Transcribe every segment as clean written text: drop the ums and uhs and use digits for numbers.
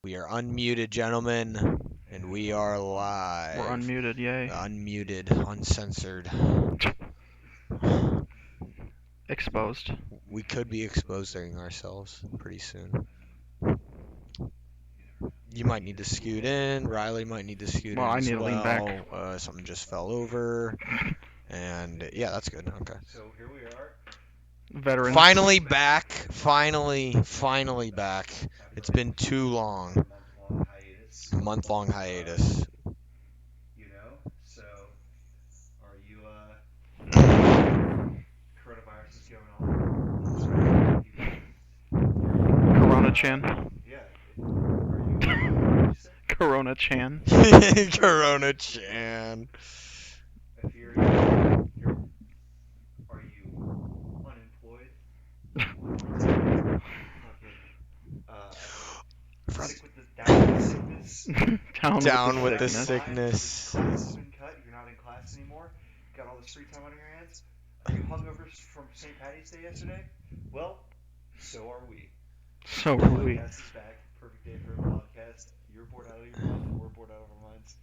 We are unmuted, gentlemen, and we are live. We're unmuted, yay. Unmuted, uncensored. Exposed. We could be exposing ourselves pretty soon. You might need to scoot in. Riley might need to scoot Well, in I as need to lean back. Something just fell over. And yeah, that's good. Okay. So here we are. Veterans. Finally back. Finally back. It's been too long. Month-long hiatus. Month-long hiatus. You know, so are you coronavirus is going on. Corona-chan. Yeah. Are you Corona-chan. Corona-chan. if you're are you unemployed? Sick with the down with sickness. Down with the sickness. sickness. Class has been cut. You're not in class anymore. Got all this free time on your hands. Are you hungover from St. Patty's Day yesterday? Well, so are we. So The are we. podcast is back. Perfect day for a podcast. You're bored out of your mind. We're bored out of our minds.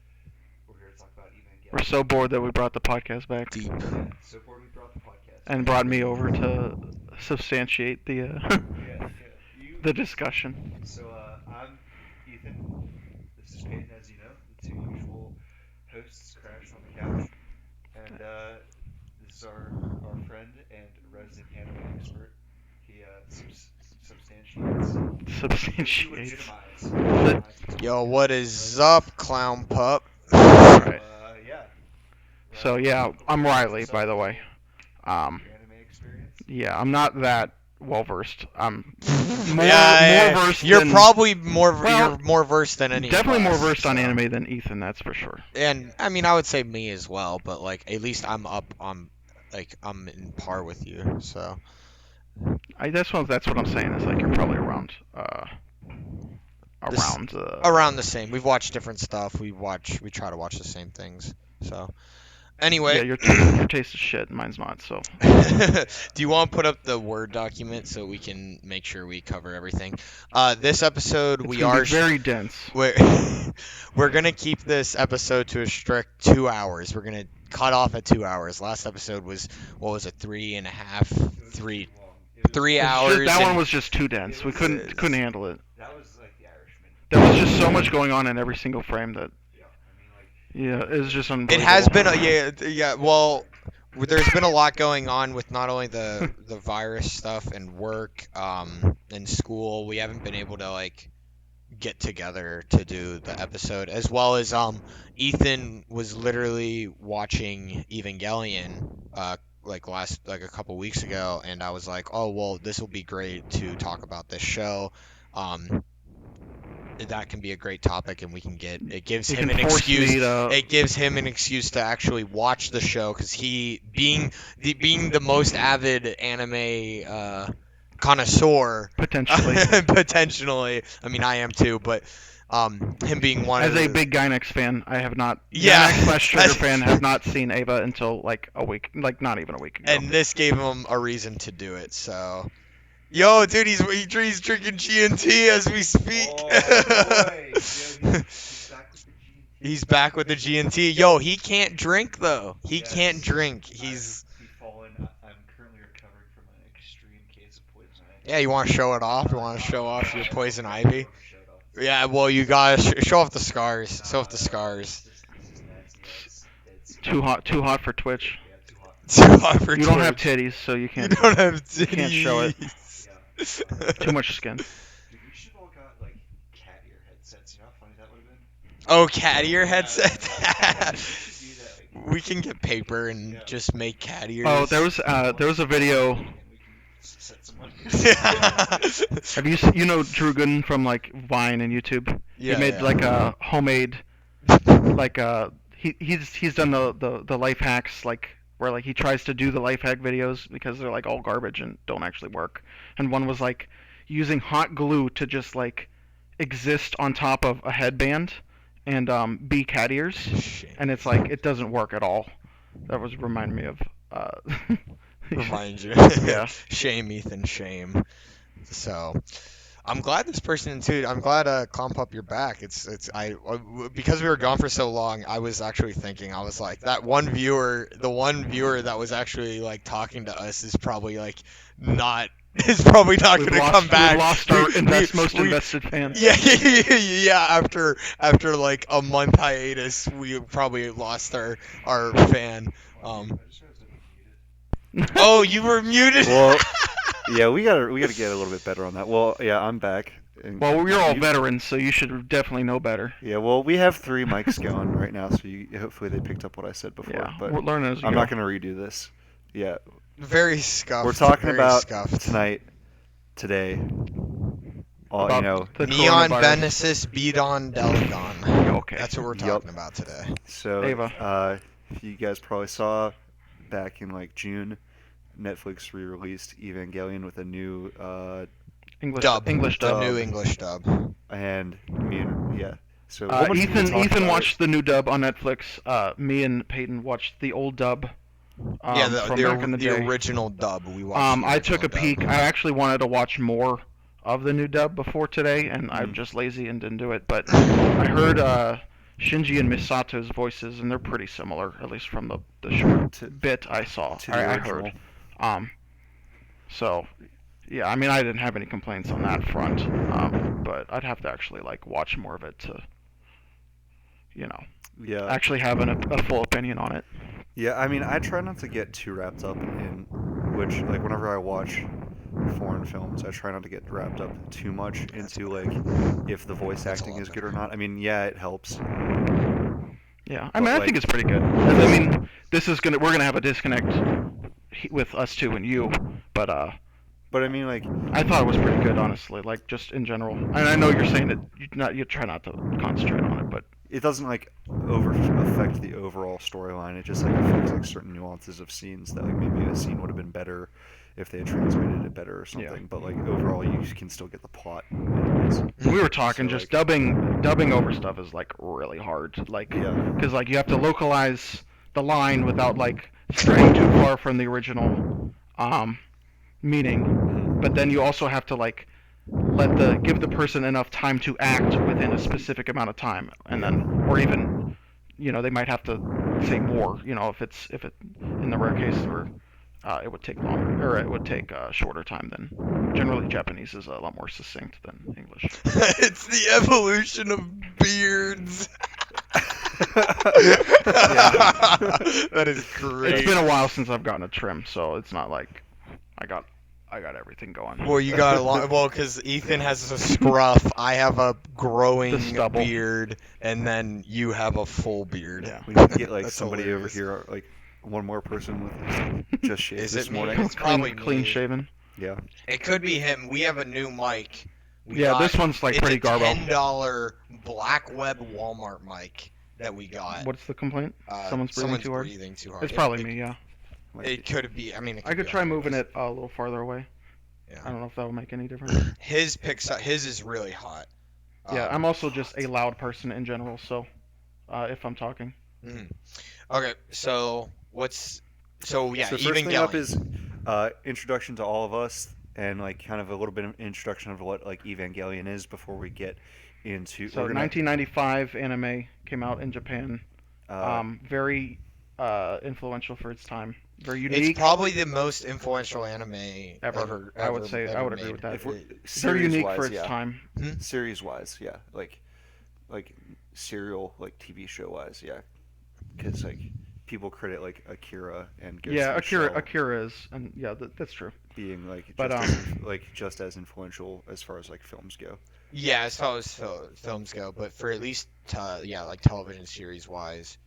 We're here to talk about Evangelion. We're so bored that we brought the podcast back. Deep. Yeah, so bored we brought the podcast. And brought me over to substantiate the You, the discussion. So, I'm Ethan. This is Peyton, as you know, the two usual hosts, Crash on the couch. And this is our friend and resident anime expert. He Substantiates. legitimize. Yo, what is up, clown pup? Alright. Yeah. So yeah, I'm Riley, by the way. Your anime experience? Yeah, I'm not that well versed. I'm more versed. You're than, probably more Well, you're more versed than any. definitely of more us, versed on so. anime than Ethan. That's for sure. And I mean, I would say me as well, but like at least I'm up on, like I'm in par with you. So That's what I'm saying. Is like you're probably around around the same. We've watched different stuff. We try to watch the same things. So anyway. Yeah, your taste is shit. Mine's not. So. Do you want to put up the Word document so we can make sure we cover everything? This episode It's we gonna are be very dense. we're gonna keep this episode to a strict 2 hours. We're gonna cut off at 2 hours. Last episode was, what was it, 3 hours. That and one was just too dense. We couldn't handle it. That was like the Irishman. There was just so much going on in every single frame that. Yeah, I mean, like. Yeah, it was just It unbelievable. has been yeah. Well, there's been a lot going on with not only the virus stuff and work, and school. We haven't been able to like get together to do the episode, as well as Ethan was literally watching Evangelion like a couple weeks ago, and I was like, oh well, this will be great to talk about this show. That can be a great topic, and it gives him an excuse. It gives him an excuse to actually watch the show, because he being the most avid anime connoisseur Potentially. I mean, I am too, but him being one As of a the, big Gynax fan, I have not. Yeah. Gynax/Trigger fan have not seen Ava until like a week, like not even a week ago. and this gave him a reason to do it. So, yo, dude, he's drinking G&T as we speak. Oh, boy. Yeah, He's back with the G&T. Yo, he can't drink though. He Yes. can't drink. He's He's fallen. I'm currently recovering from an extreme case of poison ivy. Yeah, you want to show it off? You want to show off your poison ivy? Show it off. Yeah, well, you gotta show off the scars. Show off the scars. This is nasty. It's Too hot for Twitch. Yeah, too hot. Too hot for You don't have Twitch. titties, so you You can't. don't have titties. You can't show it. Yeah. Too much skin. Dude, we should have all got like cat ear headsets. You know how funny that would have been? Oh, cat ear headset. We should do that. Like, We can get paper and just make cat ears. Oh, there was a video. and we can set some money. Have you know Drew Gooden from like Vine and YouTube? Yeah, He made yeah. like a homemade like he's done the life hacks, like where like he tries to do the life hack videos because they're like all garbage and don't actually work. And one was like using hot glue to just like exist on top of a headband and be cat ears, Shit. and it's like it doesn't work at all. That was remind me of Remind you. Yeah. Shame, Ethan, shame. So, I'm glad this person too. I'm glad Climb Up Your Back. Because we were gone for so long. I was actually thinking. I was like, that one viewer, the one viewer that was actually like talking to us is probably like not is probably not We've going to come lost we've back. lost We our most we invested fans. yeah yeah. After like a month hiatus, we probably lost our fan. I just realized I've been muted. Oh, you were muted. Well, yeah, we gotta get a little bit better on that. Well, yeah, I'm back. And Well, you're all you- veterans, so you should definitely know better. Yeah, well, we have 3 mics going right now, so hopefully they picked up what I said before. Yeah, But we're learning as we I'm go. not gonna redo this. Yeah, Very scuffed. we're talking very about scuffed. today. All About you know. the Neon coronavirus. Genesis Bidon Delagon. Okay. That's what we're Yup. talking about today. So, Ava. you guys probably saw back in like June, Netflix re-released Evangelion with a new English Dub. dub. The new English dub. and me and yeah. So a whole bunch of people talked Ethan about watched the new dub on Netflix. Me and Peyton watched the old dub. Yeah, from back in the day. original dub. We watched. The I took a original peek. dub. I actually wanted to watch more of the new dub before today, and I'm Mm. just lazy and didn't do it. But I heard Shinji and Misato's voices, and they're pretty similar, at least from the short bit I saw. to the I original. heard. So, yeah, I mean, I didn't have any complaints on that front. But I'd have to actually like watch more of it to, Yeah. actually have a full opinion on it. Yeah, I mean, I try not to get too wrapped up in which, like, whenever I watch foreign films, I try not to get wrapped up too much into, like, if the voice That's a acting lot is good or better. not. I mean, yeah, it helps. Yeah, But, I mean, I like- think it's pretty good. I mean, we're gonna have a disconnect with us two and you, but But I mean, like, I thought it was pretty good, honestly. Like just in general, and I know you're saying that you try not to concentrate on it, but it doesn't, like, affect the overall storyline. It just, like, affects, like, certain nuances of scenes that, like, maybe a scene would have been better if they had translated it better or something. But, like, overall, you can still get the plot anyways. we were talking So, just like- dubbing over stuff is like really hard, like Yeah. because like you have to localize the line without like straying too far from the original meaning, but then you also have to like give the person enough time to act within a specific amount of time, and then or even they might have to say more, if it in the rare case where it would take longer or it would take shorter time than generally Japanese is a lot more succinct than English. It's the evolution of beards. That is great. It's been a while since I've gotten a trim, so it's not like I got everything going. Well, you got a lot. Well, because Ethan has a scruff, I have a The growing stubble. beard, and then you have a full beard. Yeah. We need to get, like, That's somebody hilarious. over here, like, one more person with just shaved Is this it me? morning. It's probably clean me. shaven. Yeah. It could be him. We have a new mic. Yeah, this one's like it's pretty a garbo. $10 Black Web Walmart mic that we got. What's the complaint? Someone's breathing too hard? breathing too hard. It's probably me, yeah. It could be. I mean, it I could be try all moving of us. it a little farther away. Yeah. I don't know if that will make any difference. His is really hot. Yeah, I'm also just a loud person in general, so if I'm talking. Okay, so so yeah, So first even thing up is introduction to all of us, and like kind of a little bit of introduction of what like Evangelion is before we get into. So we're gonna, 1995 anime came out in Japan. uh, Very influential for its time. Very unique. It's probably the most influential anime Ever. ever. I would say I would made. agree with that. if we're, Very unique series-wise, for its yeah. time. Series wise, yeah, like serial like TV show wise, yeah, because like people credit like Akira and Ghost Yeah, in the Shell Akira is, and yeah, that's true. being like But, just as influential as far as like films go. Yeah, as far as films go, but for at least like television series wise,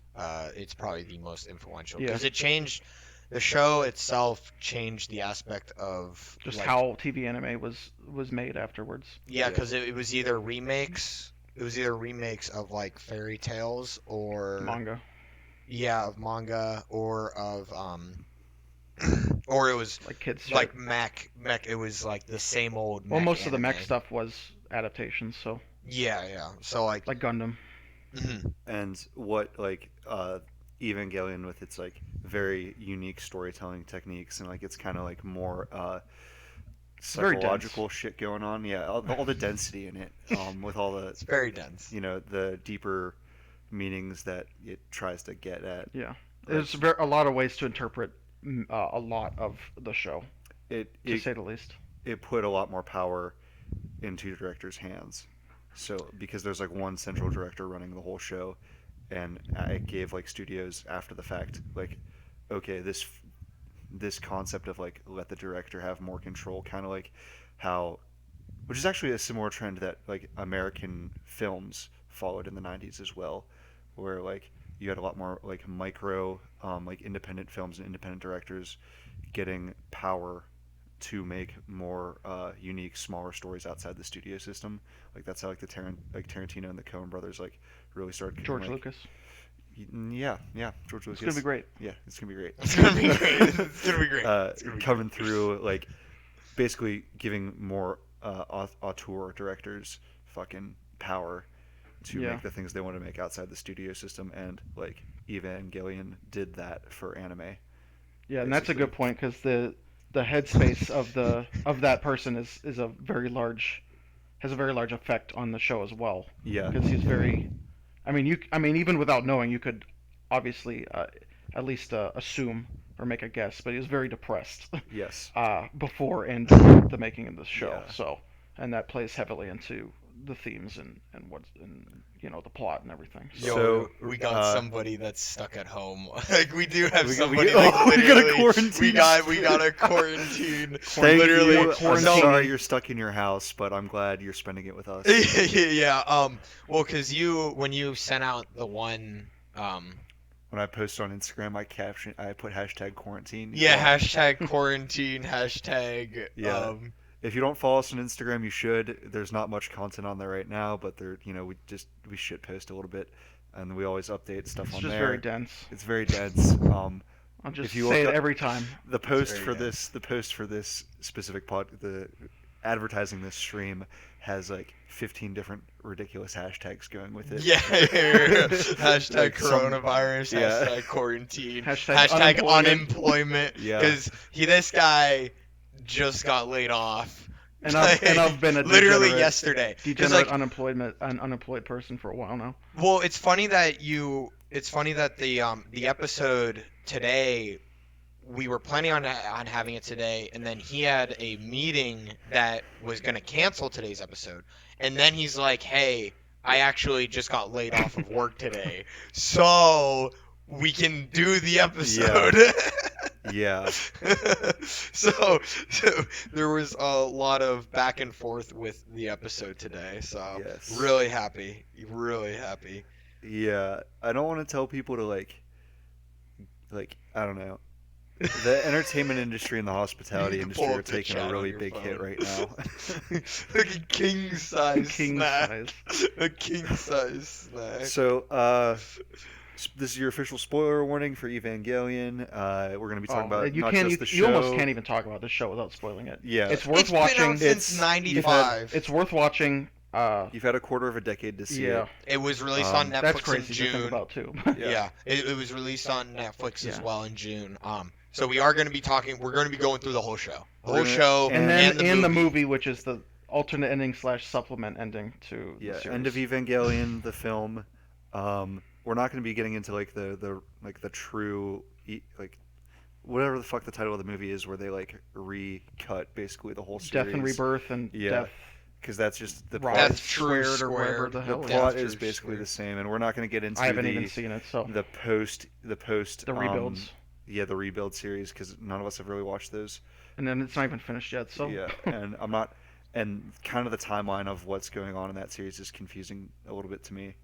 it's probably the most influential Yeah. because it changed. The show itself changed the aspect of Just like, how TV anime was made afterwards. Yeah, because it was either remakes. It was either remakes of like fairy tales or Manga. yeah, of manga or of or it was Like kids. like mech. It was like the same old. Well, mech most of the mech anime. stuff was adaptations, so Yeah. So like. like Gundam. Mhm. And what like Evangelion with its like very unique storytelling techniques and like it's kind of like more very dense. psychological shit going on. Yeah, all the density in it, with all the It's very dense. the deeper meanings that it tries to get at. Yeah, Like, there's a lot of ways to interpret a lot of the show, to say the least. It put a lot more power into the director's hands. So because there's like one central director running the whole show, and it gave like studios after the fact like, okay, this concept of like let the director have more control, kind of like how, which is actually a similar trend that like American films followed in the 90s as well, where like you had a lot more like micro like independent films and independent directors getting power to make more unique, smaller stories outside the studio system. Like that's how like Tarantino and the Coen brothers like really started getting, George like, Lucas. Yeah, George Lucas. It's gonna be great. Yeah, it's gonna be great. It's gonna be great. It's gonna be great. It's gonna be Coming through, like, basically giving more auteur directors fucking power to make the things they want to make outside the studio system, and like Evangelion did that for anime. Yeah, and that's a good point because the headspace of that person is a very large has a very large effect on the show as well. Yeah. Because he's very, I mean even without knowing, you could obviously at least assume or make a guess, but he was very depressed. Yes. Before and during the making of the show. Yeah. So, and that plays heavily into the themes and what's and the plot and everything. Yo, So, we got somebody that's stuck at home. Like we do have somebody. we Like, got a literally, quarantine. we got a quarantine. Thank literally, you. I'm no. sorry you're stuck in your house, but I'm glad you're spending it with us. Yeah. Well, cause when you sent out the one. When I post on Instagram, I put hashtag quarantine. Yeah. Hashtag quarantine. Hashtag. Yeah. If you don't follow us on Instagram, you should. There's not much content on there right now, but we shit post a little bit, and we always update stuff It's on just there. very dense. It's very dense. I'll just if you say look it up every time. the post very for dense. this specific the advertising this stream has like 15 different ridiculous hashtags going with it. Yeah. Hashtag Like coronavirus. yeah. Hashtag quarantine. Hashtag unemployment. Yeah. Because this guy just got laid off. And I've been a literally degenerate, yesterday. 'Cause, degenerate like, unemployed person for a while now. well, it's funny that the episode today, we were planning on having it today, and then he had a meeting that was going to cancel today's episode, and then he's like, "Hey, I actually just got laid off of work today, so we can do the episode." Yeah. So there was a lot of back and forth with the episode today. So Yes. really happy. Yeah. I don't want to tell people to like I don't know. The entertainment industry and the hospitality You can industry pull are up the taking chat a on really your big hit phone. right now. Like a king size King snack. size. A king size snack. So, this is your official spoiler warning for Evangelion. We're going to be talking about you not can't. just the You show. almost can't even talk about the show without spoiling it. Yeah. It's worth It's been watching. out since '95. It's worth watching. You've had a quarter of a decade to see Yeah, it. It was released on Netflix that's crazy in to June. think about too. Yeah, it was released on Netflix as Yeah. well in June. So we are going to be talking. We're going to be going through the whole show. The We're whole gonna- show and then and the movie, which is the alternate ending / supplement ending to Yeah, the series. end of Evangelion, the film. We're not going to be getting into like the true like whatever the fuck the title of the movie is, where they like recut basically the whole series. Death and Rebirth and Yeah. Death. Because that's just the Rise plot. That's true Squared or whatever squared. the The hell. plot Death is True basically Squared. the same, and we're not going to get into I haven't even seen it, so the post the rebuilds. Yeah, the rebuild series, because none of us have really watched those. And then it's not even finished yet. So Yeah, and I'm not, and kind of the timeline of what's going on in that series is confusing a little bit to me,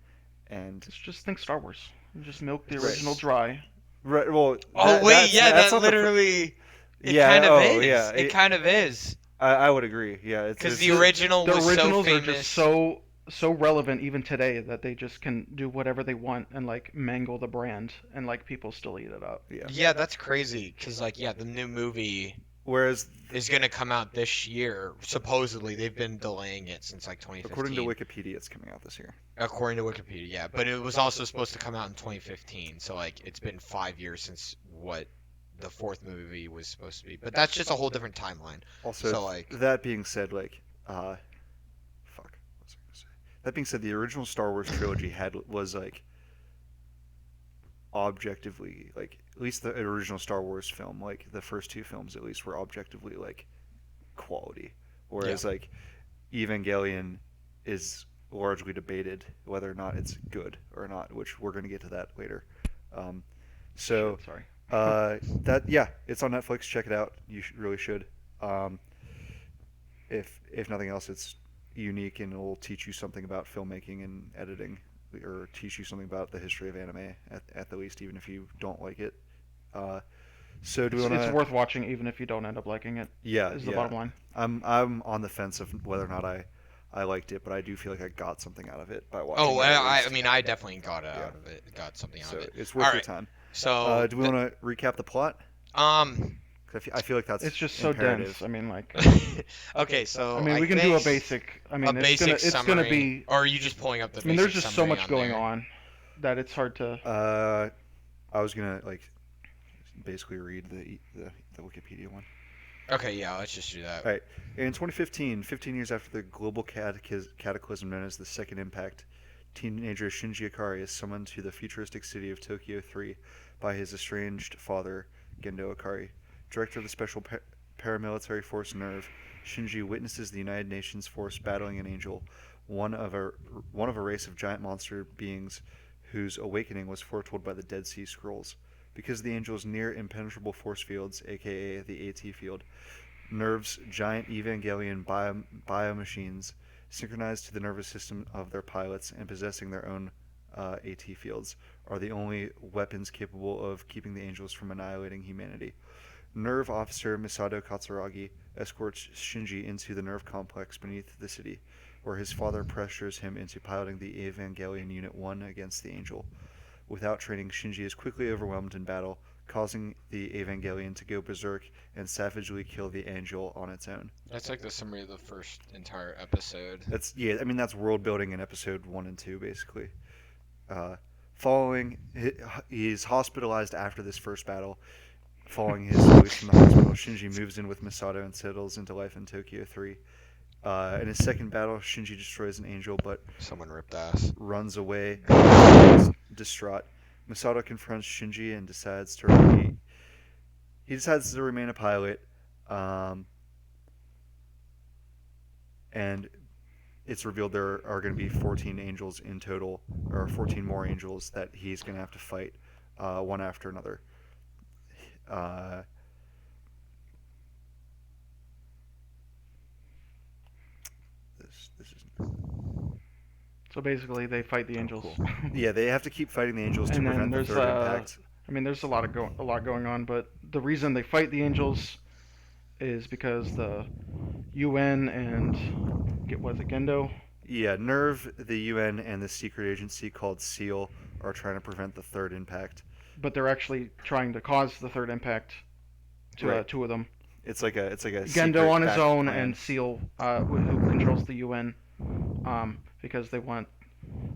and it's just think Star Wars. You just milk the Right. original dry. right, well. Oh wait, yeah, that's that not the fir- literally. It Yeah, kind of oh, is. yeah, It kind of is. I would agree. Yeah, it's Because it's- the original The was so originals are famous. just so relevant even today that they just can do whatever they want and like mangle the brand and like people still eat it up. Yeah. Yeah, that's crazy. Because the new movie Whereas, is gonna come out this year. Supposedly, they've been delaying it since like 2015. according to Wikipedia, it's coming out this year. According to Wikipedia, yeah. But it was also supposed to come out in 2015. So like, it's been 5 years since what the fourth movie was supposed to be. But that's just a whole different timeline. Also, So like, that being said, like, fuck, what was I gonna say? That being said, the original Star Wars trilogy was like objectively, like, at least the original Star Wars film, like the first two films at least, were objectively like quality, yeah. whereas like Evangelion is largely debated whether or not it's good or not, which we're going to get to that later. Um, so Shit, sorry. that yeah, it's on Netflix. Check it out. You really should. Um, if nothing else, it's unique and it will teach you something about filmmaking and editing, or teach you something about the history of anime at the least, even if you don't like it. Uh, so do we want It's to? worth watching even if you don't end up liking it. Yeah, Is the yeah. bottom line. I'm on the fence of whether or not I liked it, but I do feel like I got something out of it by watching Oh, it at I least. mean, I definitely got it Yeah. out of it. Got something out So of it. it's All worth your right. time. So Do we want to recap the plot? 'Cause I feel like that's It's just so imperative. dense. I mean, like, okay, so I mean, we can do a basic. I mean, a it's basic it's summary, gonna be. or are you just pulling up the I mean, there's basic just so summary much on going there? on that it's hard to. I was gonna like basically read the Wikipedia one. Okay, yeah, let's just do that. All right. In 2015, 15 years after the global cataclysm known as the Second Impact, teenager Shinji Ikari is summoned to the futuristic city of Tokyo 3 by his estranged father, Gendo Ikari. Director of the Special Paramilitary Force NERV, Shinji witnesses the United Nations force battling an angel, one of a race of giant monster beings whose awakening was foretold by the Dead Sea Scrolls. Because of the angel's near impenetrable force fields, aka the AT field, NERV's giant Evangelion biomachines, synchronized to the nervous system of their pilots and possessing their own AT fields, are the only weapons capable of keeping the angels from annihilating humanity. NERV officer Misato Katsuragi escorts Shinji into the NERV complex beneath the city, where his father pressures him into piloting the Evangelion Unit 1 against the angel. Without training, Shinji is quickly overwhelmed in battle, causing the Evangelion to go berserk and savagely kill the angel on its own. That's like the summary of the first entire episode. I mean that's world building in episode 1 and 2 basically. Following, he's hospitalized after this first battle. Following his release from the hospital, Shinji moves in with Misato and settles into life in Tokyo 3. In his second battle, Shinji destroys an angel, but Someone ripped ass. runs away, distraught. Misato confronts Shinji and decides to remain a pilot, and it's revealed there are going to be 14 angels in total, or 14 more angels that he's going to have to fight, one after another. This is So basically, they fight the angels. cool. Yeah, they have to keep fighting the angels to And then prevent the there's third impact. I mean, there's a lot going on, but the reason they fight the angels is because the UN and was it Gendo? Yeah, NERV, the UN, and the secret agency called SEAL are trying to prevent the third impact. But they're actually trying to cause the third impact to Right. two of them. It's like a Gendo on his secret own plan. and SEAL, who controls the UN, because they want.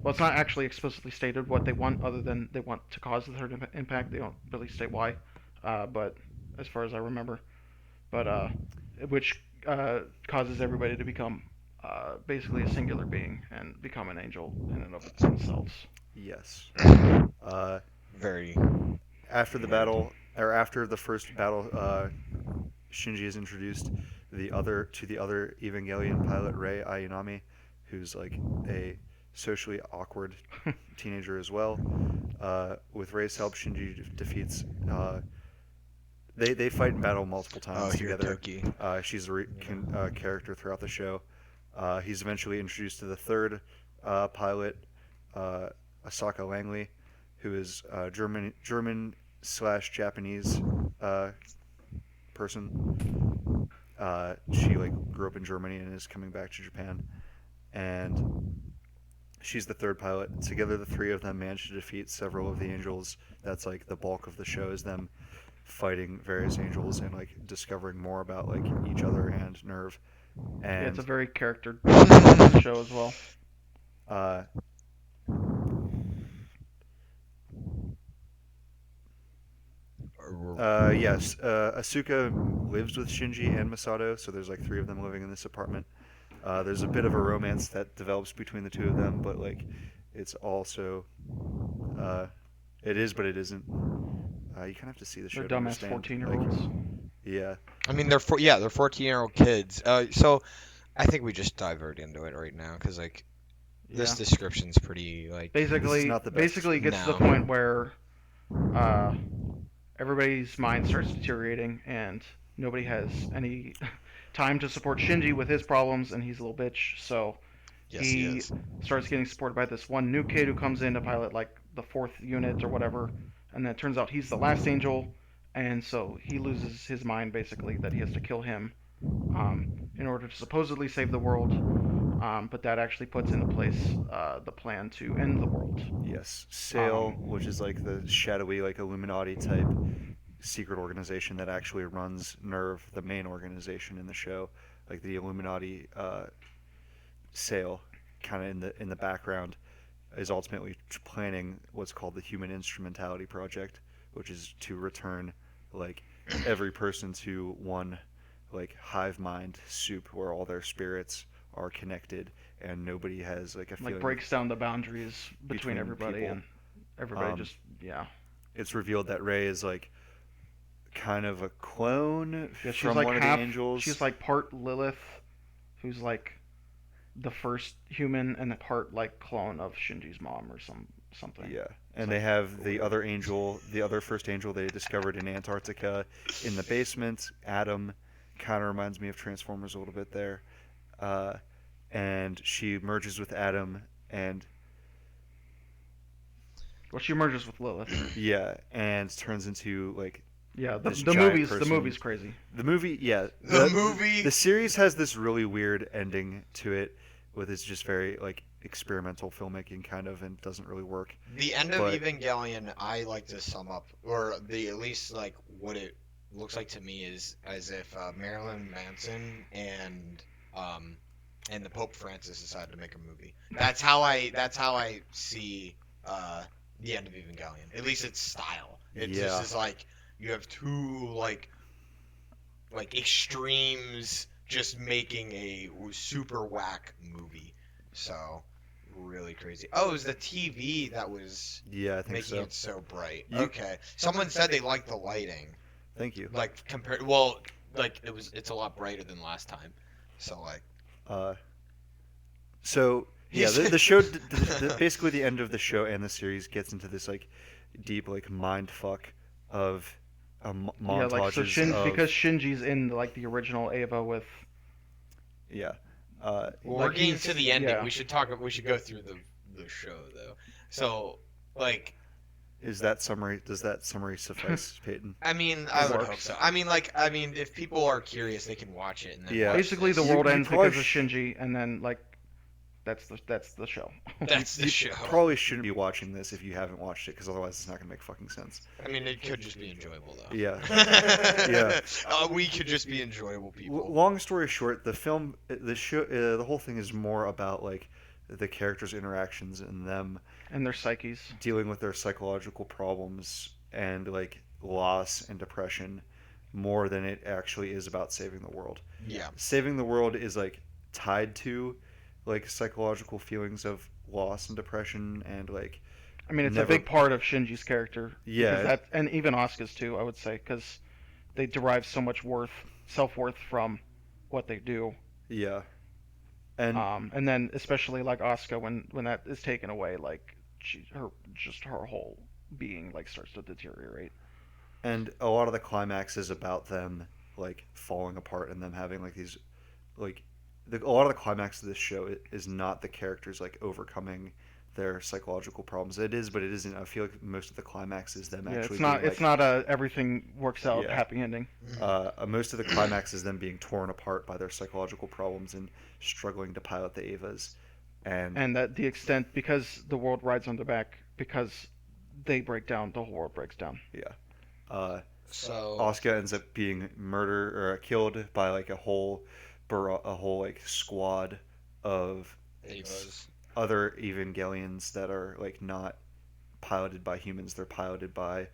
Well, it's not actually explicitly stated what they want, other than they want to cause the third impact. They don't really state why, but as far as I remember, but which causes everybody to become basically a singular being and become an angel in and of themselves. Yes. Very. After the battle, or after the first battle, Shinji is introduced to the other Evangelion pilot, Rei Ayanami, who's like a socially awkward teenager as well. With Rei's help, Shinji defeats. They fight in battle multiple times together. Toki. She's a character throughout the show. He's eventually introduced to the third pilot, Asaka Langley, who is German / Japanese person. She like grew up in Germany and is coming back to Japan, and she's the third pilot. Together, the three of them managed to defeat several of the angels. That's like the bulk of the show, is them fighting various angels and like discovering more about like each other and NERV. And Yeah, it's a very character show as well. Yes. Asuka lives with Shinji and Masato, so there's like three of them living in this apartment. There's a bit of a romance that develops between the two of them, but like, it's also, uh, it is, but it isn't. You kind of have to see the They're show to dumbass understand. Like, 14-year-olds. yeah, I mean, they're 14-year-old kids. So I think we just dive right into it right now because like this Yeah. description's pretty like this is Basically, not the best. basically it gets to the No. point where uh, everybody's mind starts deteriorating and nobody has any time to support Shinji with his problems, and he's a little bitch. So Yes, he he is. starts getting supported by this one new kid who comes in to pilot like the fourth unit or whatever, and then it turns out he's the last angel, and so he loses his mind basically that he has to kill him in order to supposedly save the world. But that actually puts into place the plan to end the world. Yes, Sale, Um, which is like the shadowy, like Illuminati type secret organization that actually runs Nerve, the main organization in the show, like the Illuminati Sale, kind of in the background, is ultimately planning what's called the Human Instrumentality Project, which is to return like every person to one like hive mind soup where all their spirits are connected and nobody has like a like feeling breaks down the boundaries between between everybody, people. and everybody Um, just yeah. it's revealed that Ray is like kind of a clone Yeah, she's from like one of the half. angels. She's like part Lilith, who's like the first human, and a part like clone of Shinji's mom or something. Yeah, It's and like they have the weird. other angel, the other first angel they discovered in Antarctica, in the basement. Adam kind of reminds me of Transformers a little bit there, uh, and she merges with Adam, and Well, she merges with Lilith. yeah, and turns into like Yeah, the this the giant movies the person. movie's crazy. The movie, yeah, The movie. the series has this really weird ending to it, with its just very like experimental filmmaking kind of, and doesn't really work. The end of But Evangelion, I like to sum up, or the at least like what it looks like to me is as if Marilyn Manson um and the Pope Francis decided to make a movie. That's how I see uh the end of Evangelion. At least its style. It just yeah, is like you have two like extremes just making a super whack movie. So really crazy. Oh, it was the TV that was yeah, I think making so. it so bright. You, Okay. Someone said they liked the lighting. thank you. Like compared well, like it's a lot brighter than last time. So like Uh, So yeah, he's the show, basically the end of the show and the series gets into this like deep like mind fuck of Yeah, like so montages of because Shinji's in like the original Ava with yeah, well, like we're getting he's to the ending. yeah. We should go through the show though. So like is that summary? Does that summary suffice, Peyton? I mean, I It would works. hope so. I mean, if people are curious, they can watch it and then Yeah. watch Basically, the this. world You ends probably because of Shinji, and then like that's the show. That's the show. Probably shouldn't be watching this if you haven't watched it, because otherwise it's not gonna make fucking sense. I mean, it could just be enjoyable though. Yeah. Yeah. We could just be enjoyable people. Long story short, the show, the whole thing is more about like the characters' interactions and them And their psyches. dealing with their psychological problems and like loss and depression more than it actually is about saving the world. Yeah. Saving the world is like tied to like psychological feelings of loss and depression and like I mean, it's never a big part of Shinji's character. Yeah. Because that, and even Asuka's too, I would say, because they derive so much self worth from what they do. yeah. And And then especially like Asuka, when that is taken away, like her whole being like starts to deteriorate. and a lot of the climax is about them like falling apart and them having like these like a lot of the climax of this show is not the characters like overcoming their psychological problems. It is, but it isn't. I feel like most of the climax is them Yeah, actually it's not being, it's not a everything works out Yeah. happy ending. most of the climax is them being torn apart by their psychological problems and struggling to pilot the Avas, and And that the extent because the world rides on their back because they break down, the whole world breaks down. yeah. Uh, So Asuka ends up being murdered or killed by like a whole like squad of Avas. other Evangelions that are like not piloted by humans. They're piloted by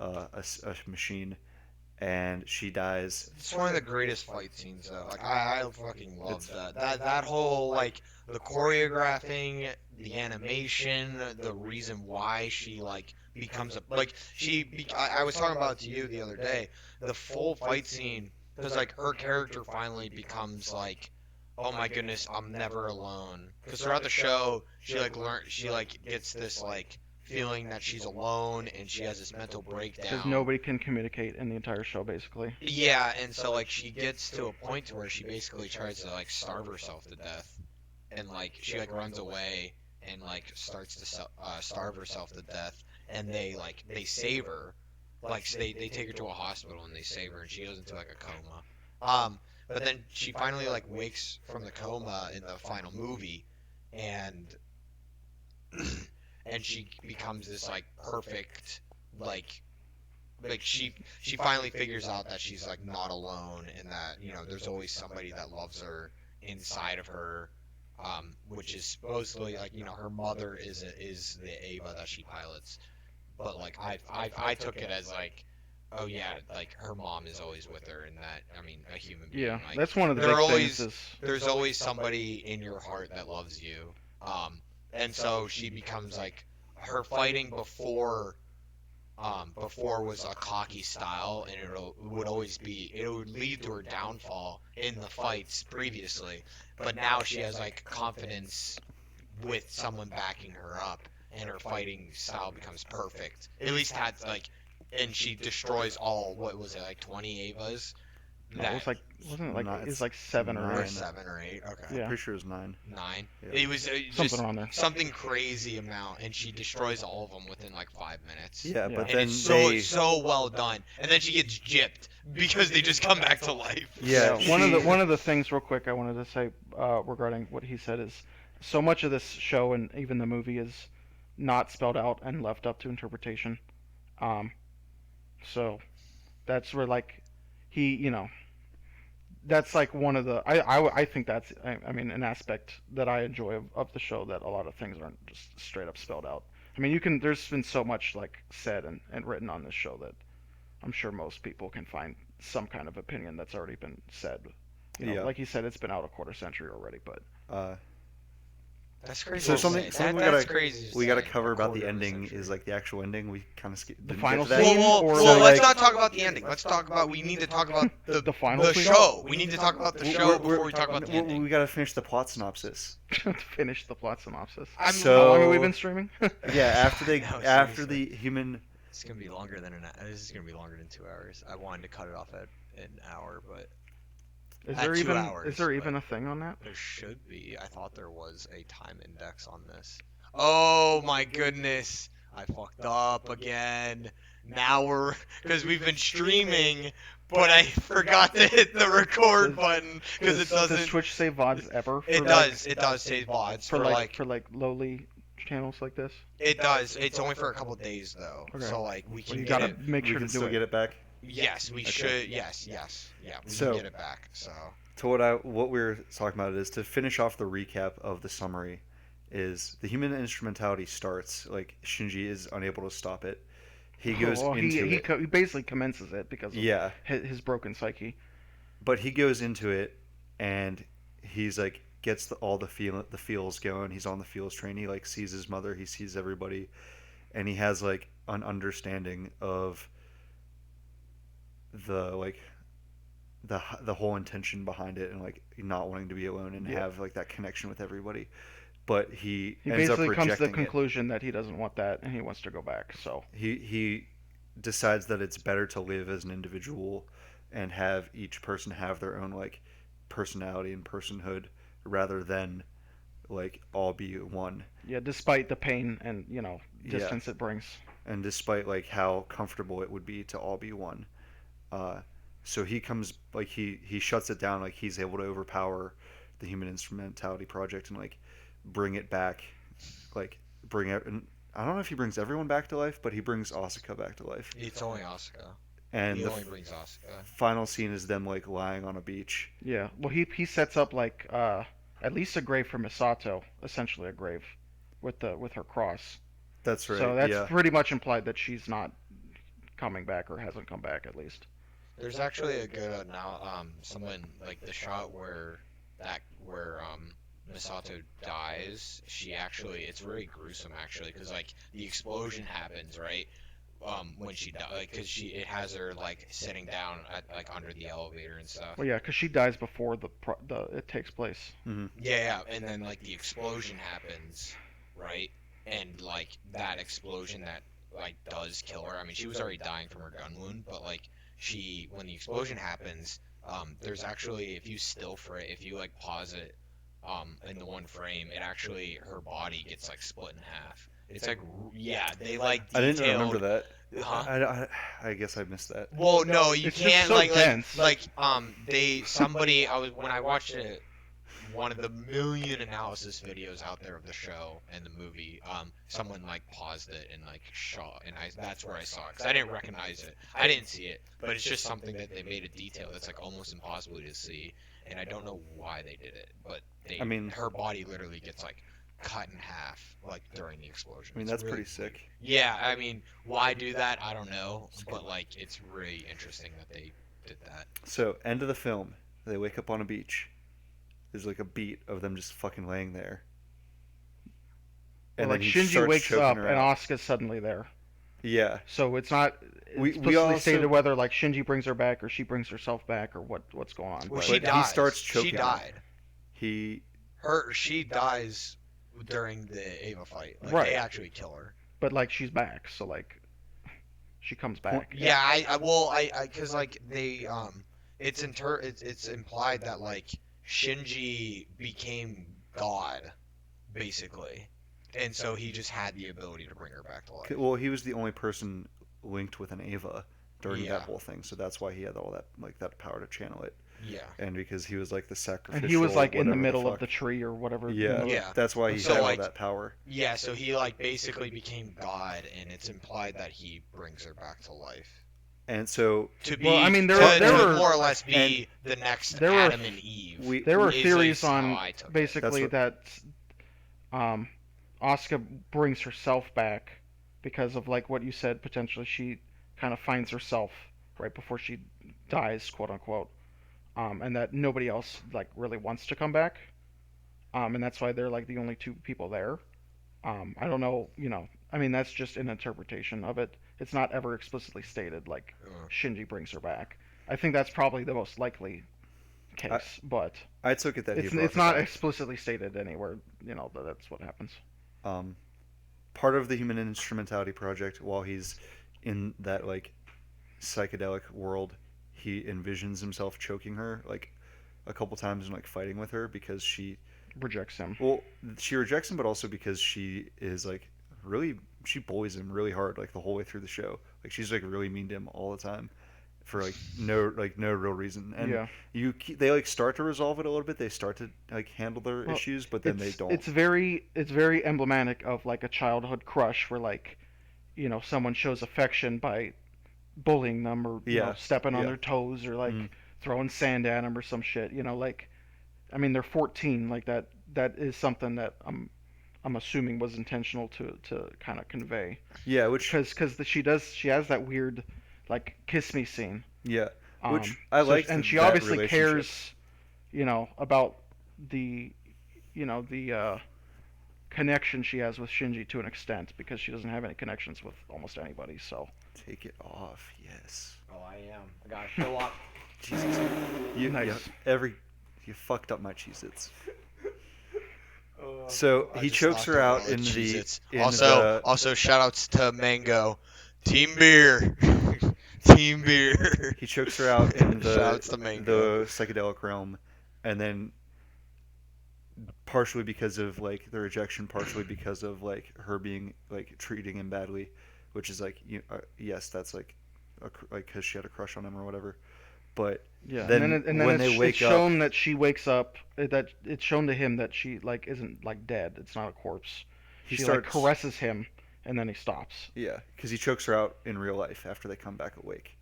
a machine, and she dies. It's one of the greatest fight scenes though. Like I fucking love It's that whole like the choreographing, the animation, the reason why she like becomes a like I was talking about it to you the other day. The full fight scene because like her character finally becomes like, oh my goodness, I'm never alone. Because throughout the show, she like gets this like feeling that she's alone and she has this mental breakdown. Because nobody can communicate in the entire show, basically. Yeah, and so like she gets to a point to where she basically tries to like starve herself to death, and like she like runs away and like starts to starve herself to death, and they save her, like so they take her to a hospital and they save her, and she goes into like a coma. But then she finally like wakes from the coma in the final movie, and and she becomes this like perfect like she finally figures out that she's like not alone and that there's always somebody that loves her inside of her, which is supposedly like her mother is the Ava that she pilots, but like I took it as like, oh yeah, like her mom is always with her, and that I mean a human being, Yeah, like that's one of the there big always things. there's always somebody in your heart that loves you, and so she becomes like her fighting before was a cocky style, and it would lead to her downfall in the fights previously. But now she has like confidence with someone backing her up, and her fighting style becomes perfect. At least had like, and she destroys all what was it like 20 Avas? No, it was like wasn't it like No, it was it's like 7 or Or 8? 7 or 8. Okay. Yeah, Pretty sure it was 9. 9. Yeah. It was something just around there. something crazy amount, and she destroys all of them within like 5 minutes. Yeah, Yeah. but And then it's they so well done. And then she gets gypped because they just come back to life. Yeah, One of the things real quick I wanted to say regarding what he said is so much of this show and even the movie is not spelled out and left up to interpretation. Um, so that's where like he that's like one of the I think that's I mean an aspect that I enjoy of the show, that a lot of things aren't just straight up spelled out. I mean there's been so much like said and written on this show that I'm sure most people can find some kind of opinion that's already been said. Yeah. Like you said, it's been out a quarter century already, but uh, That's crazy. So to something say. something That's crazy. To we gotta say. cover A about the quarter of a ending century. is like the actual ending. We kind of the final that. scene, Well, or well, So, let's like- not talk about the ending. Let's talk about. We need to talk about the final the scene? show. We need to talk about the show before we talk about the we ending. gotta finish the plot synopsis. to finish the plot synopsis. I'm- So- How long have we been streaming? Yeah, after No, after seriously. the human. It's gonna be longer than This is gonna be longer than 2 hours. I wanted to cut it off at an hour, but Is At there 2 even hours, is there even but- a thing on that? there should be. I thought there was a time index on this. Oh my goodness! I fucked up again. Now because we've been streaming, but I forgot to hit the record button because it Does doesn't. Twitch save VODs ever? It for, does. It does save VODs for for like. for like lowly channels like this. It does. It's only for a couple days though. Okay. So like we Well, can you get gotta it. make We sure can to do still it. get it back. Yes, we Okay. should. Yes. Yeah. We So- can get it back. So. So what we're talking about is to finish off the recap of the summary. Is the human instrumentality starts, like Shinji is unable to stop it. He goes well, into it. he basically commences it because of Yeah, his broken psyche. but he goes into it and he's like gets all the feels going. He's on the feels train. He like sees his mother. He sees everybody, and he has like an understanding of the like the whole intention behind it, and like not wanting to be alone and Yeah. have like that connection with everybody. But he He ends up basically comes to the rejecting it. conclusion that he doesn't want that and he wants to go back. So He decides that it's better to live as an individual and have each person have their own like personality and personhood rather than like all be one. yeah, despite the pain and Yeah. distance it brings. And despite like how comfortable it would be to all be one. So he comes like he shuts it down, like he's able to overpower the human instrumentality project and like bring it back, like bring it. And I don't know if he brings everyone back to life, but he brings Asuka back to life. It's only Asuka. And He the only brings Asuka. final scene is them like lying on a beach. Yeah. Well, he sets up like at least a grave for Misato, essentially a grave with her cross. That's right. So that's yeah. pretty much implied that she's not coming back or hasn't come back at least. There's actually a good now someone like the shot where Misato dies. She actually it's very gruesome actually because like the explosion happens right when she dies like because she it has her like sitting down at like under the elevator and stuff. Well, yeah, because she dies before the it takes place. Mm-hmm. Yeah, and then like the explosion happens, right? And like that explosion that like does kill her. I mean, she was already dying from her gun wound, but like she when the explosion happens, there's actually if you still frame if you like pause it, in the one frame, it actually her body gets like split in half. It's like yeah, they like I didn't remember detailed. that. Huh? I guess I missed that. Well, no, you It's just can't so like dense. they somebody I was when I watched it one of the million analysis videos out there of the show and the movie someone like paused it and like shot and I that's where I saw it because I didn't recognize it. I didn't see it, but it's just something that they made a detail that's like almost impossible to see and I don't know why they did it, but they I mean, her body literally gets like cut in half like during the explosion. I mean It's that's really pretty sick. yeah, I mean, why do that? I don't know, but like it's really interesting that they did that. So end of the film, they wake up on a beach. There's like a beat of them just fucking laying there. Well, And like then he Shinji starts wakes choking up her and out. Asuka's suddenly there. Yeah. So it's not We explicitly also stated whether like Shinji brings her back or she brings herself back or what's going on. Well, but she But he dies. starts She choking her. died. He She dies during the Ava fight. Like Right. they actually kill her. but like she's back, so like she comes back. Yeah, I because like they it's implied that like Shinji became God basically, and so he just had the ability to bring her back to life. well, he was the only person linked with an Ava during Yeah. that whole thing, so that's why he had all that like that power to channel it. Yeah. And because he was like the sacrificial. And he was like in the whatever middle fuck. of the tree or whatever. Yeah. Yeah. That's why he So, had like, all that power. Yeah, so he like basically became God, and it's implied that he brings her back to life. And so To be, Well, I mean, there to were more or less be the next there were- Adam and Eve. There were is at theories least how on I took it. basically That's that Asuka brings herself back because of like what you said. Potentially, she kind of finds herself right before she dies, quote unquote, and that nobody else like really wants to come back, and that's why they're like the only two people there. I don't know, I mean that's just an interpretation of it. It's not ever explicitly stated like Shinji brings her back. I think that's probably the most likely case, but I took it that he brought it's her not back. explicitly stated anywhere. That that's what happens. Part of the Human Instrumentality Project, while he's in that like psychedelic world, he envisions himself choking her like a couple times and like fighting with her because she Rejects him. well she rejects him, but also because she is like really she bullies him really hard like the whole way through the show. Like she's like really mean to him all the time for like no real reason. And Yeah. they like start to resolve it a little bit. They start to like handle their Well, issues, but then they don't. It's very emblematic of like a childhood crush where like someone shows affection by bullying them or stepping on Yeah. their toes or like throwing sand at them or some shit. Like I mean they're 14. Like that is something that I'm assuming was intentional to kind of convey. Yeah, which because she has that weird like kiss me scene. yeah, which I so- like. and she that obviously relationship. cares, about the connection she has with Shinji to an extent because she doesn't have any connections with almost anybody. So Take it off, yes. Oh, I am. I gotta show up. Jesus, you Nice. you fucked up my Cheez-Its. So I he just chokes knocked her over out all the in the Cheez-Its. in Also shout outs to Mango, Team Beer, Team Beer. he chokes her out in Shouts to the Mango. psychedelic realm, and then partially because of like the rejection, partially because of like her being like treating him badly, which is like yes, that's like like because she had a crush on him or whatever. But yeah, then and then when it's, they wake it's up, shown that she wakes up. That it's shown to him that she like isn't like dead. It's not a corpse. he She starts like caresses him, and then he stops. yeah, because he chokes her out in real life after they come back awake.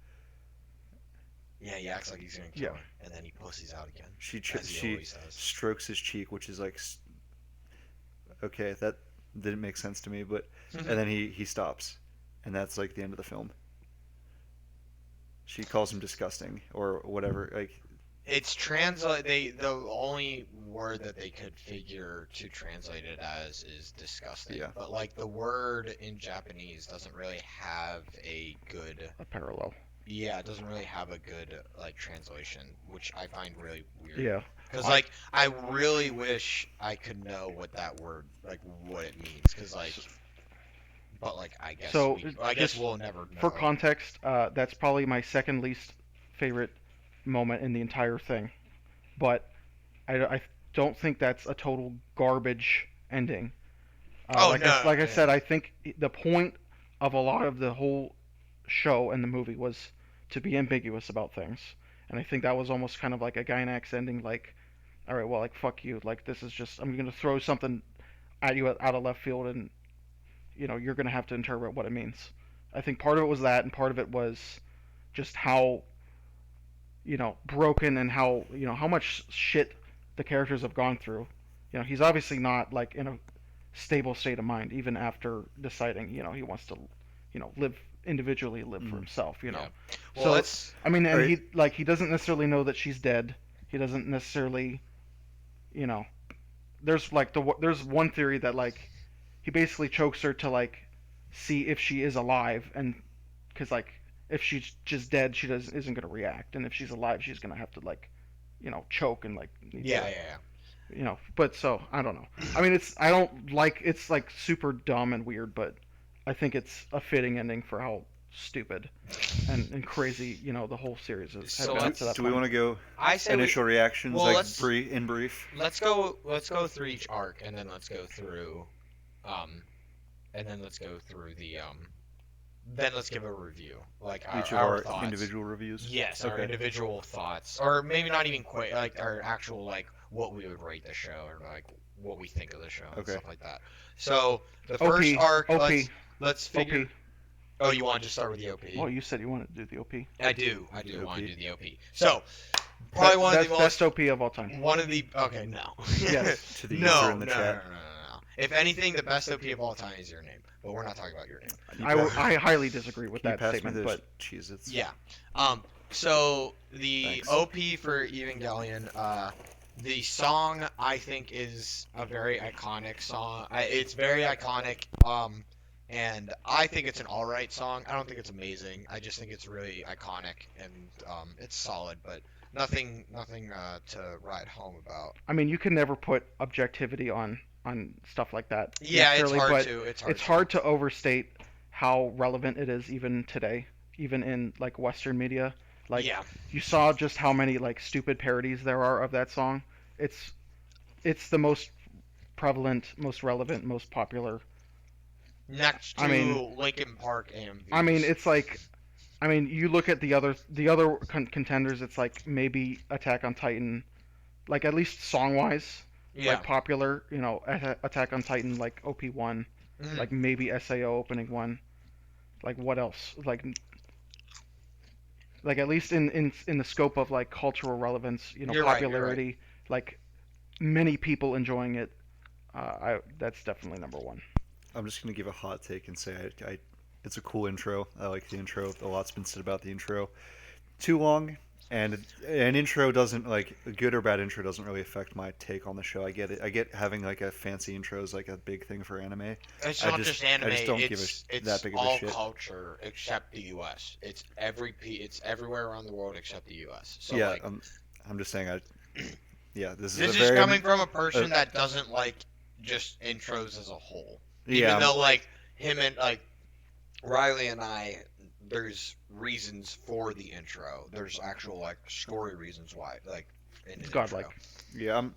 Yeah, he acts like he's gonna kill Yeah. her, and then he pussies out again. She As he she always does. strokes his cheek, which is like okay, that didn't make sense to me, but and then he stops, and that's like the end of the film. She calls him disgusting or whatever. Like, It's the only word that they could figure to translate it as is disgusting. Yeah. But like the word in Japanese doesn't really have a good A parallel. yeah, it doesn't really have a good like translation, which I find really weird. Yeah. Because like I really wish I could know what that word like what it means. Because like, but like So, I guess just we'll never know. For context, that's probably my second least favorite moment in the entire thing. But I don't think that's a total garbage ending. Oh no, Like I yeah. said, I think the point of a lot of the whole show and the movie was to be ambiguous about things, and I think that was almost kind of like a Gynax ending. Like, all right, well, like fuck you. Like this is just I'm gonna throw something at you out of left field, and you're gonna have to interpret what it means. I think part of it was that, and part of it was just how broken and how much shit the characters have gone through. He's obviously not like in a stable state of mind even after deciding he wants to live individually, live for himself. Yeah. Well, So let's. I mean, and Right. he doesn't necessarily know that she's dead. He doesn't necessarily, you know. There's one theory that like he basically chokes her to like see if she is alive, and because like if she's just dead, she isn't gonna react, and if she's alive, she's gonna have to like choke and like Yeah, yeah, But so I don't know. I mean, I don't like it's like super dumb and weird, but I think it's a fitting ending for how stupid and crazy the whole series is. So got let's- to that Do we point. want to go I say initial reactions, well, like let's- in brief? let's go. Let's go through each arc, and then let's go through, and then let's go through the Then let's give a review, like Each of our our thoughts. individual reviews. Yes, our Okay. individual thoughts, or maybe not even quite like our actual like what we would rate the show, or like what we think of the show and Okay. stuff like that. So the OP, first arc, OP, let's figure. OP. Oh, you want to just start with the OP? Well, you said you wanted to do the OP. I do The want to OP. do the OP. So probably one of the Best most OP of all time. one of the okay no Yes. To the no, user in the no, chat. no. If anything, the best OP of all time is your name, but we're not talking about your name. I highly disagree with Can you that pass me statement, those but Cheez-Its? Yeah. So the Thanks. OP for Evangelion, the song I think is a very iconic song. It's very iconic. And I think it's an alright song. I don't think it's amazing. I just think it's really iconic and it's solid, but nothing to write home about. I mean, you can never put objectivity on stuff like that. Yeah, it's necessarily, hard but to. it's hard to overstate how relevant it is even today, even in like Western media. Like Yeah. you saw just how many like stupid parodies there are of that song. It's the most prevalent, most relevant, most popular. Next to I mean- Linkin Park AMVs. I mean, it's like, you look at the other contenders. It's like maybe Attack on Titan, like at least song wise, yeah. like popular. Attack on Titan, like OP1, Mhm. like maybe SAO opening one. Like what else? Like at least in the scope of like cultural relevance, You're right, you're popularity, like many people enjoying it. That's definitely number one. I'm just gonna give a hot take and say it's a cool intro. I like the intro. A lot's been said about the intro. Too long, and an intro doesn't like a good or bad intro doesn't really affect my take on the show. I get it. I get having like a fancy intro is like a big thing for anime. It's I not just- just anime. I just don't give it's that big of a all shit. culture except the U.S. It's it's everywhere around the world except the U.S. So yeah, like, I'm just saying. Yeah, this this is is a very coming from a person that doesn't like just intros as a whole. yeah. Even though like him and like Riley and I, there's reasons for the intro. There's actual like story reasons why like in It's an godlike. intro.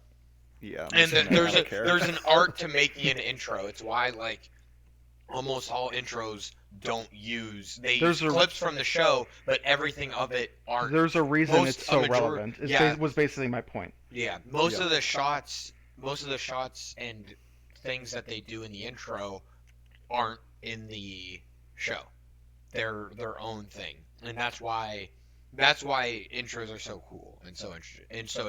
Yeah, I'm And just saying I there's don't care. there's an art to making an intro. It's why like almost all intros don't use There's use a- clips from the show, but everything of it aren't. There's a reason Most- it's so a major- relevant. yeah. Was basically my point. Yeah, most Yeah. of the shots and things that they do in the intro aren't in the show. They're their own thing, and that's why intros are so cool and so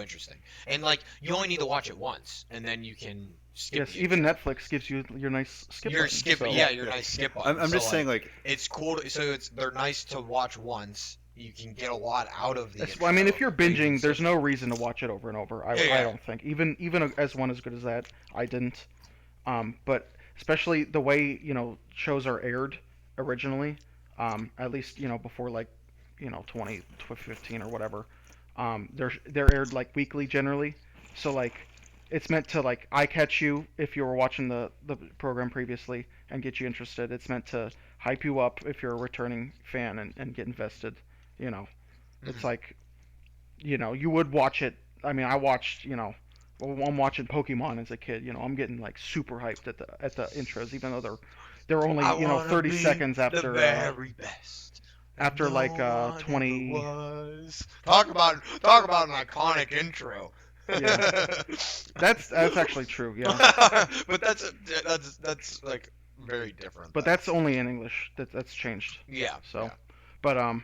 interesting. And like you only need to watch it once, and then you can skip. Yes, the even intro. Netflix gives you your nice skip. Your button, skip, so- yeah, your nice skip button. I'm just So, saying like it's cool. So they're nice to watch once, you can get a lot out of the I mean, if intro, you're but you can binging, there's still- no reason to watch it over and over. I Yeah. don't think. Even as one as good as that, I didn't. But especially the way shows are aired originally, at least before like 2015 or whatever. They're aired like weekly generally, so like it's meant to like eye catch you if you were watching the program previously and get you interested. It's meant to hype you up if you're a returning fan and get invested. You know, it's Mhm. like you would watch it. I mean, I watched well, I'm watching Pokemon as a kid. I'm getting like super hyped at the intros, even though they're only I wanna 30 be seconds the after very best. after No like one ever 20. was. Talk about an iconic intro. Yeah. That's actually true. Yeah, But that's like very different. but though. that's only in English. That's changed. Yeah. So, yeah. but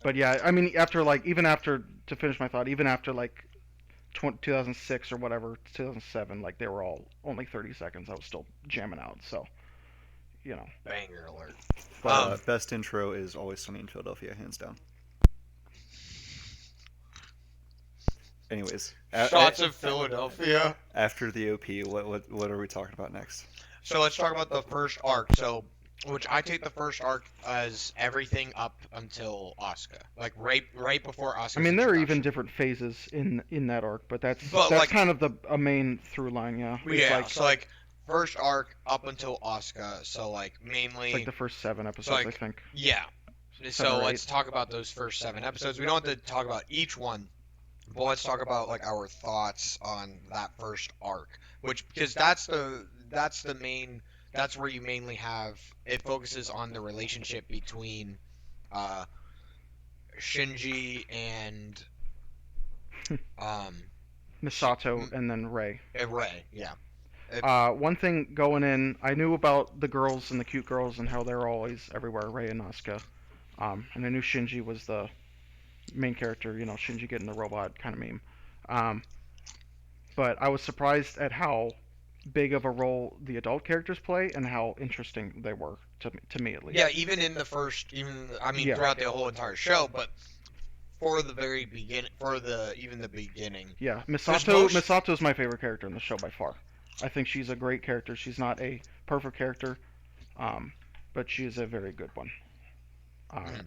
but yeah, I mean, after like even after to finish my thought, even after like 2006 or whatever, 2007, like they were all only 30 seconds. I was still jamming out. So, you know. Banger alert. But best intro is Always Sunny in Philadelphia, hands down. Anyways, Shots of Philadelphia. after the OP, what are we talking about next? So let's talk about the first arc. So, which I take the first arc as everything up until Asuka, like right before Asuka. I mean, there are even different phases in that arc, but that's like, kind of a main through line, yeah. Yeah. So like first arc up until Asuka. So like mainly. It's like the first 7 episodes, I think. Yeah. So 7 or let's 8. talk about those first 7 episodes. We don't have to talk about each one, but let's talk about like our thoughts on that first arc, because that's the main. That's where you mainly have it focuses on the relationship between Shinji and Misato and then Rei. Rei. Yeah. One thing going in, I knew about the girls and the cute girls and how they're always everywhere, Rei and Asuka. And I knew Shinji was the main character, Shinji getting the robot kind of meme. But I was surprised at how big of a role the adult characters play and how interesting they were to me at least. Yeah, even in the first, throughout the whole entire show, but for the very beginning, the beginning. Yeah, Misato's my favorite character in the show by far. I think she's a great character. She's not a perfect character, but she is a very good one,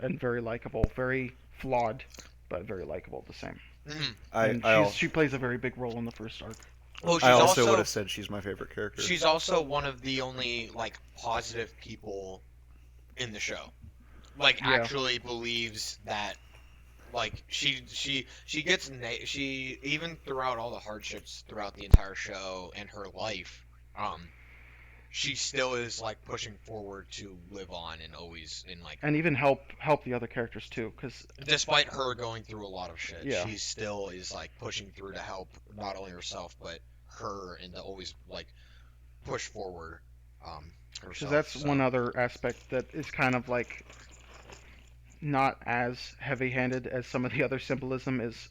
and very likable, very flawed, but very likable at the same. She plays a very big role in the first arc. Well, I also would have said she's my favorite character. She's also one of the only like positive people in the show. Like actually believes that like she even throughout all the hardships throughout the entire show and her life, she still is like pushing forward to live on and always in like and even help the other characters too, because despite her going through a lot of shit, yeah. she still is like pushing through to help not only herself but her and to always like push forward herself. Because that's one other aspect that is kind of like not as heavy-handed as some of the other symbolism is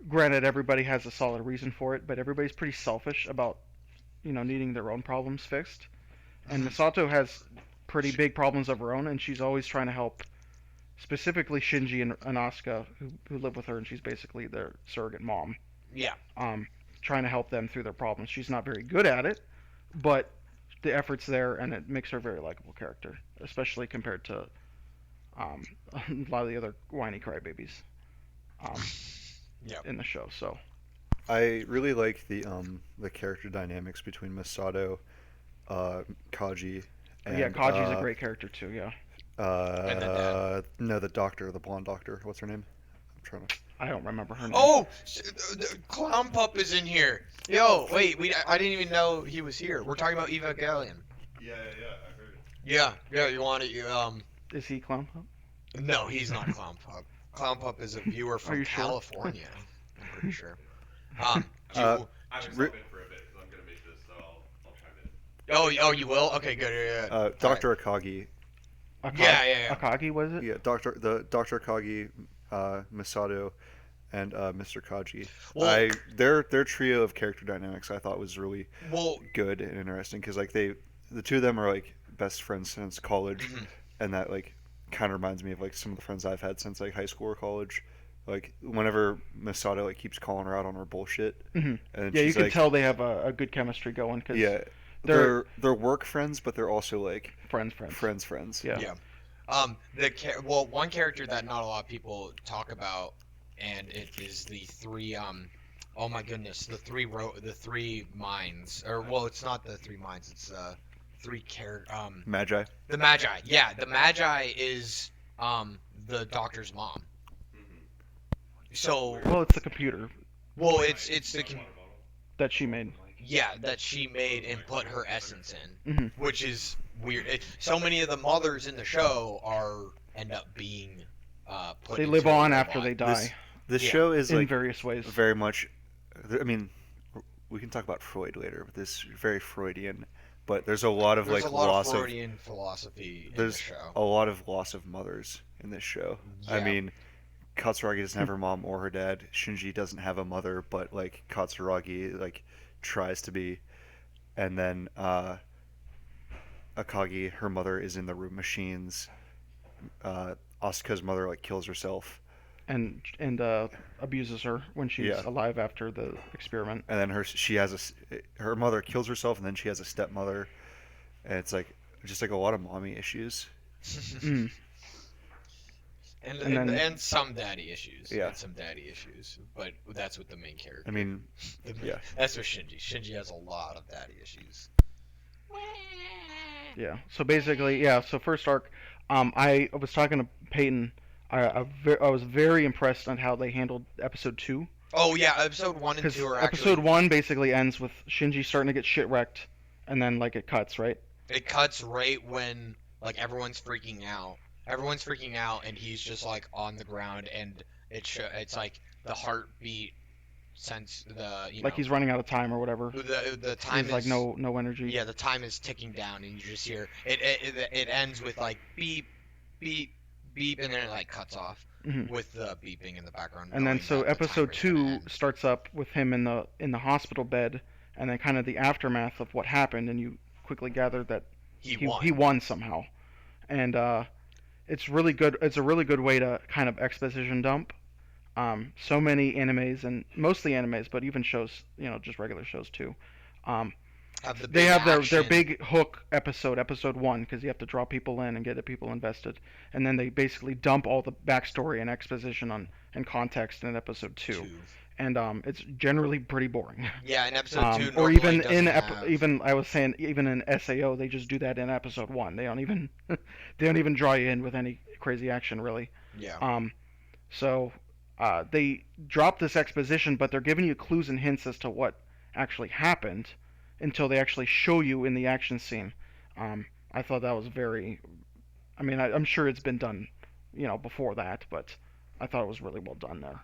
granted everybody has a solid reason for it, but everybody's pretty selfish about needing their own problems fixed. And Misato has pretty big problems of her own, and she's always trying to help specifically Shinji and Asuka who live with her, and she's basically their surrogate mom. Yeah. Trying to help them through their problems. She's not very good at it, but the effort's there, and it makes her a very likable character, especially compared to a lot of the other whiny crybabies in the show. So I really like the character dynamics between Misato, Kaji, and Kaji's a great character too. Yeah. No, the doctor, the blonde doctor. What's her name? I'm trying to. I don't remember her name. Oh, Clown Pup is in here. Yo, wait, I didn't even know he was here. We're talking about Evangelion. Yeah, I heard it. Yeah, you want it? Is he Clown Pup? No, he's not Clown Pup. Clown Pup is a viewer from California. I'm pretty sure. I'm just hoping for a bit because I'm gonna make this, so I'll chime in. Oh, you will? Okay, good. Yeah. Dr. Akagi. Yeah. Akagi, was it? Yeah, Dr. Akagi, Misato, and Mr. Kaji. Well, their trio of character dynamics I thought was really well good and interesting because like the two of them are like best friends since college, Mhm. and that like kind of reminds me of like some of the friends I've had since like high school or college. Like whenever Masato like keeps calling her out on her bullshit, Hmm. and Yeah, you she's can like, tell they have a good chemistry going because yeah, they're work friends, but they're also like friends. friends. Yeah. Yeah. One character that not a lot of people talk about, and it is the three oh my goodness, the three minds, or well, it's not the three minds, it's three Magi. the Magi. Yeah, the Magi is the doctor's mom. So Well, it's the computer well, it's that she made. yeah, that she made and put her essence in, Hmm. which is weird. So many of the mothers in the show end up being put They into live a on after robot. they die This Yeah. show is in like various ways. very much. I mean, we can talk about Freud later, but this is very Freudian. But there's a lot of There's like a lot of loss of Freudian philosophy in the there's show. a lot of loss of mothers in this show. I Yeah. mean, Katsuragi doesn't have her mom or her dad. Shinji doesn't have a mother, but like Katsuragi like tries to be, and then Akagi, her mother is in the room machines. Asuka's mother like kills herself, and abuses her when she's Yeah. alive after the experiment. and then her mother kills herself, and then she has a stepmother, and it's like just like a lot of mommy issues. Mm. And And then- and some daddy issues. Yeah. And some daddy issues. But that's with the main character. I mean, yeah. That's with Shinji. Shinji has a lot of daddy issues. Yeah. So basically, yeah. So first arc, I was talking to Peyton. I was very impressed on how they handled episode 2. Oh yeah, episode 1 and Because 2 are episode actually 1 basically ends with Shinji starting to get shit wrecked, and then like it cuts, right? it cuts right when like everyone's freaking out. Everyone's freaking out and he's just like on the ground and it's like the heartbeat sense the Like he's running out of time or whatever. the time He's is like no energy. yeah, the time is ticking down and you just hear it ends with like beep beep beep and then it like cuts off Mhm. with the beeping in the background. And then knowing so that the episode timer's gonna 2 end. starts up with him in the hospital bed, and then kind of the aftermath of what happened, and you quickly gather that he won somehow, and it's really good. It's a really good way to kind of exposition dump. So many animes and mostly animes, but even shows, just regular shows too. Have the They big have their action. big hook episode 1, because you have to draw people in and get the people invested, and then they basically dump all the backstory and exposition and context in episode 2, and it's generally pretty boring. Yeah, in episode 2 Or normally even doesn't in have... even I was saying even in SAO they just do that in episode 1. They don't even they don't even draw you in with any crazy action really. Yeah. So they drop this exposition, but they're giving you clues and hints as to what actually happened until they actually show you in the action scene. I thought that was very. I mean, I'm sure it's been done, before that, but I thought it was really well done there.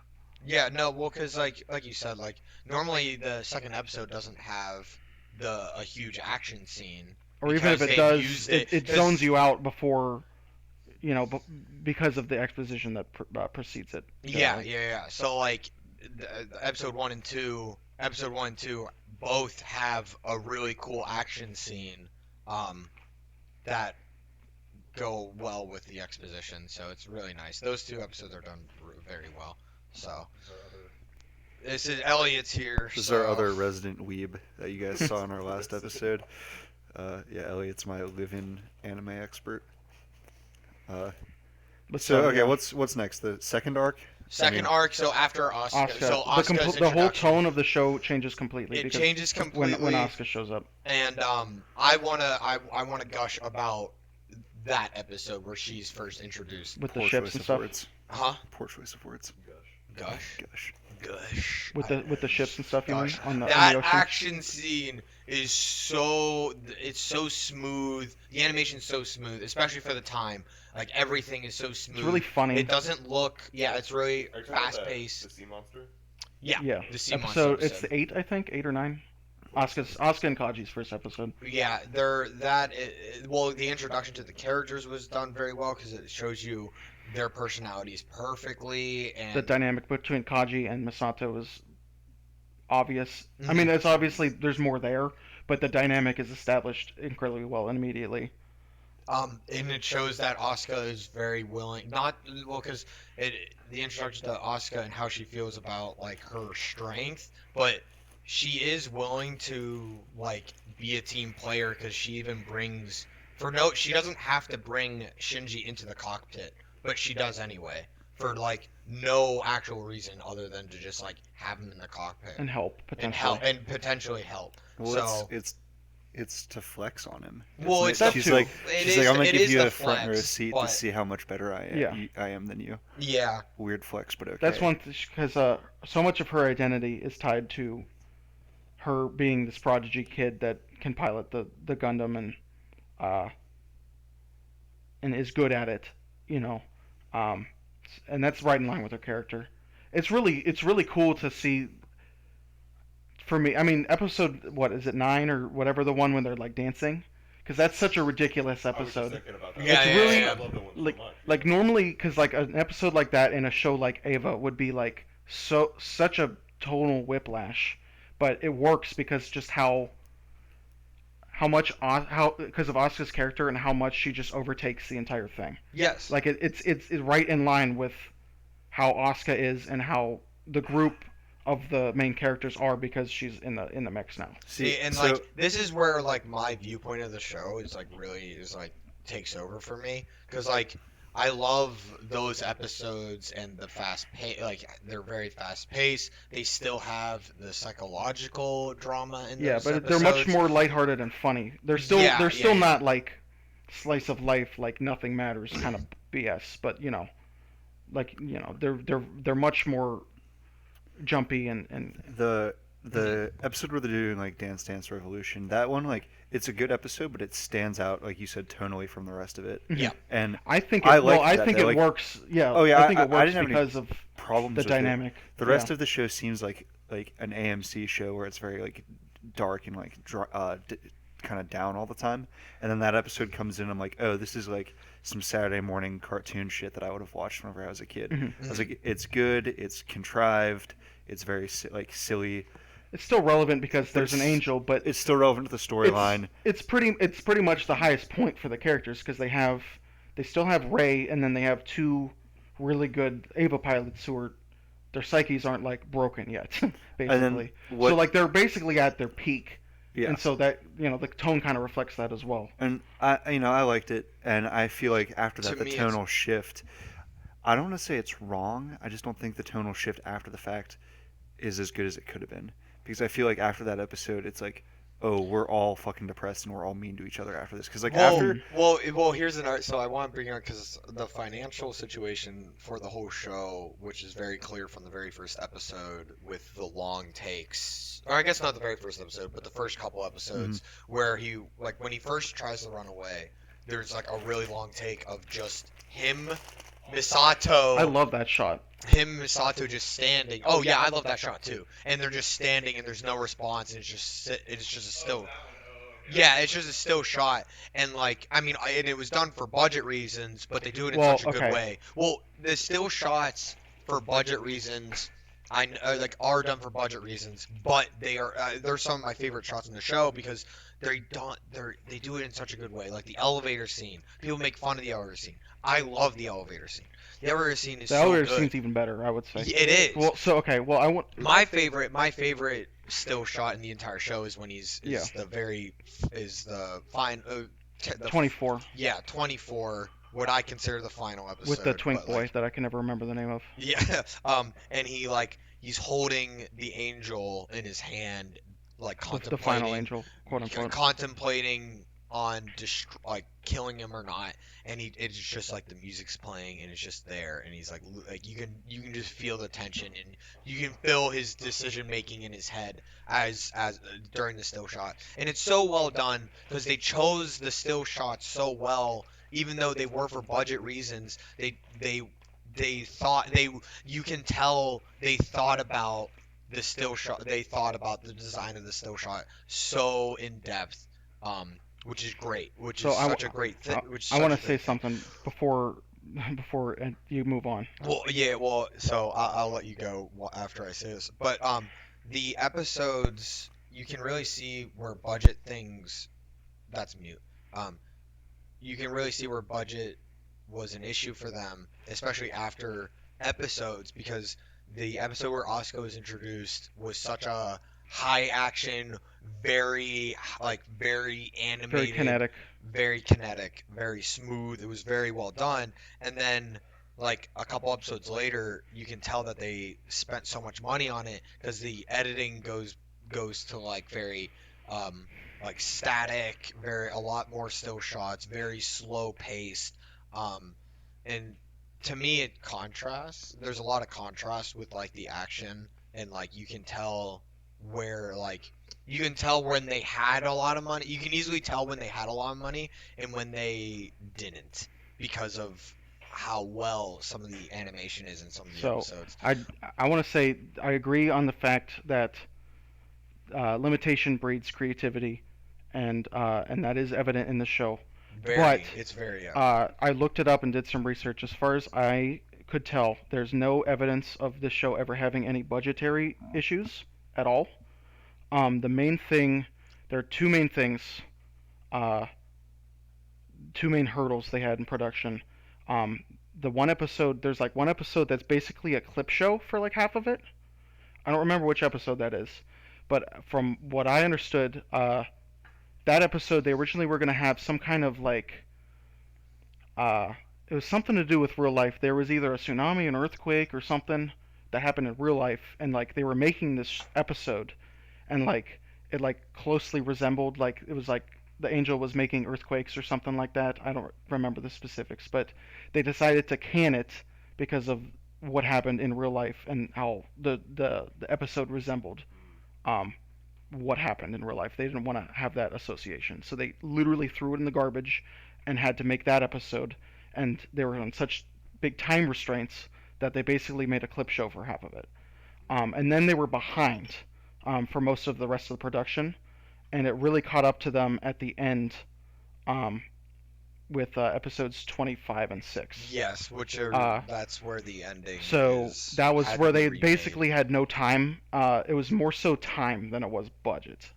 Yeah, no, well, because like you said, like normally the second episode doesn't have a huge action scene, Or even if because it they've does, used it 'cause- zones you out before, because of the exposition that precedes it. Yeah. So like, episode 1 and 2, both have a really cool action scene, that go well with the exposition. So it's really nice. Those 2 episodes are done very well. So this is Elliot's here. This is so... our other resident weeb that you guys saw in our last episode. Yeah, Elliot's my live-in anime expert. But So okay, yeah. what's next? The second arc? Second arc, so after Asuka. Asuka. So the, Asuka's the whole introduction. tone of the show changes completely It because changes completely. when Asuka shows up. And I wanna gush about that episode where she's first introduced. With the Poor ships choice and of stuff. words. Huh? Poor choice of words. Gush. Gosh. Gush. With the ships and stuff, you mean? Gosh. On the That ocean? action scene is so smooth. The animation's so smooth, especially for the time. Like everything is so smooth. It's really funny. It doesn't look. Yeah, it's really Are you talking about fast paced. The sea monster? Yeah. The sea monster episode, it's episode. 8, I think, 8 or 9. Asuka and Kaji's first episode. Yeah, well, the introduction to the characters was done very well because it shows you their personalities perfectly, and The dynamic between Kaji and Misato is obvious. I Mhm. mean, it's obviously there's more there, but the dynamic is established incredibly well and immediately. And it shows that Asuka is very willing, not well, because the introduction to Asuka and how she feels about like her strength, but she is willing to like be a team player because she even brings she doesn't have to bring Shinji into the cockpit, but she does anyway for like no actual reason other than to just like have him in the cockpit and help and potentially. potentially help. Well, So it's to flex on him. well, Isn't it's it? that the, She's too. like it she's is like I'm gonna it give is you the a front row flex, seat to but see how much better Yeah. I am than you. yeah, Weird flex, but okay. That's one because so much of her identity is tied to her being this prodigy kid that can pilot the Gundam uh, and is good at it, you know, um, and that's right in line with her character. It's really cool to see. For me, I mean, episode what is it 9 or whatever, the one when they're like dancing, because that's such a ridiculous I was just episode. thinking about that. Yeah, It's yeah, really yeah. I love that one like so much. like normally because like an episode like that in a show like Ava would be like such a tonal whiplash, but it works because just how much how because of Asuka's character and how much she just overtakes the entire thing. yes. Like it's right in line with how Asuka is and how the group of the main characters are because she's in the mix now. See, and so like this is where like my viewpoint of the show is like really is like takes over for me because like I love those episodes and the fast pace. Like they're very fast paced. They still have the psychological drama in Yeah, those but episodes. they're much more lighthearted and funny. Yeah, They're still yeah. not like slice of life like nothing matters kind of BS, but they're much more jumpy and the episode where they're doing like Dance Dance Revolution, that one like it's a good episode, but it stands out like you said tonally from the rest of it. Yeah. And I think I it well, liked I that, think though, it like- works. Yeah. Oh yeah, I think it I works didn't have any because of problems the with dynamic. it. The rest of the show seems like an AMC show where it's very like dark and like kind of down all the time. And then that episode comes in, I'm like, oh, this is like some Saturday morning cartoon shit that I would have watched whenever I was a kid. Mhm. I was like, it's good, it's contrived, it's very like silly. It's still relevant because there's an it's- angel, but It's still relevant to the storyline. it's pretty much the highest point for the characters because they still have Ray and then they have two really good Ava pilots who are their psyches aren't like broken yet basically. what- So like they're basically at their peak. Yeah. And so that the tone kind of reflects that as well. And I liked it, and I feel like after that To the me, tonal shift. I don't want to say it's wrong. I just don't think the tonal shift after the fact is as good as it could have been, because I feel like after that episode, it's like, oh, we're all fucking depressed and we're all mean to each other after this. Because like after Well, here's an so I want to bring up because the financial situation for the whole show, which is very clear from the very first episode with the long takes, or I guess not the very first episode, but the first couple episodes where he like when he first tries to run away, there's like a really long take of just him, Misato. I love that shot. Misato just standing. Oh yeah, I love that shot too. And they're just standing, and there's no response, and it's just a still. Yeah, it's just a still shot, and like I mean, and it was done for budget reasons, but they do it in Well, such a good okay. way. Well, the still shots for budget reasons, like are done for budget reasons, but they are they're some of my favorite shots in the show because they do it in such a good way. Like the elevator scene, people make fun of the elevator scene. I love the elevator scene. The elevator scene is The so elevator good. scene's even better, I would say. It is. Well, so okay. Well, I want My favorite still shot in the entire show is when he's Yeah. the fine 24 yeah 24 what I consider the final episode with the twink but, boy like, that I can never remember the name of. yeah and he's holding the angel in his hand like The final contemplating angel, quote unquote. contemplating on like killing him or not, and it's just like the music's playing and it's just there, and he's like you can just feel the tension and you can feel his decision making in his head as during the still shot, and it's so well done because they chose the still shots so well, even though they were for budget reasons. They thought you can tell they thought about the still shot. They thought about the design of the still shot so in depth, which is great. Which So is I such w- a great thing. I want to say something before you move on. Well, yeah. Well, so I'll let you go after I say this. But the episodes you can really see where budget things. That's mute. you can really see where budget was an issue for them, especially after episodes, because the episode where Asuka was introduced was such a high action, very very animated, very kinetic, very smooth. It was very well done. And then like a couple episodes later, you can tell that they spent so much money on it because the editing goes to like very like static, very a lot more still shots, very slow paced. And to me it contrasts. There's a lot of contrast with like the action, and like you can tell where like you can tell when they had a lot of money. You can easily tell when they had a lot of money and when they didn't, because of how well some of the animation is in some of the So episodes. I want to say I agree on the fact that limitation breeds creativity, and that is evident in the show. But It's very I looked it up and did some research. As far as I could tell, there's no evidence of this show ever having any budgetary issues at all. The main thing, there are two main things, uh, two main hurdles they had in production. The one episode, there's like one episode that's basically a clip show for like half of it. I don't remember which episode that is, but from what I understood, that episode they originally were going to have some kind of like it was something to do with real life. There was either a tsunami, an earthquake, or something that happened in real life, and like they were making this episode, and like it like closely resembled, like it was like the angel was making earthquakes or something like that. I don't remember the specifics, but they decided to can it because of what happened in real life and how the episode resembled um, what happened in real life. They didn't want to have that association, so they literally threw it in the garbage and had to make that episode. And they were on such big time restraints that they basically made a clip show for half of it. And then they were behind for most of the rest of the production, and it really caught up to them at the end um, with episodes 25 and 6. Yes, which are that's where the ending. So that was where they basically had no time. It was more so time than it was budget.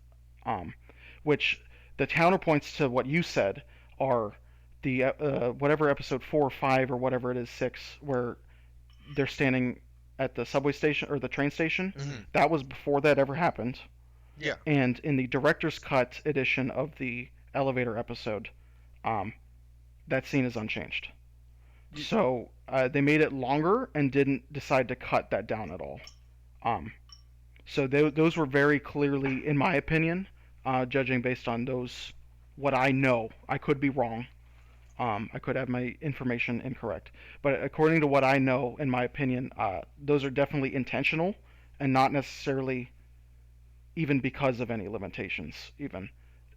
Which the counterpoints to what you said are the whatever episode 4 or 5 or whatever it is 6, where they're standing at the subway station or the train station. Mm-hmm. That was before that ever happened. Yeah. And in the director's cut edition of the elevator episode, that scene is unchanged. So they made it longer and didn't decide to cut that down at all. So those were very clearly, in my opinion, judging based on those, what I know. I could be wrong. I could have my information incorrect. But according to what I know, in my opinion, those are definitely intentional and not necessarily even because of any limitations, even.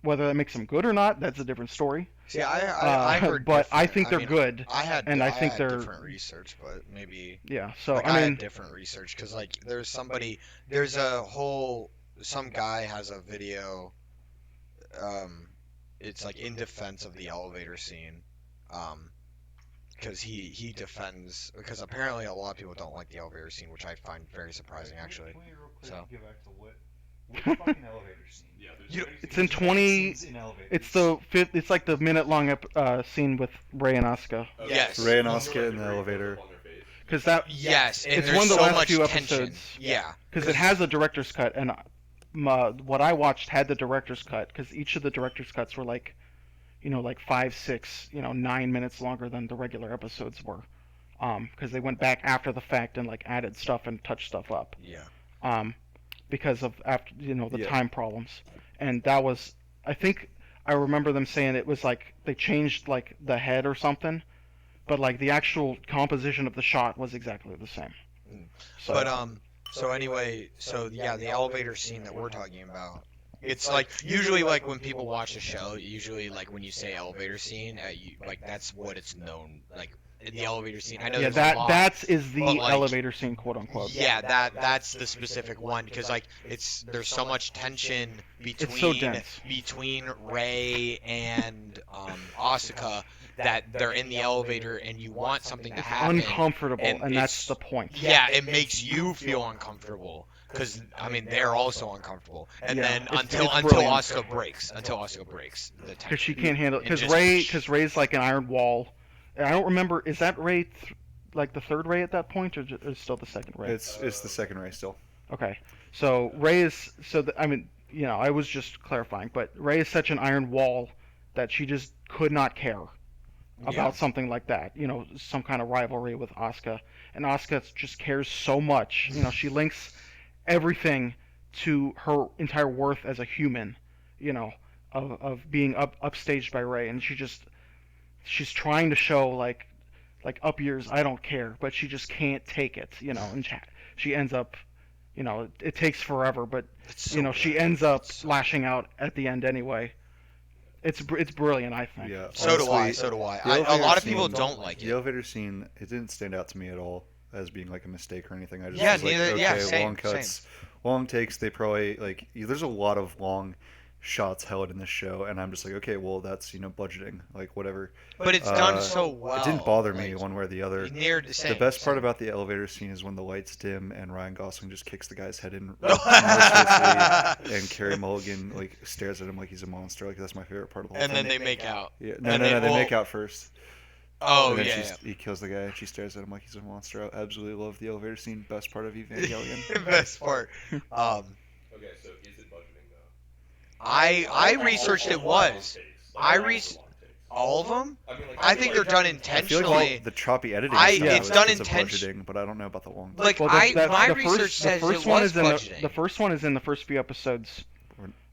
Whether that makes them good or not, that's a different story. See, I heard, but I think they're good. I think they're different research, but maybe. Yeah. So like, I mean, had different research because like some guy has a video. It's like in defense of the elevator scene, because he defends, because apparently a lot of people don't like the elevator scene, which I find very surprising actually. Can we real quick So. get back to what fucking elevator scene? Yeah, it's in 20. It's the fifth. It's like the minute-long scene with Ray and Asuka. Yes. Ray and Asuka in the elevator. Because that. Yes, and it's there's one of the so last much few tension. episodes. Yeah. Because it has a director's cut, and what I watched had the director's cut. Because each of the director's cuts were like, like 5, 6, 9 minutes longer than the regular episodes were. Because they went back after the fact and like added stuff and touched stuff up. Yeah. Because of after the Yeah. time problems, and that was, I think I remember them saying it was like they changed like the head or something, but like the actual composition of the shot was exactly the same. So, But so anyway, so yeah, the elevator scene that we're talking about. It's like usually like when people watch a show, usually like when you say elevator scene, like that's what it's known like. The elevator scene. I know. yeah, there's a lot, that is the but, like, elevator scene, quote unquote. Yeah, that's the specific one because like there's so much tension It's so dense. between Ray and Asuka, that they're in the elevator and you want something to It's happen. uncomfortable, and that's it's the point. yeah, it makes you feel uncomfortable because I mean they're also uncomfortable. And Yeah, then it's until brilliant. Asuka breaks, the Because tension. she can't handle. And Because just Ray's like an iron wall. And I don't remember. Is that Ray, like the third Ray at that point, or is still the second Ray? It's the second race still. Okay, so Ray is I mean, I was just clarifying, but Ray is such an iron wall that she just could not care about something like that. Some kind of rivalry with Asuka, and Asuka just cares so much. She links everything to her entire worth as a human. Of being upstaged by Ray, and she's trying to show like up years I don't care, but she just can't take it. And she ends up. It takes forever, but she ends up lashing out at the end anyway. It's brilliant, I think. Yeah. So do I. honestly, So do I. the A lot of elevator people scene- don't like The it. elevator scene, it didn't stand out to me at all as being like a mistake or anything. I just Yeah, was like, neither- okay, yeah, same, long cuts, long takes. They probably like. There's a lot of long shots held in this show, and I'm just like, okay, well, that's budgeting, like whatever. But it's done so well. It didn't bother me like, one way or the other. Near the same. The best part same. about the elevator scene is when the lights dim and Ryan Gosling just kicks the guy's head in mercilessly, and Carey Mulligan like stares at him like he's a monster. Like that's my favorite part of the whole And thing. then they make out. Yeah, and no, they well- make out first. Oh And then yeah. he kills the guy and she stares at him like he's a monster. I absolutely love the elevator scene. Best part of Evangelion. Best part. Okay, so is it budgeting though? I researched it was. I Long re- takes. all of them. I mean, like, I think they're done I feel intentionally. like the choppy editing. I- stuff it's is done because of intention- budgeting, but I don't know about the long. Like Well, my the research first, says the first it one was is in budgeting. the first one is in the first few episodes,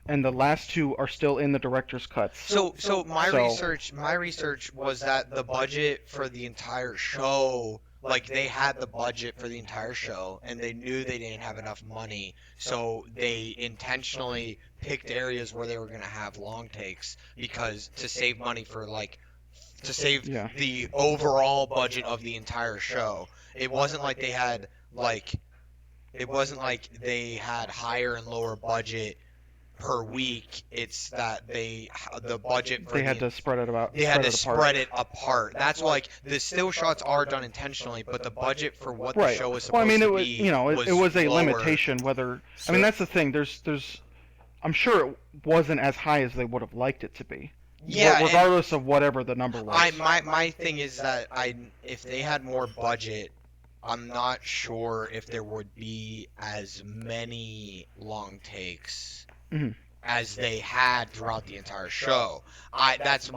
and the last two are still in the director's cuts. So my So- research was that the budget for the entire show, like they had the budget for the entire show and they knew they didn't have enough money, so they intentionally picked areas where they were going to have long takes because to save money for Yeah. the overall budget of the entire show. It wasn't like they had higher and lower budget per week. It's that the budget for They had to spread it about. they had to it apart. spread it apart. That's why, like the still shots are done intentionally, but the budget for what the Right. show was Well, supposed I mean, to it was be it was a lower. limitation whether. I So- mean, that's the thing. There's. I'm sure it wasn't as high as they would have liked it to be. Yeah, and Regardless of whatever the number was. my thing is that if they had more budget, I'm not sure if there would be as many long takes Mhm. as they had throughout the entire show. That's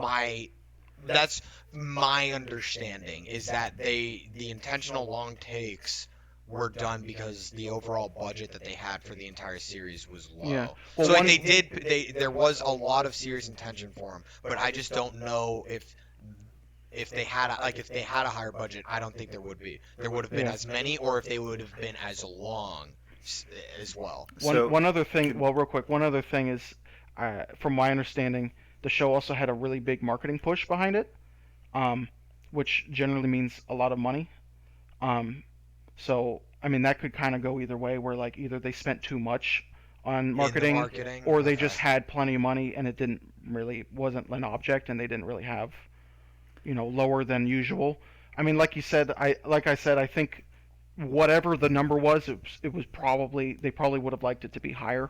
my understanding is that the intentional long takes were done because the overall budget that they had for the entire series was low. Yeah. Well, So like one- there was a lot of serious intention for them, but I just don't know if they had a higher budget. I don't think there would have been Yeah. as many, or if they would have been as long as well. So- One other thing, well, real quick, one other thing is, from my understanding, the show also had a really big marketing push behind it, which generally means a lot of money. So, I mean, that could kind of go either way, where like either they spent too much on marketing, or they just had plenty of money and it wasn't an object, and they didn't really have, lower than usual. I mean, like I said, I think whatever the number was, it was probably they probably would have liked it to be higher.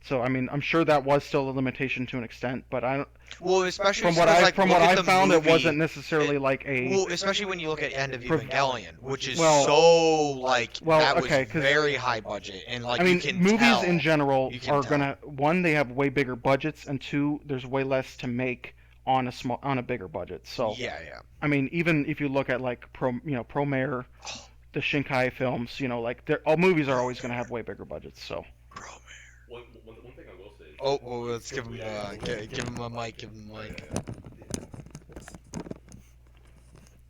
So I mean, I'm sure that was still a limitation to an extent, but I don't. Well, especially From what I found, it wasn't necessarily like a. Well, especially when you look at End of Prov- Evangelion, which is Well- so like Well, that was okay, 'cause- very high budget, and like I mean, you can movies tell. in general You can are tell. gonna one, they have way bigger budgets, and two, there's way less to make on a bigger budget. So Yeah. I mean, even if you look at like Promare, the Shinkai films, like all movies are always gonna have way bigger budgets. So One thing I will say is Oh, well, let's give him give him a mic. Give him a mic.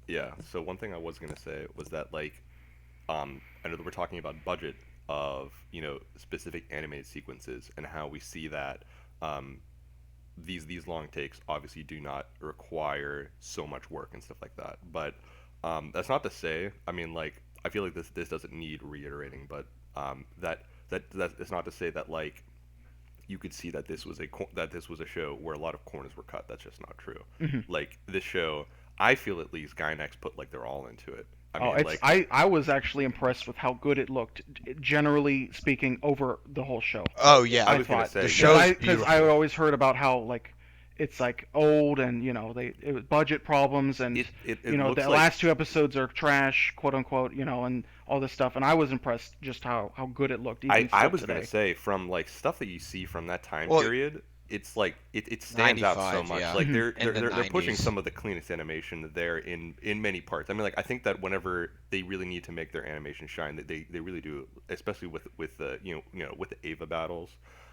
Yeah, so one thing I was gonna say was that like, I know that we're talking about budget of specific animated sequences and how we see that these long takes obviously do not require so much work and stuff like that. But that's not to say, I mean, like I feel like this doesn't need reiterating, but that it's not to say that like you could see that this was a show where a lot of corners were cut. That's just not true. Mm-hmm. Like this show, I feel at least Gynax put like their all into it. I Oh, mean, it's like I was actually impressed with how good it looked, generally speaking, over the whole show. Oh yeah, I was gonna thought. say, the yeah. show's Because beautiful. I always heard about how like it's like old and it was budget problems and it the looks like last two episodes are trash, quote unquote, and all this stuff. And I was impressed just how good it looked even I still was today. gonna say from like stuff that you see from that time Well, period, it's like it stands out so 95, much. yeah. Like Mhm. they're In the they're pushing 90s. some of the cleanest animation there in many parts. I mean, like I think that whenever they really need to make their animation shine, that they really do, especially with the with the Ava battles.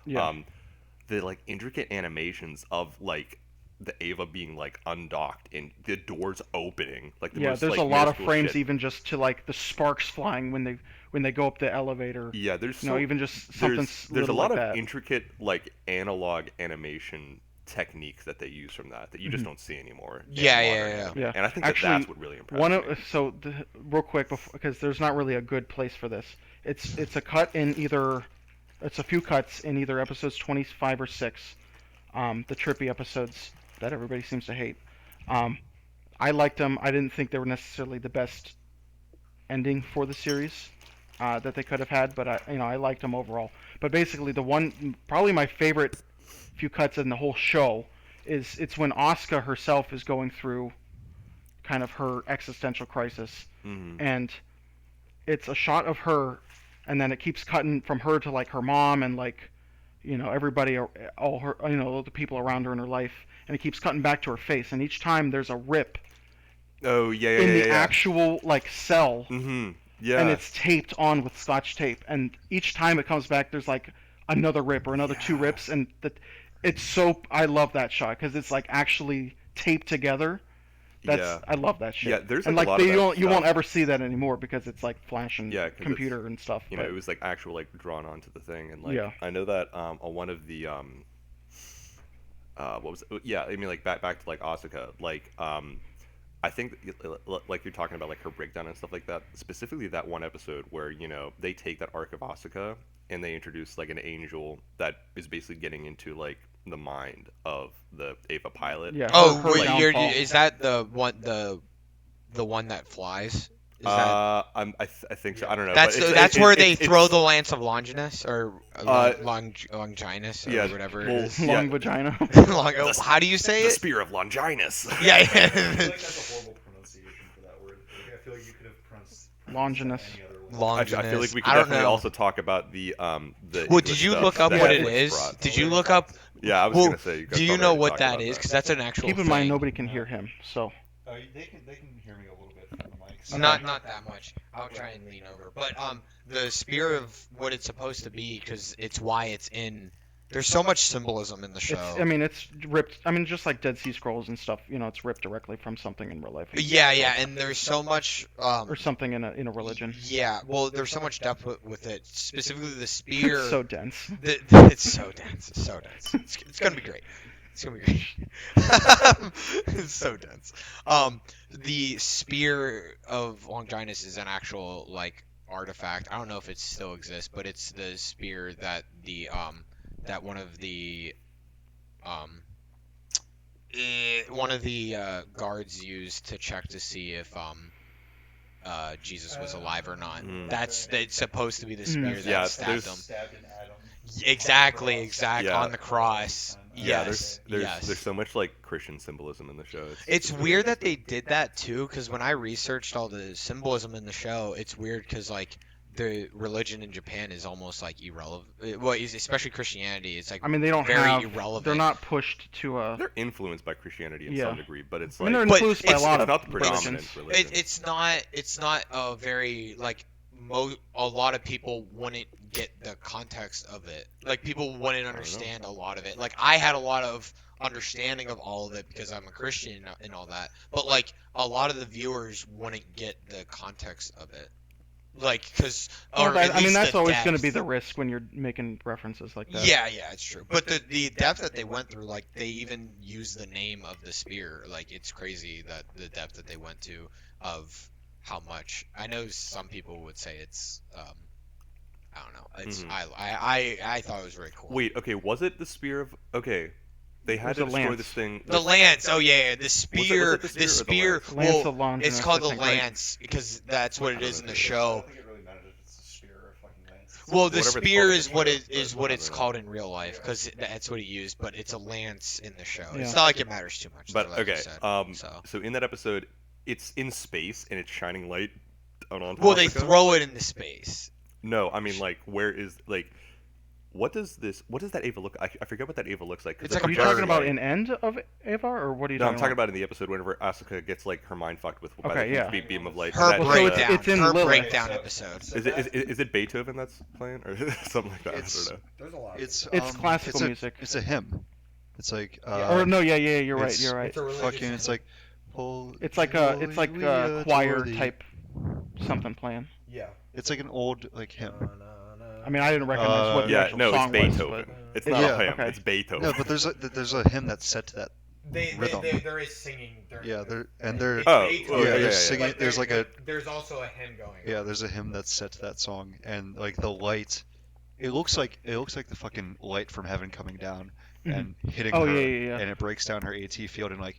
Yeah. The like intricate animations of like the Ava being like undocked and the doors opening, like the Yeah, most there's like a lot middle of school frames shit. even just to like the sparks flying when they go up the elevator. Yeah, Even just something there's a little lot like of that. intricate like analog animation techniques that they use from that you just Mhm. don't see anymore. in Yeah, modern yeah, yeah. anime. Yeah. And I think Actually, that's what really impressed me. real quick because there's not really a good place for this. It's a cut in either it's a few cuts in either episodes 25 or 6, the trippy episodes that everybody seems to hate. Um, I liked them. I didn't think they were necessarily the best ending for the series that they could have had, but I liked them overall. But basically, the one probably my favorite few cuts in the whole show is it's when Asuka herself is going through kind of her existential crisis, Hmm. and it's a shot of her, and then it keeps cutting from her to like her mom and like everybody, all her, the people around her in her life, and it keeps cutting back to her face, and each time there's a rip Oh yeah, yeah, in yeah, the yeah. actual like cell, Mm-hmm. and Yeah. it's taped on with scotch tape, and each time it comes back there's like another rip or another two Yeah. rips, and it's so I love that shot because it's like actually taped together. Yeah. I love that shit. Yeah, there's, and like, like a lot of they that don't you won't stuff. ever see that anymore because it's like flash and Yeah, 'cause it's, computer and stuff. But it was like actual like drawn onto the thing, and like Yeah. I know that on one of the what was it? Yeah, I mean like back to like Asuka, like I think like you're talking about like her breakdown and stuff like that. Specifically that one episode where they take that arc of Asuka and they introduce like an angel that is basically getting into like the mind of the Ava pilot. yeah. Oh, her wait, downfall. is that the one that flies? Is that I think so. I don't know. that's but that's where they it's- throw the lance of Longinus or Longinus or yeah, whatever well, it is. long vagina. How do you say the it? spear of Longinus. Yeah, I feel yeah. like that's a horrible pronunciation for that word. Like, I feel like you could have pronounced Longinus. that any other way. Longinus. I feel like we could I don't definitely know. also talk about the Well, English did you stuff look up that what it Netflix is? brought. Did you look up? Yeah, I was Well, gonna say. do you know what that is? Because that's an actual Keep in thing. mind nobody can hear him, so They can hear me a little bit from the mics. Not that much. I'll try and lean over. But the spear of what it's supposed to be, because it's why it's in. There's so much symbolism in the show. it's ripped. I mean, just like Dead Sea Scrolls and stuff. It's ripped directly from something in real life. Yeah, and there's so much. Or something in a religion. Yeah, well, there's so much depth with it. Specifically, the spear. It's so dense. It's so dense. It's so dense. It's gonna be great. It's gonna be great. It's so dense. The spear of Longinus is an actual like artifact. I don't know if it still exists, but it's the spear that that one of the guards used to check to see if Jesus was alive or not. Mm. It's supposed to be the spear that Yeah, stabbed there's- him. Stabbed in Adam. Exactly, Yeah. on the cross. Yeah, Yes, there's yes. so much like Christian symbolism in the show. It's weird that they did that too, because when I researched all the symbolism in the show, it's weird because like the religion in Japan is almost like irrelevant. Well, especially Christianity, it's like I mean, they don't very have. irrelevant. They're not pushed to a. They're influenced by Christianity in Yeah. some degree, but it's I mean, like they're But influenced by a it's lot it's of not the predominant religions. religion. It's not a very like a lot of people wouldn't get the context of it. Like people wouldn't understand a lot of it. Like I had a lot of understanding of all of it because I'm a Christian and all that. But like a lot of the viewers wouldn't get the context of it. Like because Well, I mean, that's always going to be the risk when you're making references like that. Yeah, it's true. But the depth that they went through, like they even used the name of the spear. Like it's crazy that the depth that they went to of how much. I know some people would say it's I don't know. It's Mhm. I thought it was very cool. Wait, okay, was it the spear of? Okay, they had was to a destroy lance. this thing. The lance. Oh yeah, the Was spear. it the spear or the spear. lance? Lance Well, of Longinus, it's called I the think, right? lance because that's what I it don't is know in the if it is. I show. don't think it really matters if it's a spear or a fucking lance. Well, the Whatever it's spear called in is the what show, it is but what I it's don't know. called in real life because that's what it used, but it's a lance in the show. It's Yeah. not like it matters too much. But like you okay, said. so in that episode, it's in space and it's shining light onto Well, they Asuka. throw it into space. No, I mean like where is like what does that Ava look? I forget what that Ava looks like. 'cause It's the like a Are you bird. talking about projector's an end of Ava, or what are you No, I'm talking talking about? about in the episode whenever Asuka gets like her mind fucked with by Okay, the yeah. huge beam of light. Her That- Well, so it's- breakdown. it's in her Lilith. breakdown episode. Is it Beethoven that's playing or something like that? It's- I don't know. There's a lot. It's classical it's a- music. It's a hymn. It's like Or no, yeah, you're right, it's- you're right. It's a religious fucking. It's hymn. like. "Holy, It's like holy, it's like we a adore choir thee." type something playing. Yeah. It's like an old like hymn. I mean, I didn't recognize what the Yeah, actual no, it's song was, Beethoven. but It's Is not it? a hymn. Okay. It's Beethoven. No, but there's a hymn that's set to that. Rhythm. There is singing. Yeah, they're Oh, Beethoven. yeah, yeah, they're yeah, singing. yeah. There's like a There's also a hymn going. yeah, there's a hymn that's set to that song, and like the light, it looks like the fucking light from heaven coming down and hitting Oh, her, yeah. and it breaks down her AT field and like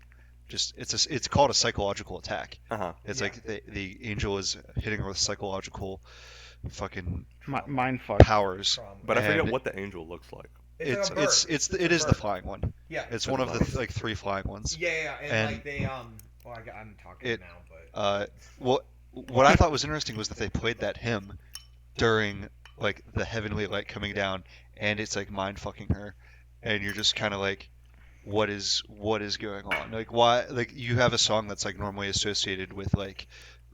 just it's called a psychological attack. Uh-huh. It's like the angel is hitting her with psychological fucking mind fuck. powers. But I forget And what the angel looks like. It's like a bird. It is the bird. flying one. Yeah. It's one of the like 3 flying ones. Yeah, And like they Well, I'm talking it- now, but. Well, what I thought was interesting was that they played that hymn during like the heavenly light coming down, and it's like mind fucking her, and you're just kind of like, what is going on? Like why? Like you have a song that's like normally associated with like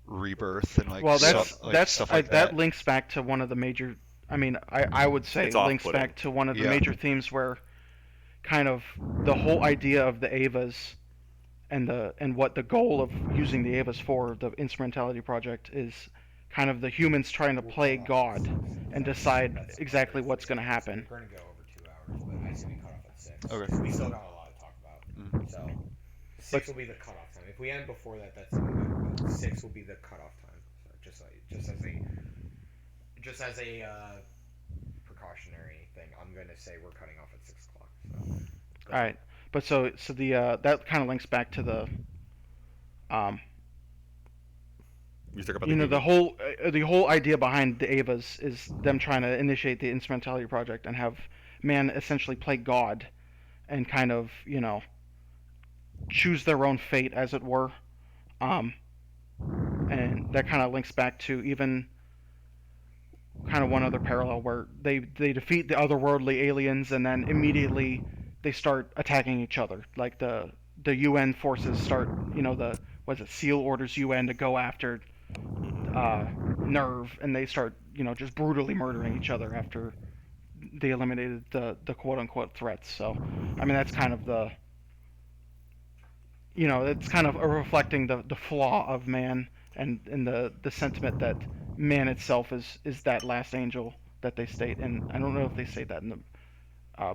rebirth and like Well, that's stuff like that links back to one of the major. I mean, I would say It's links off-putting. back to one of the Yeah. major themes where, kind of, the whole idea of the Avas, and what the goal of using the Avas for the Instrumentality Project is, kind of the humans trying to play God and decide exactly what's going to happen. We're gonna go over 2 hours, but I say we cut off at 6. Okay. 'cause we still got a lot to talk about. Mhm. So 6 will be the cutoff time. If we end before that, that's good. But 6 will be the cutoff time. So just as a precautionary thing, I'm gonna say we're cutting off at 6 o'clock. So. All right, but so the that kind of links back to the You talk about you know human- the whole idea behind the Avas is them trying to initiate the Instrumentality Project and have man essentially play God and kind of choose their own fate, as it were, and that kind of links back to even kind of one other parallel where they defeat the otherworldly aliens and then immediately they start attacking each other, like the UN forces start, SEAL orders UN to go after Nerve, and they start just brutally murdering each other after they eliminated the quote unquote threats. So I mean that's kind of it's kind of reflecting the flaw of man and the sentiment that man itself is that last angel that they state. And I don't know if they say that in the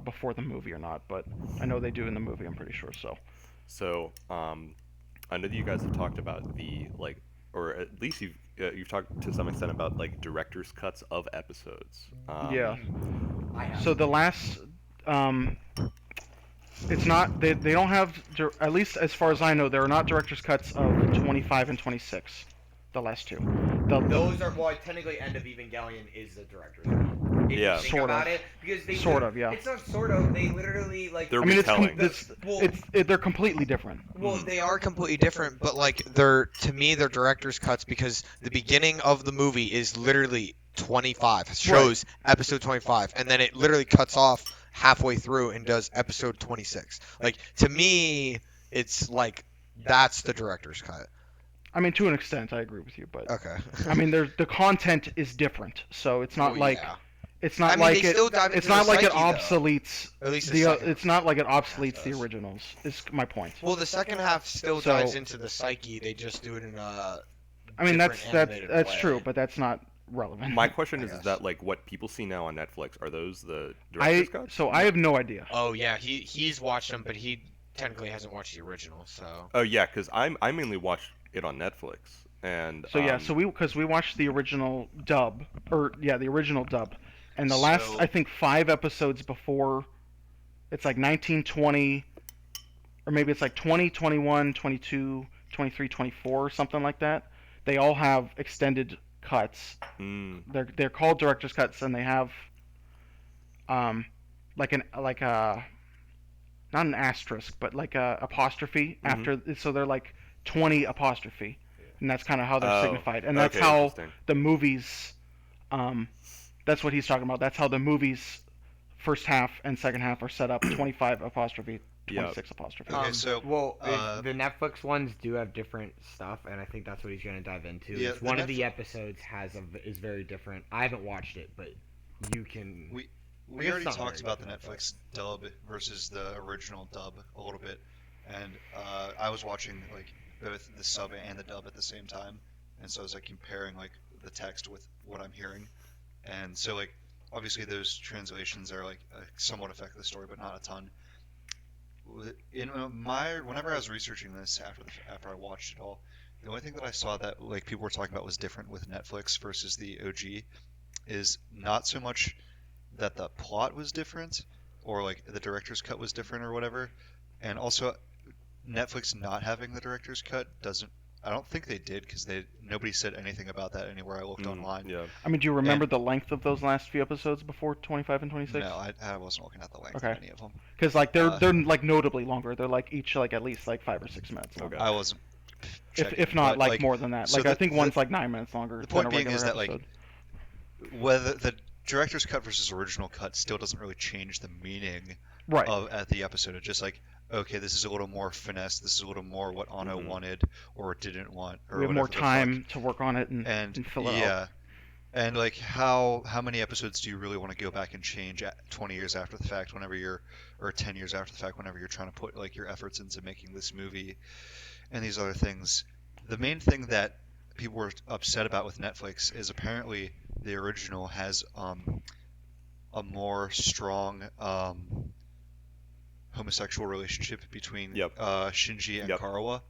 before the movie or not, but I know they do in the movie, I'm pretty sure. So, I know that you guys have talked about the or at least you've talked to some extent about like director's cuts of episodes. Yeah. I have. So the last, it's not they don't have, at least as far as I know, there are not director's cuts of 25 and 26, the last two. Those are technically End of Evangelion is the director's cut. If Yeah. you think Sort of. about it, because they Sort of, yeah. It's not sort of. They literally like. They're I mean, retelling. they're completely different. Well, they are completely different, but like they're to me they're director's cuts because the beginning of the movie is literally 25 shows episode 25, and then it literally cuts off halfway through and does episode 26. Like to me, it's like that's the director's cut. I mean, to an extent, I agree with you, but Okay. I mean, the content is different, so it's not like yeah. it's not I mean, like they it. still dive It's into not the like it psyche, though. obsoletes At least the the. second It's not like it half obsoletes the does. originals. Is my point. Well, the second half still So- dives into the psyche. They just do it in a. I mean, that's different animated that's way. true, but that's not relevant. My question I is guess. that like what people see now on Netflix are those the I director's cuts? I have no idea. Oh yeah, he's watched them, but he technically hasn't watched the original. So. Oh yeah, because I mainly watch it on Netflix. And So yeah, so we watched the original dub, the original dub, and the last So- I think 5 episodes before, it's like 19, 20, or maybe it's like 20, 21, 22, 23, 24, something like that. They all have extended cuts. They're called director's cuts, and they have like a not an asterisk, but like a apostrophe after. So they're like 20 apostrophe, and that's kind of how they're signified. And that's okay, how interesting. the movies. That's what he's talking about. That's how the movies first half and second half are set up. 25 apostrophe, 26 apostrophe. Okay, so the Netflix ones do have different stuff, and I think that's what he's going to dive into. Yeah, One of the episodes is very different. I haven't watched it, but you can. We already talked about the Netflix dub versus the original dub a little bit, and I was watching like both the sub and the dub at the same time, and so I was like comparing like the text with what I'm hearing, and so like obviously those translations are like somewhat affect the story, but not a ton. Whenever I was researching this after I watched it all, the only thing that I saw that like people were talking about was different with Netflix versus the OG is not so much that the plot was different or like the director's cut was different or whatever, and also Netflix not having the director's cut doesn't. I don't think they did because nobody said anything about that anywhere I looked online. Yeah. I mean, do you remember the length of those last few episodes before 25 and 26? No, I wasn't looking at the length Okay. of any of them. Because like they're like notably longer. They're like each like at least like 5 or 6 minutes. Long. Okay. I wasn't. Checking, If not but, like more than that. so Like I think one's like 9 minutes longer. The point than a being is regular that like episode. whether the director's cut versus original cut still doesn't really change the meaning Right. of at the episode. It's just like, okay, this is a little more finesse. This is a little more what Anno wanted or didn't want. Or we have more whatever the time to work on it and and fill it yeah, out. and like how many episodes do you really want to go back and change at 20 years after the fact, whenever you're, or 10 years after the fact, whenever you're trying to put like your efforts into making this movie and these other things. The main thing that people were upset about with Netflix is apparently the original has a more strong homosexual relationship between Shinji and Karawa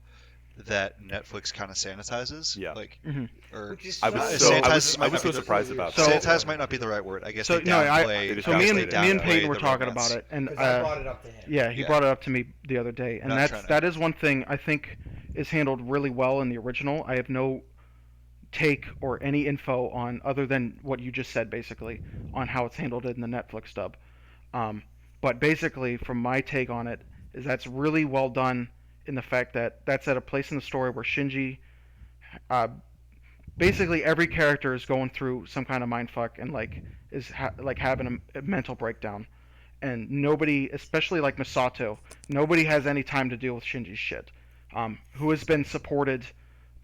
that Netflix kind of sanitizes. Yeah. Like, or Which is I was so- so, might not be the- surprised about So- that. sanitize might not be the right word. I guess So they no, downplay. just so me and downplay Peyton were the talking romance. about it, and Because I brought it up to him. yeah, he Yeah. brought it up to me the other day, and Not trying to- that is one thing I think is handled really well in the original. I have no take or any info on other than what you just said, basically, on how it's handled in the Netflix dub. But basically, from my take on it, is that's really well done in the fact that that's at a place in the story where Shinji, basically every character is going through some kind of mindfuck and like is like having a mental breakdown, and nobody, especially like Misato, nobody has any time to deal with Shinji's shit, who has been supported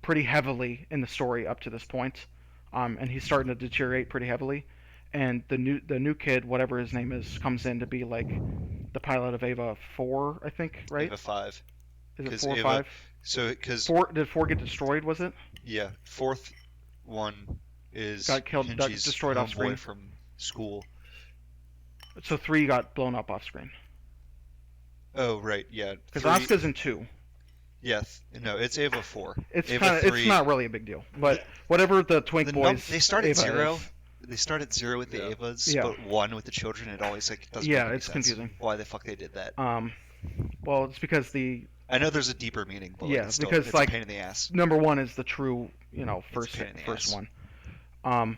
pretty heavily in the story up to this point, and he's starting to deteriorate pretty heavily. And the new kid, whatever his name is, comes in to be like the pilot of Eva 4, I think, right? Eva 5. Is it 'Cause 4 or Eva- 5? So because 4, did 4 get destroyed? Was it? yeah, fourth one is Got killed- got Shinji's destroyed off homeboy screen. from school. So 3 got blown up off screen. Oh right, yeah. Because Three- Asuka's in 2. Yeah, no, it's Ava 4. It's Ava kind of 3 it's not really a big deal, but whatever the Twink The boys. they start at Eva 0. is- They start at 0 with the Avas, Yeah. but 1 with the children. It always like doesn't Yeah, make any it's sense confusing. why the fuck they did that. Well, it's because I know there's a deeper meaning, but like, Yeah, it's still, because, it's like, a pain in the ass. number 1 is the true, a first pain in the first ass. one.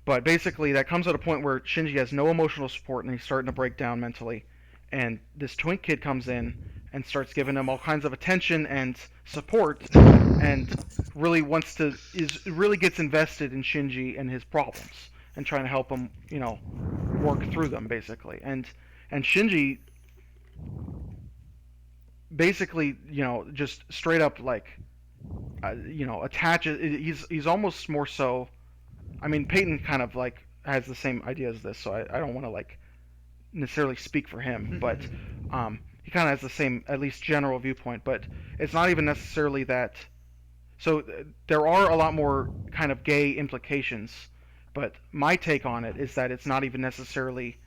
But basically, that comes at a point where Shinji has no emotional support and he's starting to break down mentally. And this Twink kid comes in and starts giving him all kinds of attention and support, and really really gets invested in Shinji and his problems and trying to help him, work through them basically. And Shinji basically, just straight up like, attaches. He's almost more so. I mean, Peyton kind of like has the same idea as this, so I don't want to like necessarily speak for him, but he kind of has the same, at least general viewpoint. But it's not even necessarily that. So there are a lot more kind of gay implications, but my take on it is that it's not even necessarily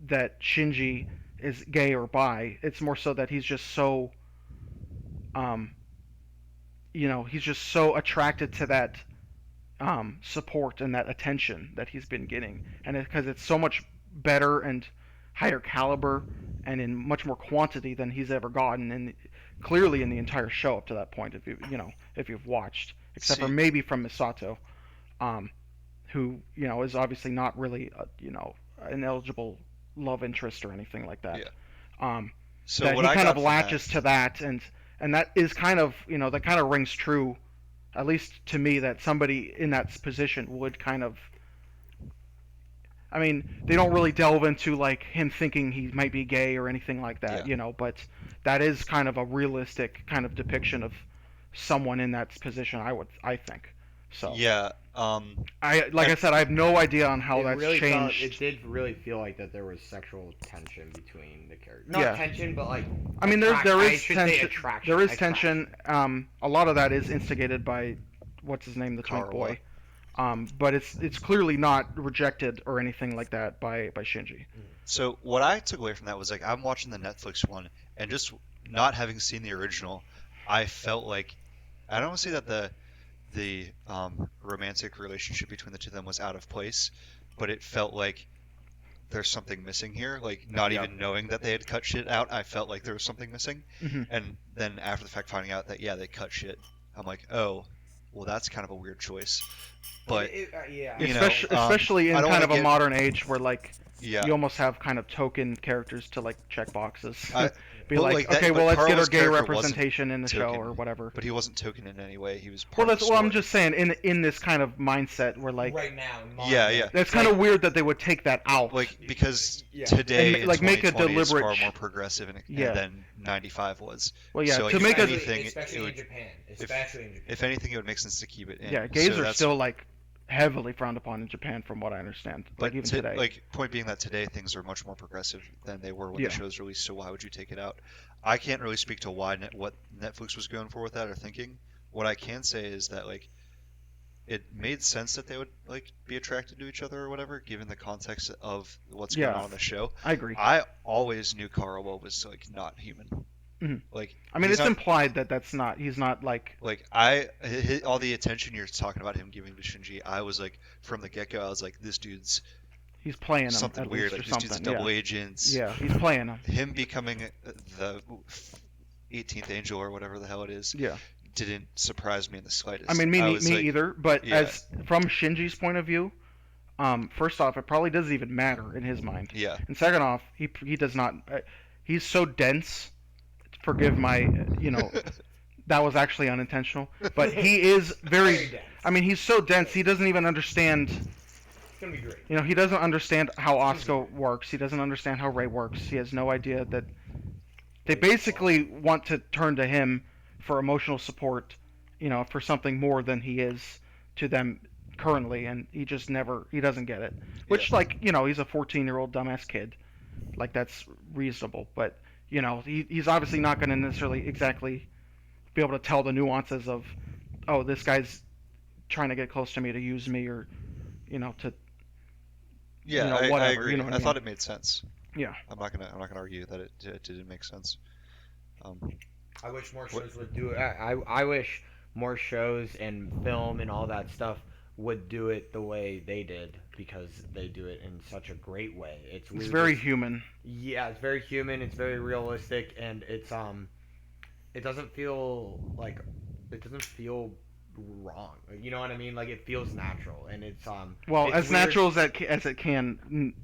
that Shinji is gay or bi. It's more so that he's just so he's just so attracted to that support and that attention that he's been getting, and because it's so much better and higher caliber and in much more quantity than he's ever gotten, and clearly in the entire show up to that point, if you've watched, except for See, maybe from Misato, um, who is obviously not really an eligible love interest or anything like that. yeah. Um, So that what he I kind got of from latches that, to that, and that is kind of that kind of rings true, at least to me, that somebody in that position would kind of. I mean, they don't really delve into like him thinking he might be gay or anything like that, yeah. but that is kind of a realistic kind of depiction of someone in that position. I think so. Yeah. I said, I have no idea on how It that's really changed. it did really feel like that there was sexual tension between the characters. Not Yeah. tension, but like. I mean, attract- there I is should say tension. attraction. There is Attraction. tension. A lot of that is instigated by what's his name, the twink Karawa. boy. But it's clearly not rejected or anything like that by Shinji. So what I took away from that was like I'm watching the Netflix one, and just not having seen the original, I felt like I don't want to say that the romantic relationship between the two of them was out of place, but it felt like there's something missing here. Like not Yeah. even knowing that they had cut shit out, I felt like there was something missing. Mhm. And then after the fact, finding out that yeah they cut shit, I'm like, oh, well that's kind of a weird choice. But Yeah. You know, Especially in I don't kind wanna of a get- modern age where like yeah, you almost have kind of token characters to like check boxes. I- Be but like, like that- okay, but well, let's get our Carl's gay character wasn't representation in the show token. or whatever. but he wasn't token in any way. He was part Well, of the that's well, I'm story. just saying in this kind of mindset where like right now. in Yeah, modern yeah. day. that's kind of weird that they would take that out. Like because Yeah. today And, in like, make a 2020 is deliberate far ch- more progressive Yeah. than 95 was. Well, yeah, so, like, to if make a anything, especially it in would, Japan. Especially in Japan. if anything, it would make sense to keep it in. yeah, gays So are that's- still like heavily frowned upon in Japan, from what I understand. But Like even to- today. like point being that today things are much more progressive than they were when Yeah. the show's released. So why would you take it out? I can't really speak to what Netflix was going for with that or thinking. What I can say is that like it made sense that they would like be attracted to each other or whatever, given the context of what's going Yeah. on in the show. I agree. I always knew Karawa was like not human. Mhm. Like I mean, he's it's not, implied that he's not like like all the attention you're talking about him giving to Shinji, I was like from the get go, I was like this dude's he's playing him something at weird. least Like or this dude's a something. double Yeah. agent. Yeah, he's playing him. Him becoming the 18th angel or whatever the hell it is Yeah. didn't surprise me in the slightest. I mean, me was like, either. But yeah. as from Shinji's point of view, first off, it probably doesn't even matter in his mind. Yeah, And second off, he does not. He's so dense. Forgive my, that was actually unintentional. But he is Very very. dense. I mean, he's so dense. He doesn't even understand. It's gonna be great. He doesn't understand how Asuka works. He doesn't understand how Rei works. He has no idea that they basically want to turn to him for emotional support, for something more than he is to them currently, and he doesn't get it. Which, Yeah. like, he's a 14-year-old dumbass kid. Like, that's reasonable. But, he's obviously not going to necessarily exactly be able to tell the nuances of, oh, this guy's trying to get close to me to use me or, to, yeah, I whatever, agree. you know what I I thought mean? it made sense. Yeah. I'm not gonna argue that it didn't make sense. I wish more shows would do it. I wish more shows and film and all that stuff would do it the way they did, because they do it in such a great way. It's very human. Yeah, it's very human. It's very realistic, and it doesn't feel wrong. You know what I mean? Like it feels natural, and it's Well, it's as weird. natural as it can,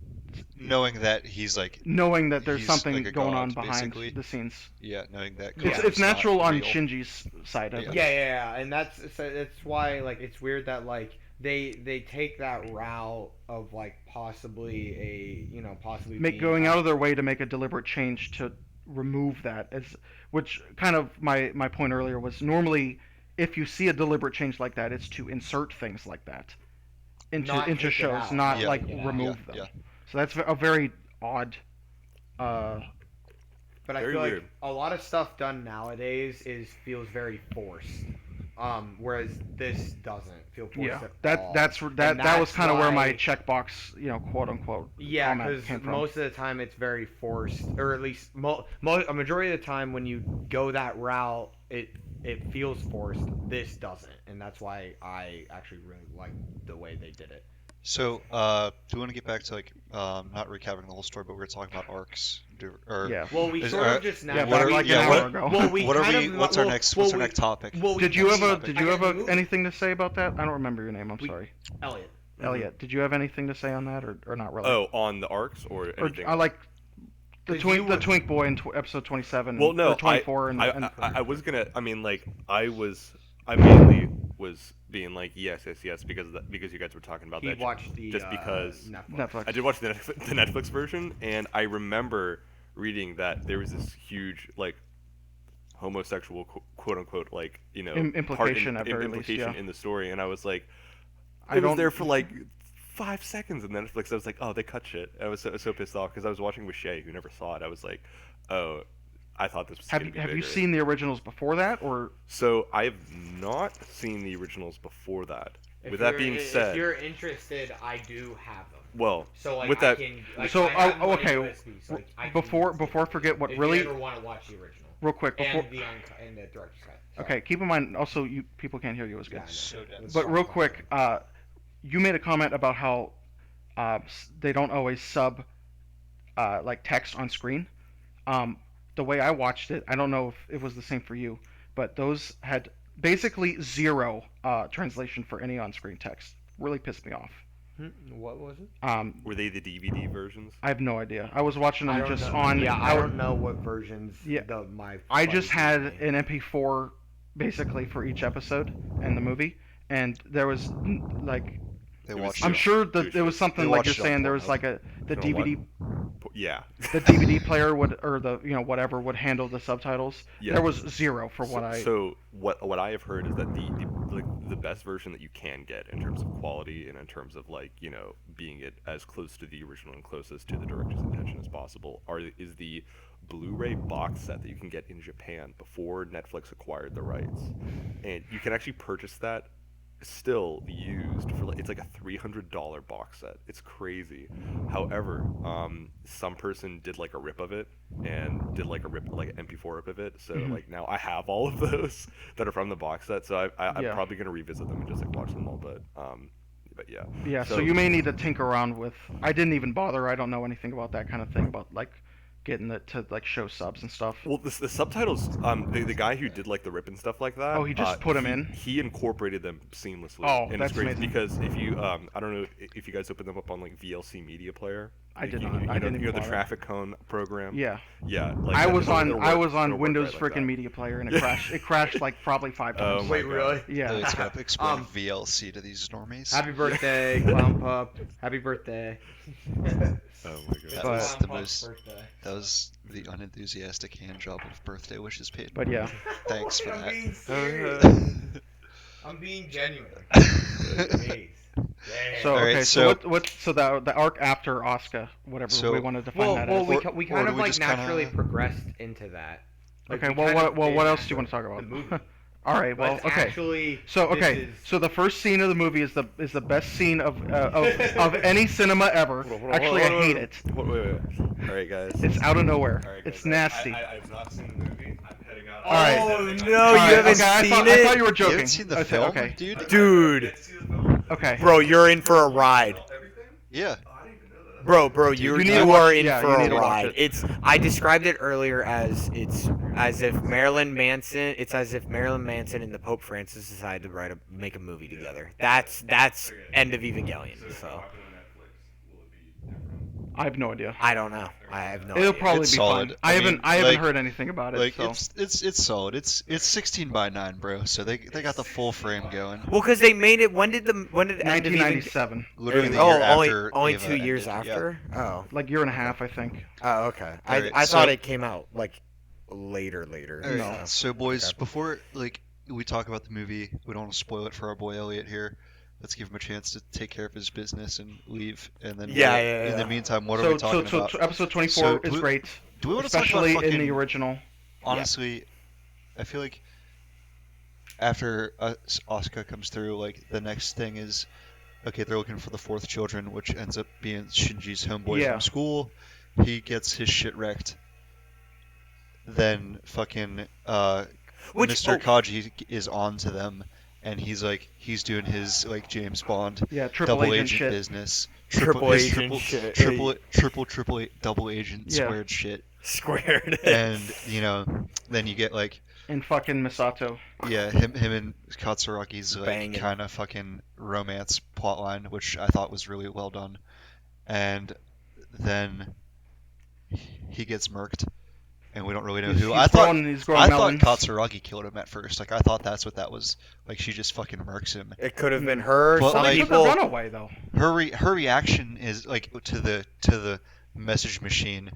Knowing that he's like, knowing that there's He's something like a going on god, behind basically. the scenes. yeah, knowing that It's Karawa's not natural on real. Shinji's side of Yeah. it. Yeah, and that's why like it's weird that like they take that route of like possibly being Going out of their way to make a deliberate change to remove that, which kind of my point earlier was, normally if you see a deliberate change like that, it's to insert things like that Not into take it shows, out. not Yeah. like Yeah. remove Yeah, them. yeah. So that's a very odd. But I Very feel weird. like a lot of stuff done nowadays feels very forced. Whereas this doesn't feel forced Yeah, at all. that was that's kind of where my why- checkbox, quote unquote, Yeah, comment because came from. most of the time it's very forced, or at least a majority of the time when you go that route, it it feels forced. This doesn't, and that's why I actually really like the way they did it. So, do we want to get back to like not recapping the whole story, but we were talking about arcs, or Yeah. Well, we is, sort of just now. Yeah, what but are, like yeah, an what, hour ago. Well, we what are kind we? of. What's our well, next? well, What's our we- next topic? Well, we Did you have touched a on it. Did you have I got the anything to say about that? I don't remember your name. I'm We- sorry. Elliot. Elliot, did you have anything to say on that, or not really? Oh, on the arcs or Or anything? I like the 'Cause twink you the were- twink boy in episode 27. Well, no, or 24 and I was gonna. I mean, like, I mainly was being like, yes, because because you guys were talking about He that. watched the just because Netflix. I did watch the Netflix version, and I remember reading that there was this huge like homosexual quote unquote like implication at very least, implication yeah. in the story, and I was like, I it was don't- there for like 5 seconds, and Netflix. I was like, oh, they cut shit. I was so pissed off because I was watching with Shay, who never saw it. I was like, oh, I thought this was Have gonna be Have you bigger. seen the originals before that, or So I have not seen the originals before that. If With that you're- being if said, you're interested, I do have them. well, So like with I that, can. Like, So, I have one okay, in USB, so, like, I can before use before I it forget what if really you ever want to watch the original real quick before and the and the director's cut. Sorry. okay, keep in mind also you people can't hear you as Yeah, good. I know. So dense. It's But fine, real fine, quick, fine. you made a comment about how they don't always sub like text on screen. The way I watched it, I don't know if it was the same for you, but those had basically zero translation for any on-screen text. Really pissed me off. What was it? were they the DVD versions? I have no idea. I was watching I them don't just know. on. Yeah, I don't know what versions. Yeah. My. I just buddies had used me. an MP4 basically for each episode in the movie, and there was like they It was watched I'm it. sure that Dude, there was they something like you're watched it on saying. There was Pornhub. like the You know what? DVD Yeah. the DVD player would or the whatever would handle the subtitles. Yeah. There was zero for what I. So what I have heard is that the best version that you can get in terms of quality and in terms of like being it as close to the original and closest to the director's intention as possible is the Blu-ray box set that you can get in Japan before Netflix acquired the rights, and you can actually purchase that still used for it's like a $300 box set. It's crazy. However, some person did like a rip of it and did like an MP4 rip of it. So like now I have all of those that are from the box set. So I'm Yeah. probably gonna revisit them and just like watch them all. But yeah. Yeah, so you may need to tinker around with. I didn't even bother. I don't know anything about that kind of thing about like getting it to like show subs and stuff. Well, the subtitles, the guy who did like the rip and stuff like that. Oh, he just put 'em in? He incorporated them seamlessly. Oh, and that's it's great amazing. because if you, I don't know if you guys open them up on like VLC Media Player. I did You not. know, I didn't you even know the bother. traffic cone program. Yeah, Yeah. Like I was it'll on work Windows right like freaking that. Media Player and it crashed. It crashed like probably 5 Oh times. my God. Yeah. It's gonna explain Um, VLC to these normies. Happy birthday, Clown Pup. Happy birthday. Oh my It's God. But- was Clown the Pup's most- birthday. That was the unenthusiastic hand job of birthday wishes paid. But yeah, Thanks for I'm that. being serious. I'm being genuine. Jeez. Damn. so Alright, okay, so- so the arc after Asuka, whatever So- we want to define that well, as. we Or kind do of we like just kinda- naturally progressed into that. Like, Okay, we well, kind of what did else do you want to after talk about? The movie. All right, well, But okay. Actually, So this okay, is- so the first scene of the movie is the best scene of any cinema ever. Hold on, Actually, hold on, I hate hold it. on. Wait. All right, guys. It's out of nowhere. All right, guys, It's nasty. I've not seen the movie. I'm heading out. All right. Oh All no, right, you haven't okay, I seen thought, it, I thought you were You joking. haven't seen the Okay, film, okay. dude? dude. Okay. Bro, you're in for a ride. Yeah. Bro, you you need to are watch- in yeah, for you a need to watch ride. it. I described it earlier as if Marilyn Manson. It's as if Marilyn Manson and the Pope Francis decided to make a movie together. That's end of Evangelion. So I have no idea. I don't know. I have no It'll idea. probably It's be solid. fun. I I mean, haven't like- heard anything about it. Like so. it's solid. It's 16:9, bro. So they got the full frame going. Well, because they made it. When did End of Evangelion? 1997, Literally the Oh, year after. only Eva 2 years ended, yeah. after. Oh, like year and a half, I think. oh, okay. Alright, I thought so- it came out like later. Alright, No. So boys, Okay. before like we talk about the movie, we don't want to spoil it for our boy Elliot here. Let's give him a chance to take care of his business and leave. And then Yeah, in yeah. the meantime, what so are we talking so about? episode 24 So, is do we- great, Do we want to talk especially about in fucking, the original. honestly, I feel like after Asuka comes through, like the next thing is, okay, they're looking for the fourth children, which ends up being Shinji's homeboy Yeah. from school. He gets his shit wrecked. Then fucking Mr. Kaji is on to them, and he's doing his like James Bond Yeah, triple double agent agent shit. business, Triple his agent shit. double agent Yeah. squared shit, Squared. and then you get like And fucking Misato. him and Katsuragi's like Banging. kind of fucking romance plotline, which I thought was really well done, and then he gets murked. And we don't really know who. He's growing I melons. thought Katsuragi killed him at first. Like I thought that's what that was. Like she just fucking murks him. It could have been her. But, Some like- He took a people. runaway though. Her reaction is like to the message machine.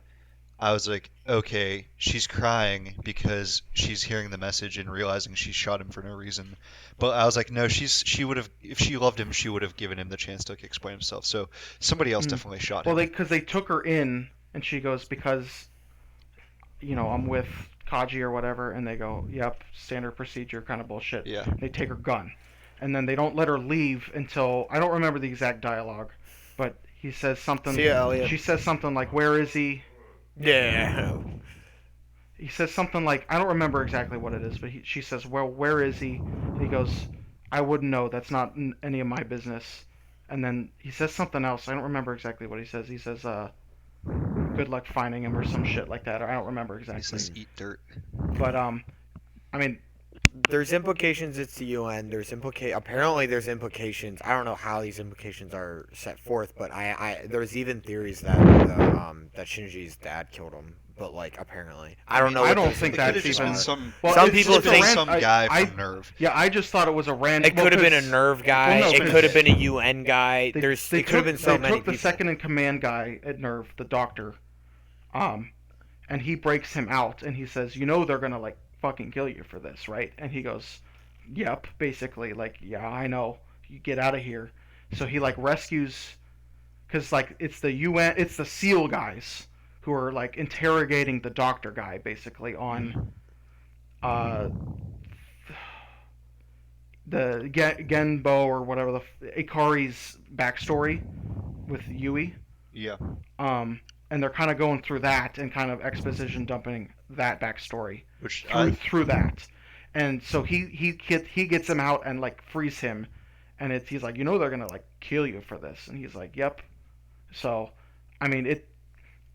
I was like, okay, she's crying because she's hearing the message and realizing she shot him for no reason. But I was like, no, she would have, if she loved him, she would have given him the chance to like, explain himself. So somebody else definitely shot him. Well, because they took her in, and she goes, because, I'm with Kaji or whatever, and they go, yep, standard procedure kind of bullshit. Yeah. They take her gun, and then they don't let her leave until, I don't remember the exact dialogue, but he says something. See ya, Elliot. She says something like, where is he? Yeah. He says something like, I don't remember exactly what it is, but she says, well, where is he? And he goes, I wouldn't know. That's not any of my business. And then he says something else. I don't remember exactly what he says. He says, good luck finding him or some shit like that. I don't remember He exactly. says, eat dirt. But, I mean, There's implications. It's the UN. Apparently, there's implications. I don't know how these implications are set forth, but there's even theories that that Shinji's dad killed him. But like, apparently, I don't know. I what don't those think It could that's have just been even- some. well, Some it's people just a think some guy from Nerve. Yeah, I just thought it was a random. It could have been a Nerve guy. Well, no, it could have been a UN guy. It could have been so they many took the people. second in command guy at Nerve, the doctor, and he breaks him out, and he says, they're gonna like fucking kill you for this, right? And he goes, yep, basically, like, yeah, I know. You get out of here. So he like rescues, because like it's the UN, it's the SEAL guys who are like interrogating the doctor guy basically on the Genbo or whatever Ikari's backstory with Yui. Yeah. And they're kind of going through that and kind of exposition dumping that backstory Which through that. And so he gets him out and like frees him, and he's like, they're gonna like kill you for this, and he's like, yep. So, I mean,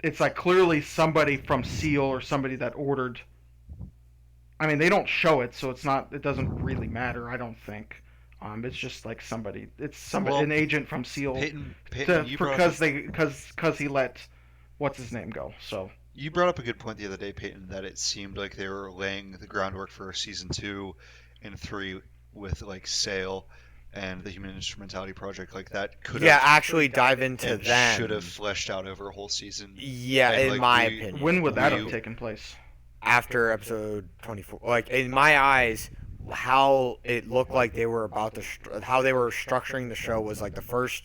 it's like clearly somebody from SEAL or somebody that ordered. I mean, they don't show it, so it doesn't really matter, I don't think. It's just like somebody, an agent from SEAL, Peyton, because he let what's his name go. So you brought up a good point the other day, Peyton, that it seemed like they were laying the groundwork for season 2 and 3 with like Sail and the Human Instrumentality Project. Like that could actually dive into them. Should have fleshed out over a whole season. Yeah, And, in like, my opinion. when would that have taken place? After episode 24, like in my eyes, how it looked like they were about to how they were structuring the show was like the first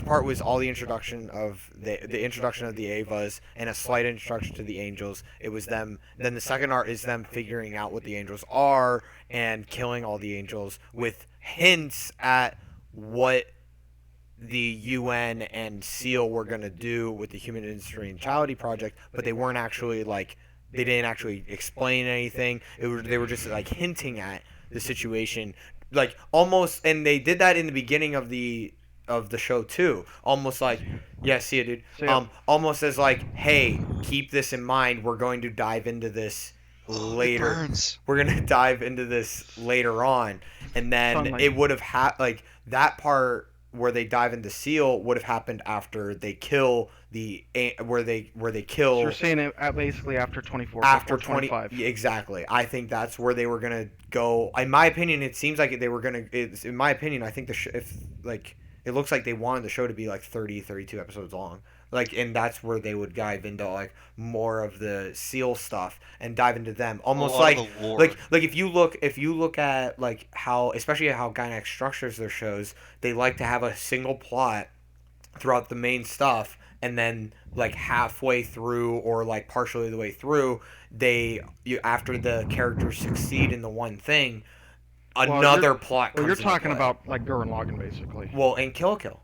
part was all the introduction of the introduction of the Avas and a slight introduction to the Angels. It was them. Then the second art is them figuring out what the Angels are and killing all the Angels with hints at what the UN and SEAL were gonna do with the Human Instrumentality Project, but they weren't actually like. They didn't actually explain anything. They were just like hinting at the situation, like almost. And they did that in the beginning of the show too. Almost like, yeah, see it, dude. Almost as like, hey, keep this in mind. We're going to dive into this later. It burns. We're gonna dive into this later on, and then it would have like that part where they dive into SEAL would have happened after they kill where they kill. So you're saying it basically after 24, after 25. Exactly. I think that's where they were gonna go. In my opinion, it seems like they were gonna. In my opinion, I think if like it looks like they wanted the show to be like 30, 32 episodes long. Like, and that's where they would dive into like more of the SEAL stuff and dive into them, almost like if you look at like how, especially how Gainax structures their shows, they like to have a single plot throughout the main stuff, and then like halfway through or like partially the way through, after the characters succeed in the one thing, another plot comes Well, you're into talking play. about like Gurren Lagann basically. Well, and Kill la Kill.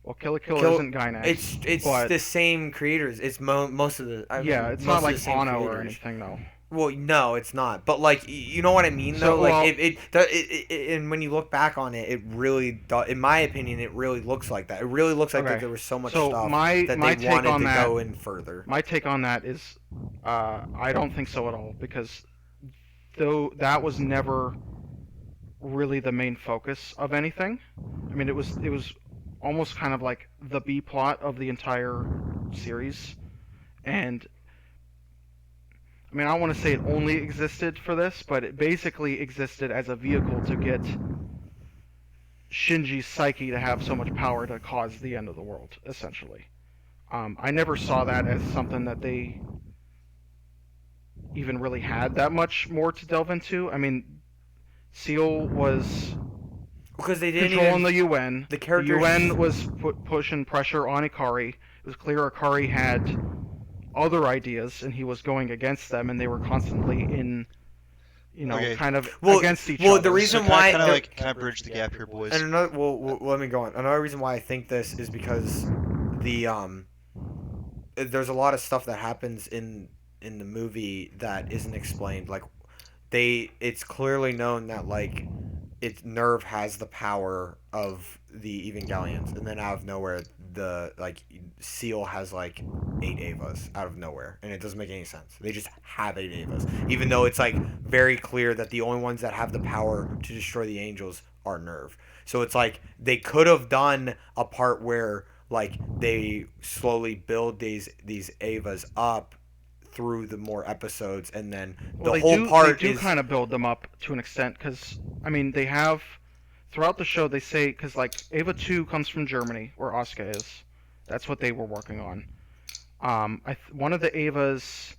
Well, Kill la Kill isn't Gainax. It's but, the same creators. It's most of the. it's most not of like the same Anno or creators. anything though. Well, no, it's not. But like, you know what I mean, though. So, Like, well- and when you look back on it, it really, in my opinion, it really looks like that. It really looks like that Okay. there was so much So stuff my that my they take wanted on to that, go in further. my take on that is, I don't think so at all, because though that was never really the main focus of anything. I mean, it was almost kind of like the B plot of the entire series, and I mean, I don't want to say it only existed for this, but it basically existed as a vehicle to get Shinji's psyche to have so much power to cause the end of the world, essentially. I never saw that as something that they even really had that much more to delve into. I mean, Seal was Because they didn't controlling even, the UN. the characters. The UN was pushing pressure on Ikari. It was clear Ikari had other ideas, and he was going against them, and they were constantly in, Okay. kind of Well- against each well, other. the reason So why can I there- like can I bridge the gap here, boys? And another, well, let me go on. Another reason why I think this is because the there's a lot of stuff that happens in the movie that isn't explained. Like, it's clearly known that like Nerve has the power of the Evangelions, and then out of nowhere, the like Seal has like 8 Avas out of nowhere, and it doesn't make any sense. They just have 8 Avas, even though it's like very clear that the only ones that have the power to destroy the angels are Nerve. So it's like they could have done a part where like they slowly build these Avas up through the more episodes, and then the whole part they do is kind of build them up to an extent, because I mean they have throughout the show they say, because like Ava 2 comes from Germany where Asuka is. That's what they were working on. One of the Avas,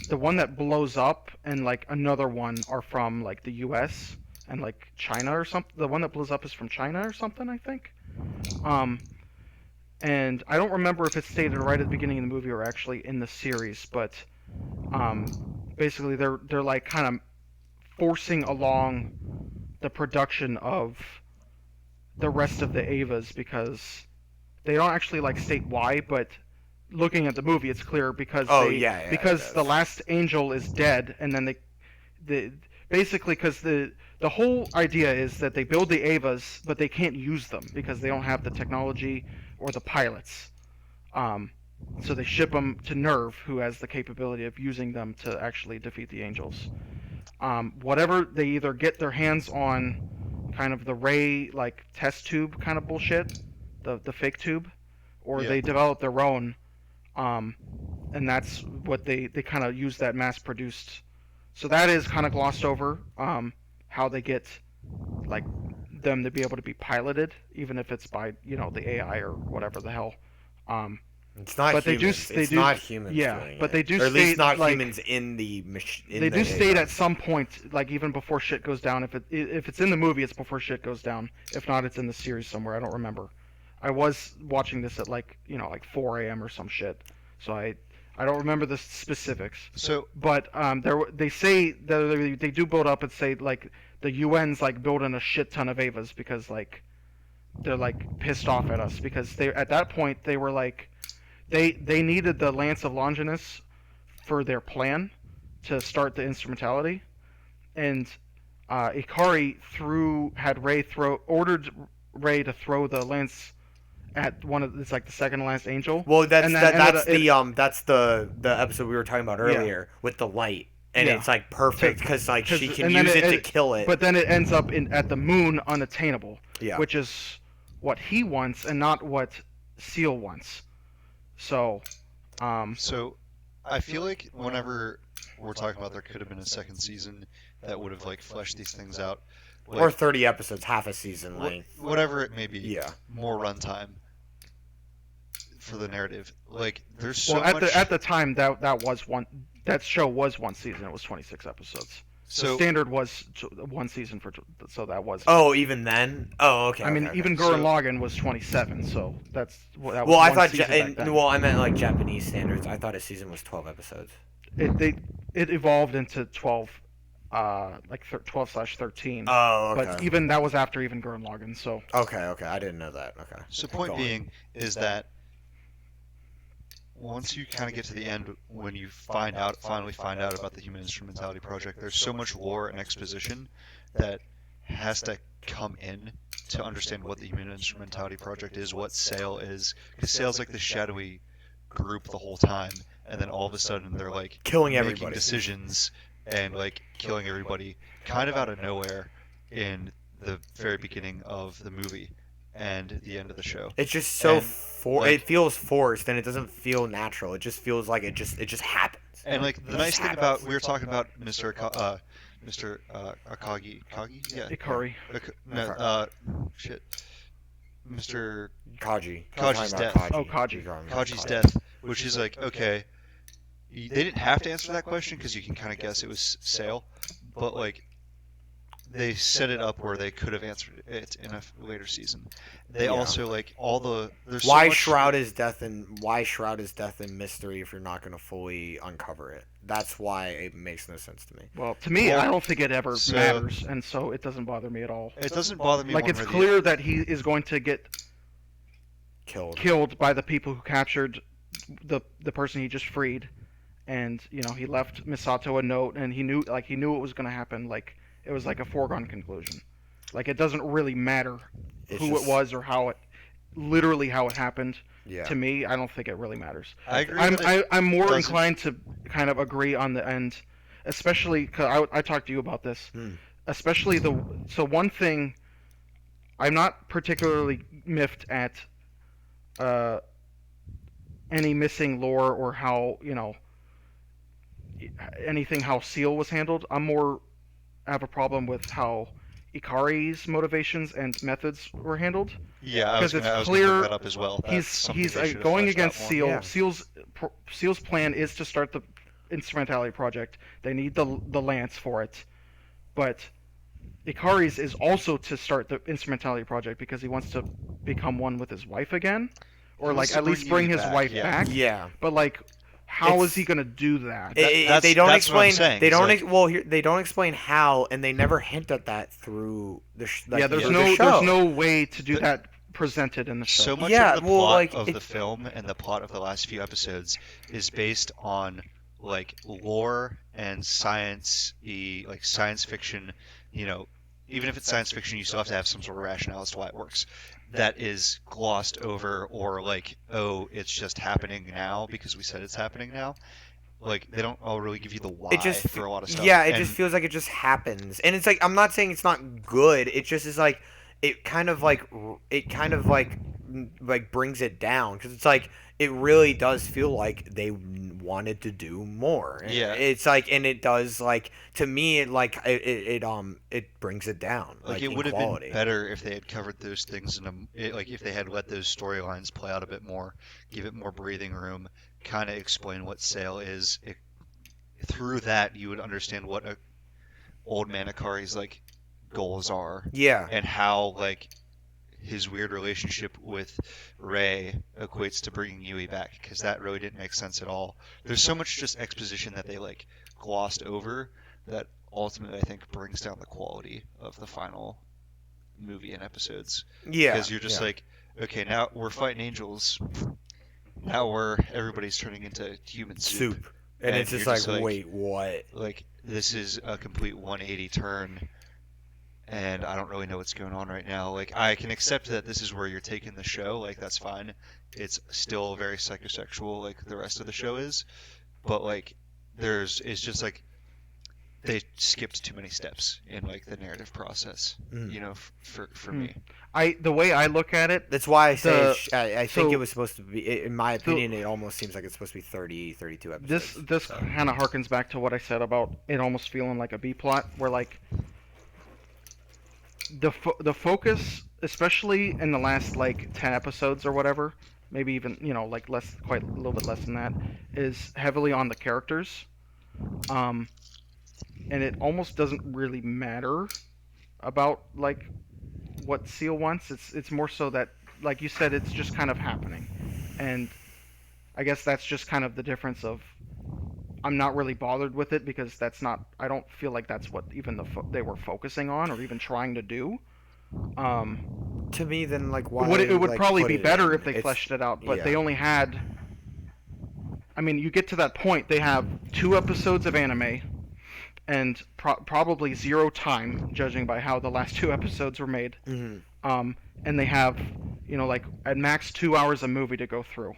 the one that blows up, and like another one are from like the U.S. and like China or something. The one that blows up is from China or something, I think. And I don't remember if it's stated right at the beginning of the movie or actually in the series, but basically they're like kind of forcing along the production of the rest of the Avas, because they don't actually like state why, but looking at the movie it's clear, because because the last angel is dead, and then they basically, because the whole idea is that they build the Avas but they can't use them because they don't have the technology or the pilots. So they ship them to Nerve, who has the capability of using them to actually defeat the angels. Whatever, they either get their hands on kind of the Ray like test tube kind of bullshit, the fake tube, or they develop their own, and that's what they kind of use, that mass produced. So that is kind of glossed over, how they get like them to be able to be piloted, even if it's by the AI or whatever the hell. It's not but humans. they It's do, not humans. yeah, doing but it. they do or at least state, not like, humans in the machine. They do state at some point, like even before shit goes down. If it's in the movie, it's before shit goes down. If not, it's in the series somewhere. I don't remember. I was watching this at like 4 a.m. or some shit, so I don't remember the specifics. So But they say that they do build up and say like the UN's like building a shit ton of Avas because like they're like pissed off at us, because they at that point they were like they needed the Lance of Longinus for their plan to start the instrumentality, and Ikari ordered Ray to throw the lance at it's like the second to last angel. Well, that's And that's that the episode we were talking about earlier with the light, and Yeah. it's like perfect because like she can and then use it to kill it. But then it ends up at the moon unattainable, Yeah. which is what he wants and not what Seal wants. So, so I feel like whenever we're talking about there could have been a second season that would have like fleshed these things out, like, or 30 episodes, half a season length. whatever it may be, Yeah. more runtime for the narrative. Like there's so well, at much. the time that show was one season. It was 26 episodes. So Standard was one season so that was. Oh, even then? Oh, okay. I mean, okay. even Gurren Lagann was 27, so that was. Well, I one thought season back then. I meant like Japanese standards. I thought a season was 12 episodes. It evolved into 12, like 12/13. Oh, okay. But even that was after even Gurren Lagann, so. Okay, I didn't know that. Okay. So point Go on. being is that once you kind of get to the end, when you finally find out about the Human Instrumentality Project, there's so much lore and exposition that has to come in to understand what the Human Instrumentality Project is, what Sail is, because Sail's like this shadowy group the whole time, and then all of a sudden they're like Killing making everybody. decisions and like killing everybody kind of out of nowhere in the very beginning of the movie and the end of the show. It's just so And, like- it feels forced, and it doesn't feel natural. It just feels like it just happens. And like the nice thing about, we were talking about Mr. Akagi, yeah, Ikari. no, shit, Mr. Kaji. Kaji's death. Oh, Kaji. Kaji's death, which is like, okay, they didn't have to answer that question because you can kind of guess it was Sail, but like they set it up where they could have answered it in a later season. They also like there's so Why much, shroud his death in mystery if you're not going to fully uncover it? That's why it makes no sense to me. Well, to me, Well, I don't think it ever so- matters, and so it doesn't bother me at all. It doesn't bother me. Like, one it's way or the clear that he is going to get Killed. by the people who captured the person he just freed, and he left Misato a note, and he knew it was going to happen. Like, it was like a foregone conclusion. Like, it doesn't really matter It's who just- it was or how it happened. Yeah. To me, I don't think it really matters. I agree. that it I'm more doesn't- inclined to kind of agree on the end, especially because I talked to you about this. Especially so one thing, I'm not particularly miffed at any missing lore or how anything how Seal was handled. I have a problem with how Ikari's motivations and methods were handled. Yeah, I was 'Cause gonna, it's I was gonna clear bring that up as well. That's He's something he's they should have going fleshed out against more. Seal. Yeah. Seal's plan is to start the instrumentality project. They need the lance for it, but Ikari's is also to start the instrumentality project because he wants to become one with his wife again, or He wants like to at least bring bring Yui his back, wife yeah. back. Yeah. But like, how It's- is he gonna do that? That's- They don't that's what I'm explain. saying. They It's don't. like- They don't explain how, and they never hint at that through the. Yeah, there's through no the show. there's no way to do that presented in the show. So much Yeah, of the well, plot like, of it- the film and the plot of the last few episodes is based on like lore and science fiction. Even if it's science fiction, you still have to have some sort of rationale as to why it works. That is glossed over, or like, oh, it's just happening now because we said it's happening now. Like, they don't all really give you the why for a lot of stuff. Yeah, it And just feels like it just happens, and it's like I'm not saying it's not good. It just is like it kind of like brings it down because it's like it really does feel like they wanted to do more. And Yeah. it's like, and it does like to me it brings it down. Like, in it would have quality. been better if they had covered those things if they had let those storylines play out a bit more, give it more breathing room, kind of explain what Sail is. Through that, you would understand what old man Akari's like goals are, Yeah. and how like his weird relationship with Rei equates to bringing Yui back, because that really didn't make sense at all. There's so much just exposition that they like glossed over that ultimately I think brings down the quality of the final movie and episodes. Yeah. Because you're just like, okay, now we're fighting angels. Now everybody's turning into human soup. And, And it's you're just like, just like- wait, what? Like, this is a complete 180 turn, and I don't really know what's going on right now. Like, I can accept that this is where you're taking the show. Like, that's fine. It's still very psychosexual, like the rest of the show is. But like, it's just like they skipped too many steps in like the narrative process. For me. The way I look at it, That's why I say I think so- it was supposed to be. In my opinion, it almost seems like it's supposed to be 30, 32 episodes. this kind of harkens back to what I said about it almost feeling like a B plot, where like the focus, especially in the last like 10 episodes or whatever, maybe even like quite a little bit less than that, is heavily on the characters, and it almost doesn't really matter about like what Seal wants. It's more so that, like you said, it's just kind of happening, and I guess that's just kind of the difference of I'm not really bothered with it because that's not. I don't feel like that's what even they were focusing on or even trying to do. To me, then like why? It would like, probably put be it better in? if they It's- fleshed it out, but yeah. they only had I mean, you get to that point, they have 2 episodes of anime and probably 0 time, judging by how the last 2 episodes were made. Mhm. And they have, like at max 2 hours a movie to go through.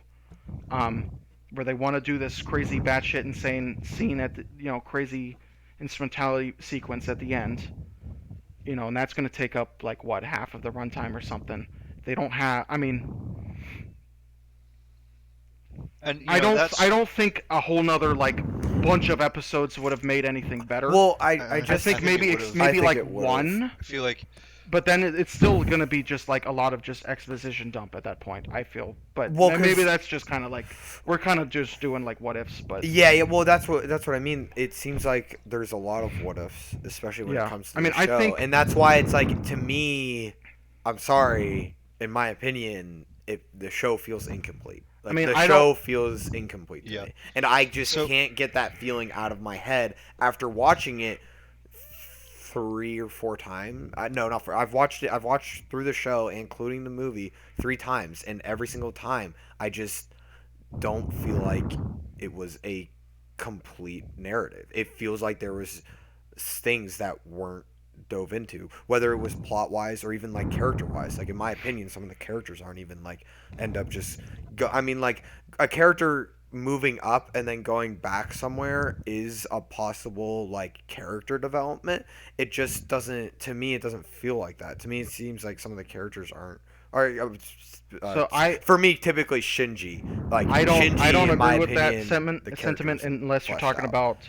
Where they want to do this crazy batshit insane scene at the, crazy instrumentality sequence at the end. And that's going to take up like what, half of the runtime or something. They don't have. I mean, And I don't think a whole nother like bunch of episodes would have made anything better. Well, I I I just think it maybe would've. maybe think like it would've. one, I feel like but then it's still gonna be just like a lot of just exposition dump at that point. I feel, but Well, 'cause- maybe that's just kind of like we're kind of just doing like what ifs. But yeah. Well, that's what I mean. It seems like there's a lot of what ifs, especially when Yeah. it comes to I mean, the I show, think- and that's why it's like, to me, I'm sorry, in my opinion, the show feels incomplete. Like, I mean, the I show don't- feels incomplete to Yeah. me, and I just So- can't get that feeling out of my head after watching it 3 or 4 times. No, not 4. I've watched it. I've watched through the show, including the movie, 3 times, and every single time, I just don't feel like it was a complete narrative. It feels like there was things that weren't dove into, whether it was plot wise or even like character wise. Like, in my opinion, some of the characters aren't even like end up just go. I mean, like, a character moving up and then going back somewhere is a possible like character development. It just doesn't, to me, it doesn't feel like that. To me, it seems like some of the characters aren't. So For me, typically Shinji. Like, I don't Shinji, in my agree with that opinion, the sentiment character's unless you're fleshed talking out.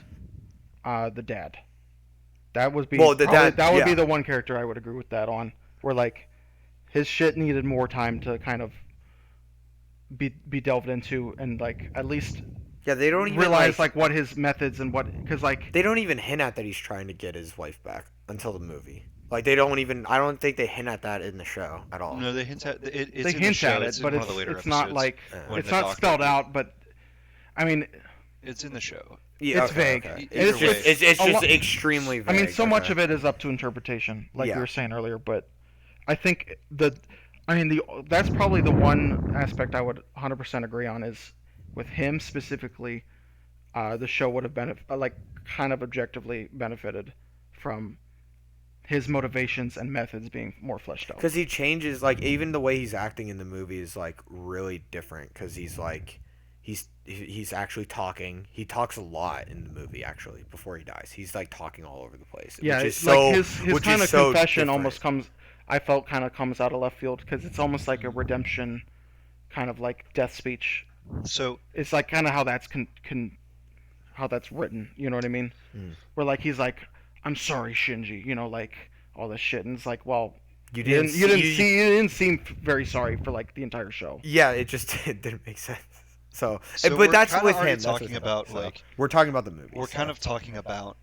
about the dad. That would be Well, the probably- dad- that would be yeah. the one character I would agree with that on. Where like his shit needed more time to kind of be delved into and like at least Yeah, they don't even realize like what his methods and what, because like they don't even hint at that he's trying to get his wife back until the movie. Like, they don't even. I don't think they hint at that in the show at all. no, they hint at it. It's they in the hint show, at it's it, in but one of the later it's not episodes like when it's the not doctor- spelled out. But I mean, It's in the show. Yeah, it's vague. Either It's way. just It's a just lo- extremely vague. I mean, so much okay. of it is up to interpretation, like Yeah. you were saying earlier. But I think that's probably the one aspect I would 100% agree on is with him specifically. The show would have been like kind of objectively benefited from his motivations and methods being more fleshed out. Because he changes, like, even the way he's acting in the movie is like really different. Because he's like, he's actually talking. He talks a lot in the movie, actually, before he dies. He's like talking all over the place. Yeah, which is it's so, like his which kind is of so confession different. almost comes. I felt kind of comes out of left field because it's almost like a redemption, kind of like death speech. So It's like kind of how that's how that's written. You know what I mean? Mm. Where like he's like, "I'm sorry, Shinji," like all this shit, and it's like, well, You you didn't. didn't seem very sorry for like the entire show. Yeah, it just it didn't make sense. So we're but that's kinda with already him. That's talking with him. about So, like we're talking about the movie. we're kind of talking about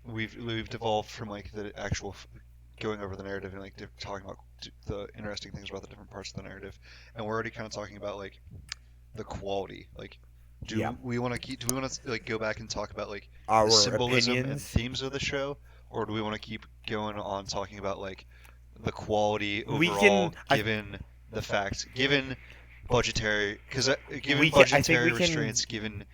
we've devolved from like the actual going over the narrative and like talking about the interesting things about the different parts of the narrative, and we're already kind of talking about like the quality. Like, do Yeah. we want to keep? Do we want to like go back and talk about like our the symbolism and opinions. themes of the show, or do we want to keep going on talking about like the quality overall, We can- given the facts, given budgetary, because given We can- I think budgetary we can- restraints, given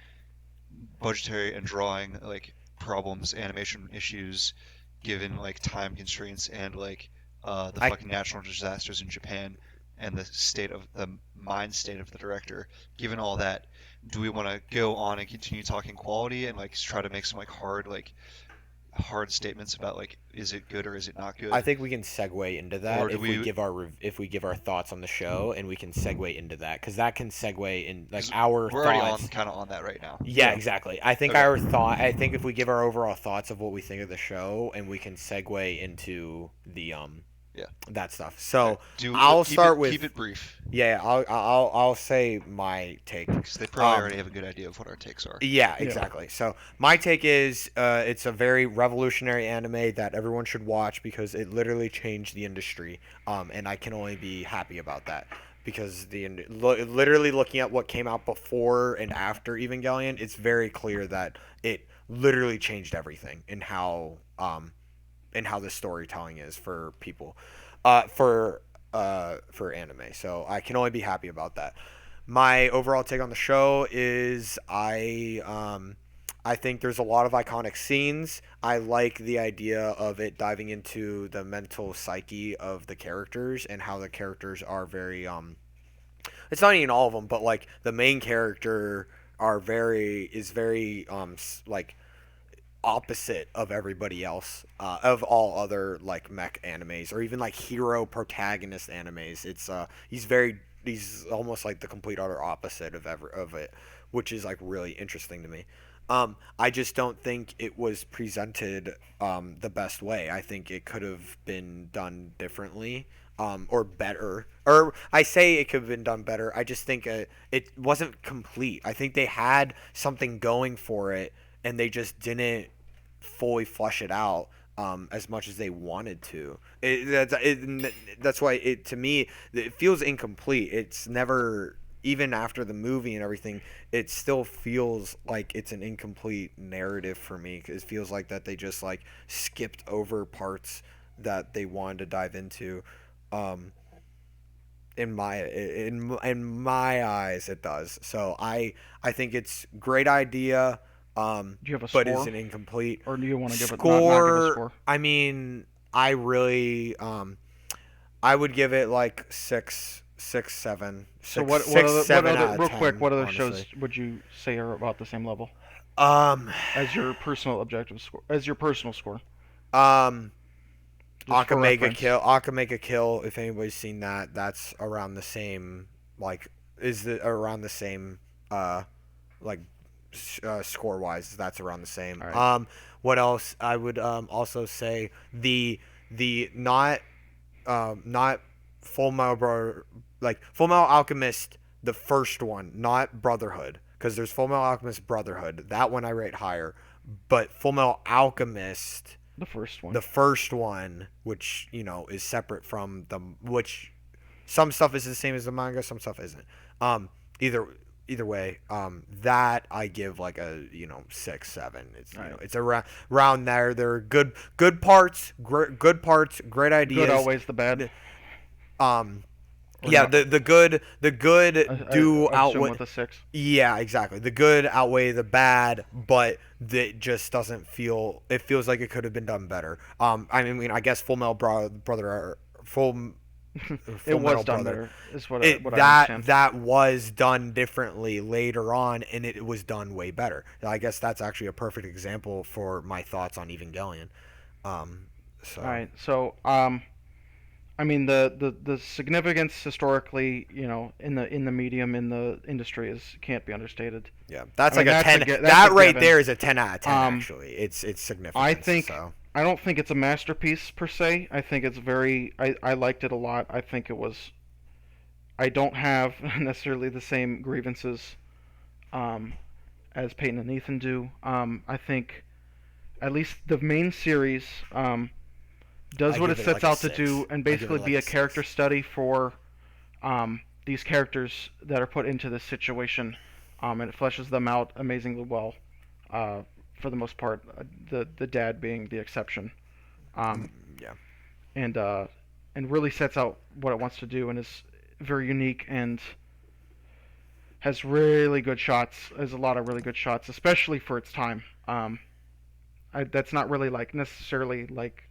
budgetary and drawing like problems, animation issues, given like time constraints and like the I- fucking natural disasters in Japan and the state of the mind state of the director, given all that, do we want to go on and continue talking quality and like try to make some like hard statements about like is it good or is it not good? I think we can segue into that Or do if we we- give our thoughts on the show, and we can segue into that because that can segue in like 'Cause our We're already thoughts. on kind of on that right now. Yeah, exactly. I think Okay. I think if we give our overall thoughts of what we think of the show, and we can segue into the that stuff. So I'll start with keep it brief yeah. I'll say my take. because they probably Um, already have a good idea of what our takes are. Yeah, exactly. So my take is it's a very revolutionary anime that everyone should watch because it literally changed the industry, and I can only be happy about that because literally looking at what came out before and after Evangelion, it's very clear that it literally changed everything in how the storytelling is for people, for anime. So I can only be happy about that. my overall take on the show is I think there's a lot of iconic scenes. I like the idea of it diving into the mental psyche of the characters and how the characters are very it's not even all of them, but like the main character is very like opposite of everybody else, of all other like mech animes or even like hero protagonist animes. It's he's almost like the complete utter opposite of it, which is like really interesting to me. I just don't think it was presented the best way. I think it could have been done differently, or better. Or I say it could have been done better. I just think it wasn't complete. I think they had something going for it, and they just didn't fully flush it out as much as they wanted to. That's why to me it feels incomplete. It's never, even after the movie and everything, it still feels like it's an incomplete narrative for me. It feels like that they just like skipped over parts that they wanted to dive into. Um, in my eyes, it does. So I think it's great idea. Do you have a But score, is it incomplete? or do you want to give it not give a Score. score? I mean, I really I would give it like seven, So six, seven what other out of real 10, quick, what other honestly. shows would you say are about the same level Um, as your personal objective score, as your personal score, um, just for reference? Akamega Kill. If anybody's seen that, that's around the same. Like, around the same. Like, score wise, that's around the same. All right. What else? I would also say the not Full Metal like Full Metal Alchemist, the first one, not Brotherhood, because there's Full Metal Alchemist Brotherhood. That one I rate higher, but Full Metal Alchemist, The first one. the first one, which is separate from the which some stuff is the same as the manga, some stuff isn't. Um, either either way, that I give like a 6, 7. It's Right. it's around there. There are good parts, good parts, great ideas. Good outweighs the bad. Um, Or yeah, not- the good do I assume outweigh. with a 6. Yeah, exactly. The good outweigh the bad, but it just doesn't feel. It feels like it could have been done better. I mean, I guess Full Metal Brother, Full It was Metal done Brother. better, is what I That understand. that was done differently later on, and it was done way better. I guess that's actually a perfect example for my thoughts on Evangelion. So All right. So, I mean, the significance historically, in the medium, in the industry, can't be understated. yeah, that's I mean, like a that's 10. that's That a right given. there is a 10 out of 10. Um, Actually, it's significant. I think So. I don't think it's a masterpiece per se. I think it's very. I liked it a lot. I think it was. I don't have necessarily the same grievances, um, as Peyton and Ethan do. I think at least the main series, does I what it give it sets like a out to 6. do, and I give it basically like be a a character 6. study for these characters that are put into this situation, and it fleshes them out amazingly well. For the most part, the dad being the exception, Yeah. and really sets out what it wants to do, and is very unique and has really good shots. Has a lot of really good shots, especially for its time. That's not really like necessarily like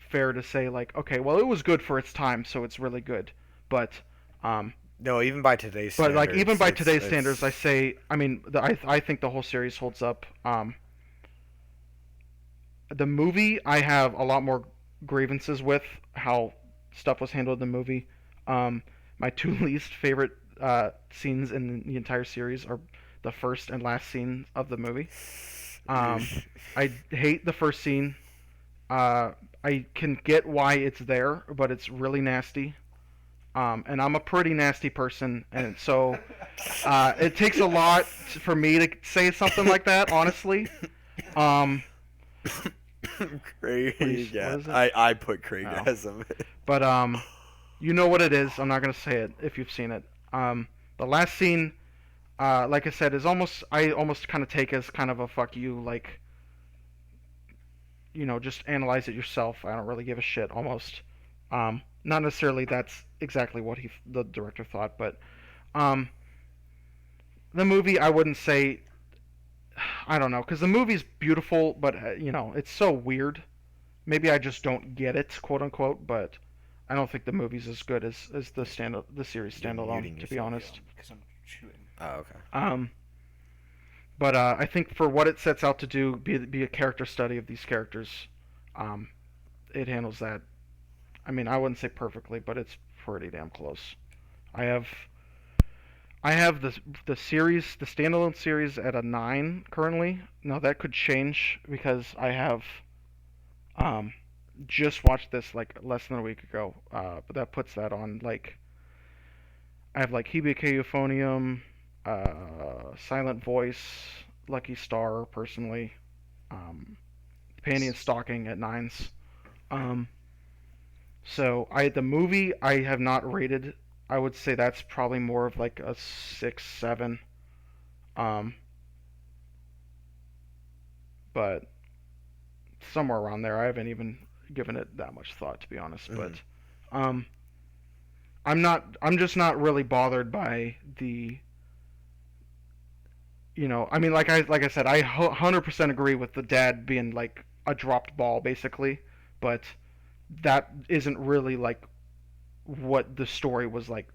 fair to say like, okay, well, it was good for its time, so it's really good, but No, even by today's but standards. like even by today's it's- standards, I mean, I think the whole series holds up. The movie, I have a lot more grievances with how stuff was handled in the movie. My two least favorite scenes in the entire series are the first and last scene of the movie. I hate the first scene. I can get why it's there, but it's really nasty. And I'm a pretty nasty person, and so it takes a lot for me to say something like that, honestly. Craig, what yeah, is it? I put Craigasm. But you know what it is. I'm not gonna say it if you've seen it. The last scene, like I said, is I almost kind of take as kind of a fuck you, like, just analyze it yourself. I don't really give a shit, almost. Not necessarily that's exactly what the director thought, but The movie, I wouldn't say. I don't know, because the movie's beautiful, but it's so weird. Maybe I just don't get it, quote unquote. But I don't think the movie's as good as the series You're muting standalone, to be yourself. honest. Because I'm chewing. Oh, okay. But I think for what it sets out to do, be a character study of these characters, um, it handles that. I mean, I wouldn't say perfectly, but it's pretty damn close. I have I have the series, the standalone series, at a 9 currently. Now that could change because I have um, just watched this like less than a week ago. But that puts that on like I have like Hibike Euphonium, Silent Voice, Lucky Star personally, Panty and Stalking at 9s. Um, so the movie I have not rated. I would say that's probably more of like a 6, 7. Um, but somewhere around there. I haven't even given it that much thought, to be honest. Mhm. But I'm not. I'm just not really bothered by the. I mean, like I said, I 100% agree with the dad being like a dropped ball, basically. But that isn't really like what the story was like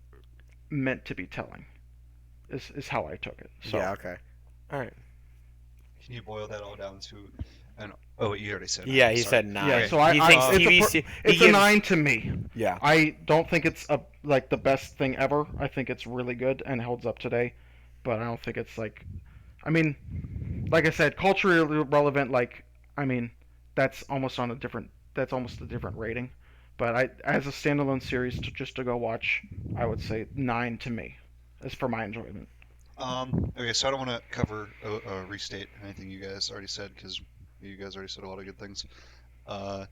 meant to be telling. Is how I took it. So Yeah. Okay. All right. Can you boil that all down to an? Oh, you already said. Yeah, nine, he sorry. said 9. yeah. So he thinks it's TV. it's he a gives, 9 to me. Yeah. I don't think it's like the best thing ever. I think it's really good and holds up today, but I don't think it's like. I mean, like I said, culturally relevant. Like, I mean, that's almost on a different. That's almost a different rating. But as a standalone series to go watch, I would say 9 to me, as for my enjoyment. Okay, so I don't want to cover restate anything you guys already said because you guys already said a lot of good things. Uh,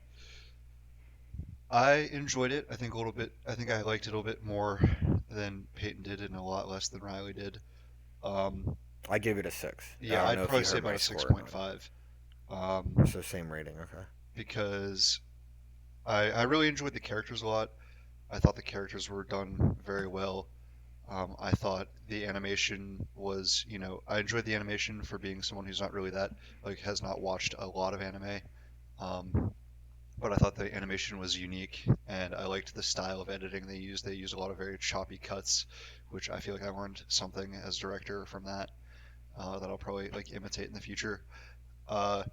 I enjoyed it. I think a little bit. I think I liked it a little bit more than Peyton did, and a lot less than Riley did. Um, I gave it a 6. I yeah, don't I'd know if probably you say heard about my a score or not. 6.5. So same rating. Okay. Because I really enjoyed the characters a lot. I thought the characters were done very well. I thought the animation was, I enjoyed the animation for being someone who's not really that, like, has not watched a lot of anime. Um, but I thought the animation was unique, and I liked the style of editing they used. They used a lot of very choppy cuts, which I feel like I learned something as director from that I'll probably like imitate in the future. Uh,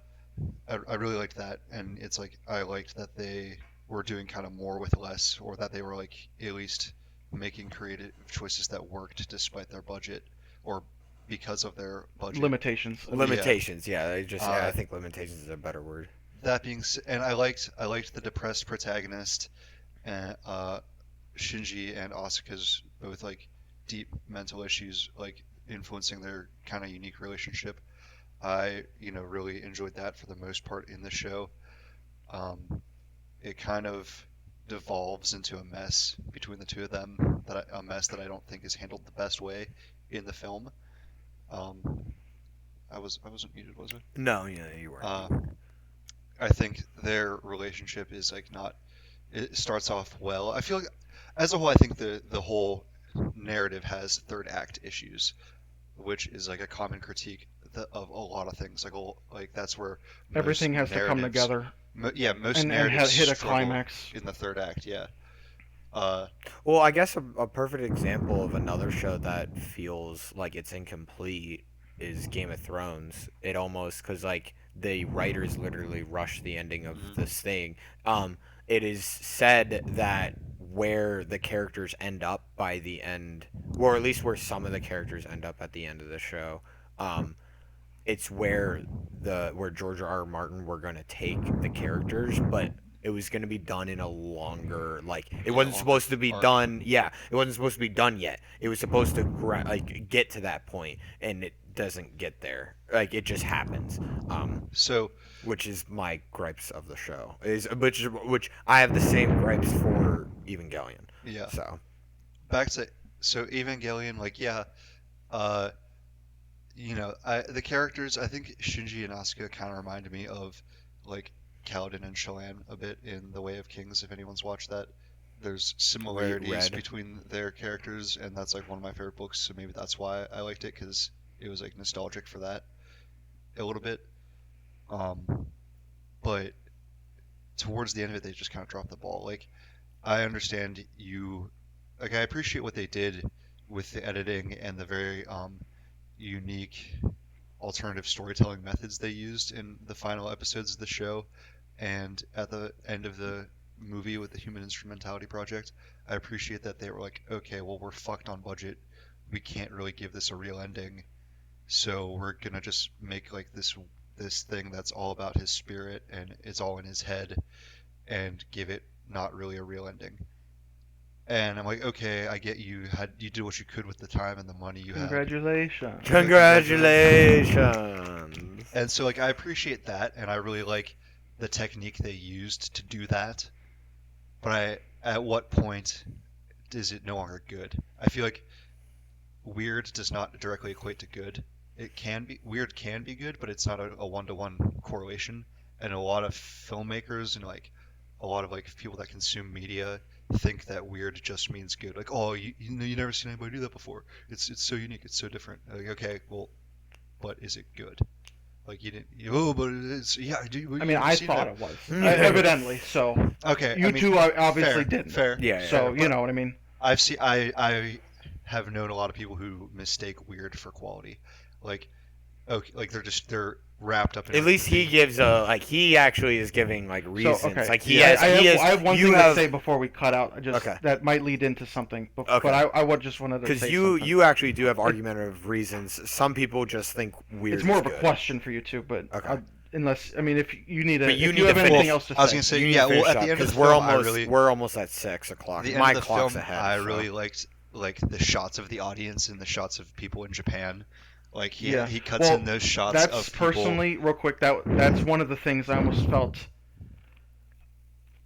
I really liked that, and it's like I liked that they were doing kind of more with less, or that they were like at least making creative choices that worked despite their budget, or because of their budget. Limitations. Yeah. Limitations. Yeah. I Uh, think limitations is a better word. that being said, and I liked the depressed protagonist, and Shinji and Asuka's both like deep mental issues, like influencing their kind of unique relationship. I, really enjoyed that for the most part in the show. Um, it kind of devolves into a mess between the two of them, a mess that I don't think is handled the best way in the film. Um, I wasn't muted, was I? No, yeah, you weren't. Uh, I think their relationship is like not. It starts off well. I feel like, as a whole, I think the whole narrative has third act issues, which is like a common critique of a lot of things. Like that's where most Everything has to come narratives, together most and narratives hit a struggle climax. in the third act. Yeah. Uh, Well, I guess a perfect example of another show that feels like it's incomplete is Game of Thrones. It almost because like the writers literally rushed the ending of Mhm. this thing. It is said that where the characters end up by the end, or at least where some of the characters end up at the end of the show, um, it's where George R. Martin were gonna take the characters, but it was gonna be done in a longer it Yeah, wasn't longer supposed to be arc. done. Yeah, it wasn't supposed to be done yet. It was supposed to get to that point, and it doesn't get there. Like it just happens. So Which is my gripes of the show is which I have the same gripes for Evangelion. yeah, So back to Evangelion. Like yeah, uh, the characters. I think Shinji and Asuka kind of reminded me of like Kaladin and Shallan a bit in The Way of Kings. If anyone's watched that, there's similarities Read. between their characters, and that's like one of my favorite books. So maybe that's why I liked it, because it was like nostalgic for that a little bit. But towards the end of it, they just kind of dropped the ball. Like, I understand you, like, I appreciate what they did with the editing and the very unique alternative storytelling methods they used in the final episodes of the show, and at the end of the movie with the Human Instrumentality Project. I appreciate that they were like, okay, well, we're fucked on budget. We can't really give this a real ending, so we're gonna just make like this thing that's all about his spirit and it's all in his head, and give it not really a real ending. And I'm like, okay, I get you did what you could with the time and the money you had. Congratulations. Congratulations. And so like I appreciate that, and I really like the technique they used to do that. But at what point is it no longer good? I feel like weird does not directly equate to good. It can be weird can be good, but it's not a one-to-one correlation. And a lot of filmmakers and like a lot of like people that consume media think that weird just means good. Like, oh, you never seen anybody do that before. It's so unique. It's so different. Like, okay, well, but is it good? Like you didn't. Oh, but it's yeah. I mean, I thought it was evidently. So Okay, you two obviously fair, didn't. Fair. Yeah. So but you know what I mean. I have known a lot of people who mistake weird for quality. Like, okay, like they're wrapped up in. At least he gives he actually is giving like reasons. So, okay. Like he Yeah, has. I have one you thing have, to say before we cut out. Okay. That might lead into something. But Okay. I would just wanted to say because something. you actually do have argumentative reasons. Some people just think weird. It's more is of a good. question for you too, but Okay. Unless, I mean, if you need But you if need you have to anything finish- else to say. I was gonna say You need yeah. to finish Well, at up, the end of the 'cause film, we're almost at 6 o'clock. the end My of the clock's film, ahead. I so. really liked like the shots of the audience and the shots of people in Japan. Like he cuts Well, in those shots That's of people. personally, real quick. That's one of the things I almost felt.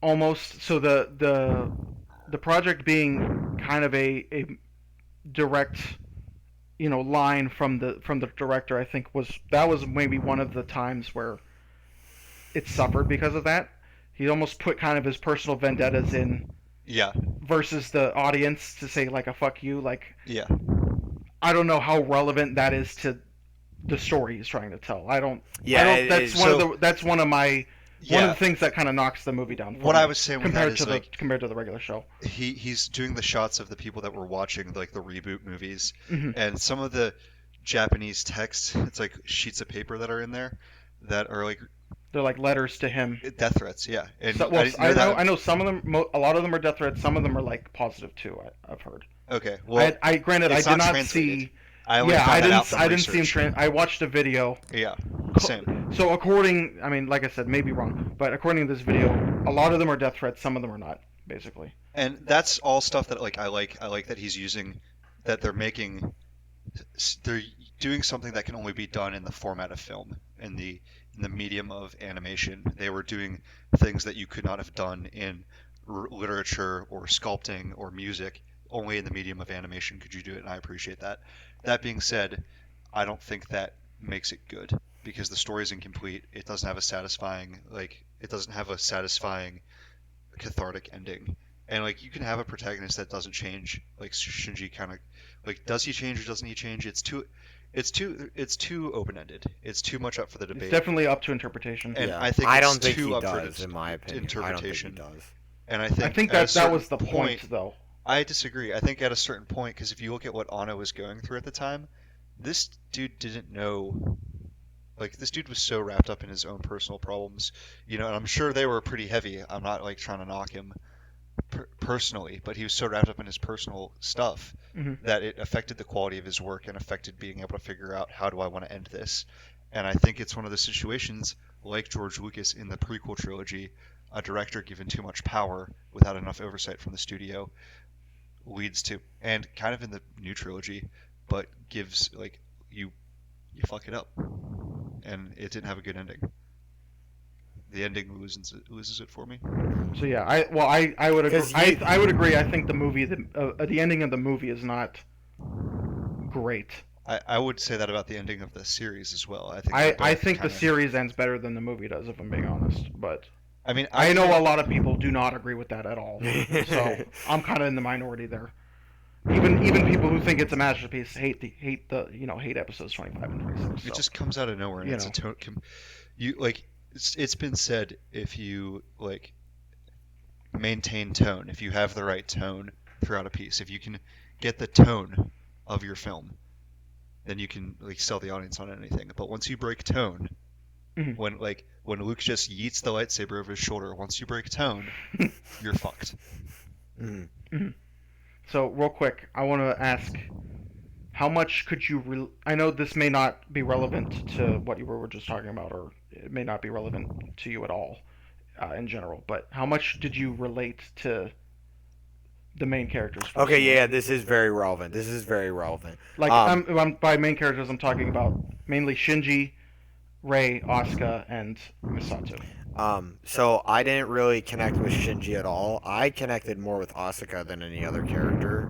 Almost so the project being kind of a direct, line from the director. I think was maybe one of the times where it suffered because of that. He almost put kind of his personal vendettas in Yeah, versus the audience to say like a fuck you. Like yeah. I don't know how relevant that is to the story he's trying to tell. I don't. That's one of the things that kind of knocks the movie down. What I was saying with that is compared to the regular show. He's doing the shots of the people that were watching like the reboot movies, Mhm. and some of the Japanese text, it's like sheets of paper that are in there that are like They're like letters to him. death threats. Yeah, and So, well, didn't know that. I know some of them. A lot of them are death threats. Some of them are like positive too. I've heard. Okay, well, Granted, I it's did not not translated. see. I only Yeah, found I that didn't. out from I didn't see him. research. I watched a video. Yeah, same. So according, I mean, like I said, maybe wrong, but according to this video, a lot of them are death threats. Some of them are not. Basically. And that's all stuff that like I like. I like that he's using, that they're making, they're doing something that can only be done in the format of film, in the medium of animation. They were doing things that you could not have done in literature or sculpting or music. Only in the medium of animation could you do it, and I appreciate that. That being said, I don't think that makes it good because the story is incomplete. It doesn't have a satisfying cathartic ending. And like you can have a protagonist that doesn't change, like Shinji kind of like does he change or doesn't he change? It's too open-ended. It's too much up for the debate. It's definitely up to interpretation. And Yeah. I think I it's don't think too he up for does, in my opinion. interpretation. I don't think he does. And I think at a that was certain the point, though. I disagree. I think at a certain point, because if you look at what Anno was going through at the time, this dude didn't know. Like this dude was so wrapped up in his own personal problems, and I'm sure they were pretty heavy. I'm not like trying to knock him personally, but he was so wrapped up in his personal stuff Mhm. that it affected the quality of his work and affected being able to figure out how do I want to end this. And I think it's one of the situations like George Lucas in the prequel trilogy, a director given too much power without enough oversight from the studio leads to, and kind of in the new trilogy, but gives like you fuck it up, and it didn't have a good ending. The ending loses it for me. So yeah, I would agree. 'Cause I would agree. I think the ending of the movie is not great. I would say that about the ending of the series as well. I think the series ends better than the movie does, if I'm being honest. But I mean, I know a lot of people do not agree with that at all. So I'm kind of in the minority there. Even people who think it's a masterpiece hate episodes 25 and 26. So. It just comes out of nowhere, and You it's know. a tone. You like it's been said, if you like maintain tone, if you have the right tone throughout a piece, if you can get the tone of your film, then you can like sell the audience on anything. But once you break tone, Mhm. when Luke just yeets the lightsaber over his shoulder, once you break tone, you're fucked. So real quick, I want to ask, how much could you? I know this may not be relevant to what you were just talking about, or it may not be relevant to you at all in general. But how much did you relate to the main characters? Okay, personally? yeah, this is very relevant. This is very relevant. Like by main characters, I'm talking about mainly Shinji, Rei, Asuka, and Misato. So I didn't really connect with Shinji at all. I connected more with Asuka than any other character.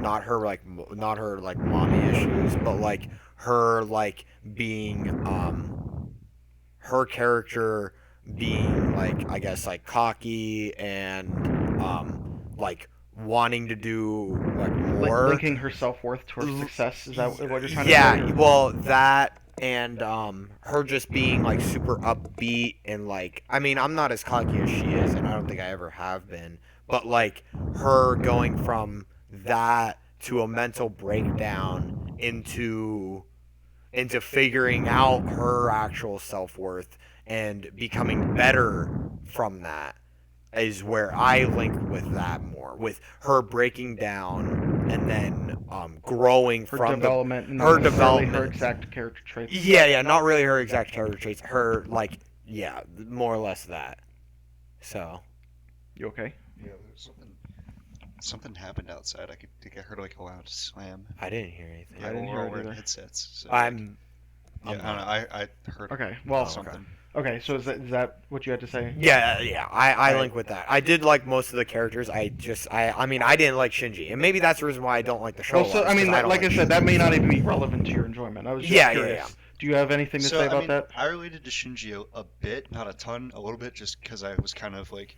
Not her like mommy issues, but like her like being her character being like, I guess, like cocky and like wanting to do like more. Linking her self-worth to her success. Is that what you're trying to say? Yeah, well, that and her just being like super upbeat and like, I mean, I'm not as cocky as she is, and I don't think I ever have been, but like her going from that to a mental breakdown into figuring out her actual self-worth and becoming better from that is where I link with that more, with her breaking down and then growing Her from development, not her necessarily her development. exact character traits. Yeah, not really her exact character traits. Her like, yeah, more or less that. So You okay? Yeah, there's something happened outside. I think I heard like a loud slam. I didn't hear anything. Yeah, I didn't we're hear all it wearing either. headsets. So I'm yeah, I don't know. I heard Okay. Well, something. okay. So is that what you had to say? Yeah. I link with that. I did like most of the characters. I mean, I didn't like Shinji, and maybe that's the reason why I don't like the show. Well, so a lot, I is mean, 'cause don't like I said, that Shinji. may not even be relevant to your enjoyment. I was just Yeah, curious. yeah. Do you have anything to So, say I about mean, that? I related to Shinji a bit, not a ton, a little bit, just because I was kind of like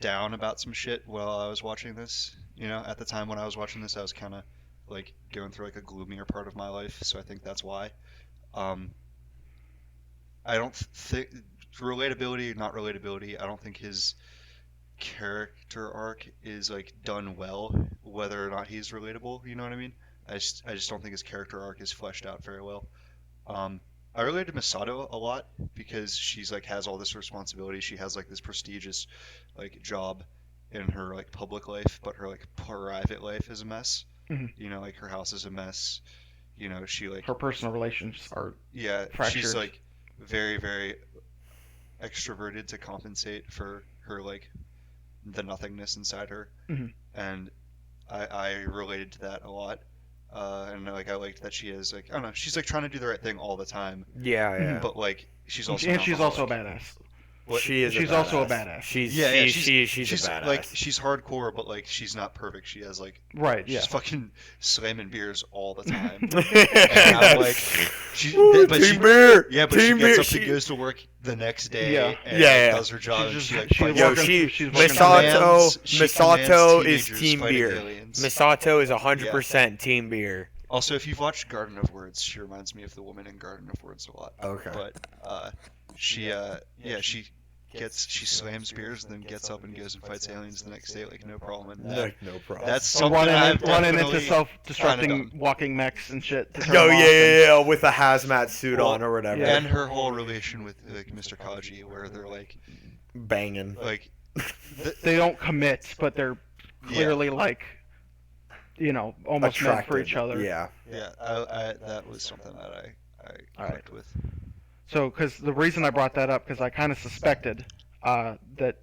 down about some shit while I was watching this. You know, at the time when I was watching this, I was kind of like going through like a gloomier part of my life, so I think that's why. I don't think relatability, not relatability. I don't think his character arc is like done well, whether or not he's relatable. You know what I mean? I just don't think his character arc is fleshed out very well. I related to Misato a lot because she's like has all this responsibility. She has like this prestigious like job in her like public life, but her like private life is a mess. Mhm. You know, like her house is a mess. You know, she like Her personal relations are yeah, she's fractured. like very very extroverted to compensate for her like the nothingness inside her, Mhm. and I related to that a lot. And like I liked that she is like I don't know, she's like trying to do the right thing all the time, Yeah. but like she's also and an she's also a alcoholic. badass. What- She is. She's also a badass. She's Yeah, she's she's a badass. like she's hardcore, but like she's not perfect. She has like Right. she's Yeah. fucking slamming beers all the time. And I'm like, but she, beer. yeah, but Team she gets beer. up and goes to work the next day. Yeah. And Yeah. does her job. She's and she just- like she's fights- Yo, working- she's working Misato is teenagers team fighting beer. aliens. Misato is 100% team beer. Also, if you've watched Garden of Words, she reminds me of the woman in Garden of Words a lot. Okay. But she she slams beers and then gets up and goes and fights aliens the next day like no problem. And No problem. that's So something I've running into definitely self-destructing kinda done. walking mechs and shit. to turn Yo, them off yeah, with a hazmat suit Well, on or whatever. Yeah. And her whole relation with like Mr. Kaji, where they're like Banging. They don't commit, but they're clearly like, almost meant for each other. Yeah. I that was something that I clicked with. So, because the reason I brought that up, because I kind of suspected that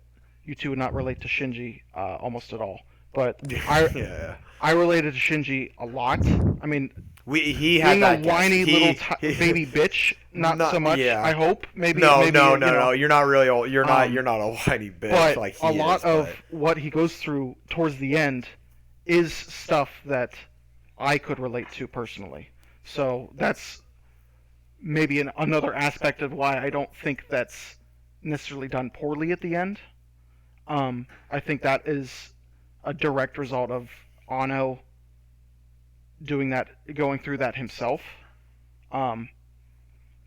you two would not relate to Shinji almost at all, but Yeah. I related to Shinji a lot. I mean, He had being that a whiny guess. little baby bitch, not so much. yeah. I hope. Maybe. No. you know, You're not really. You're not. Um, You're not a whiny bitch But like he a lot is, of but- what he goes through towards the end is stuff that I could relate to personally. So that's maybe another aspect of why I don't think that's necessarily done poorly at the end. I think that is a direct result of Ano going through that himself. Um,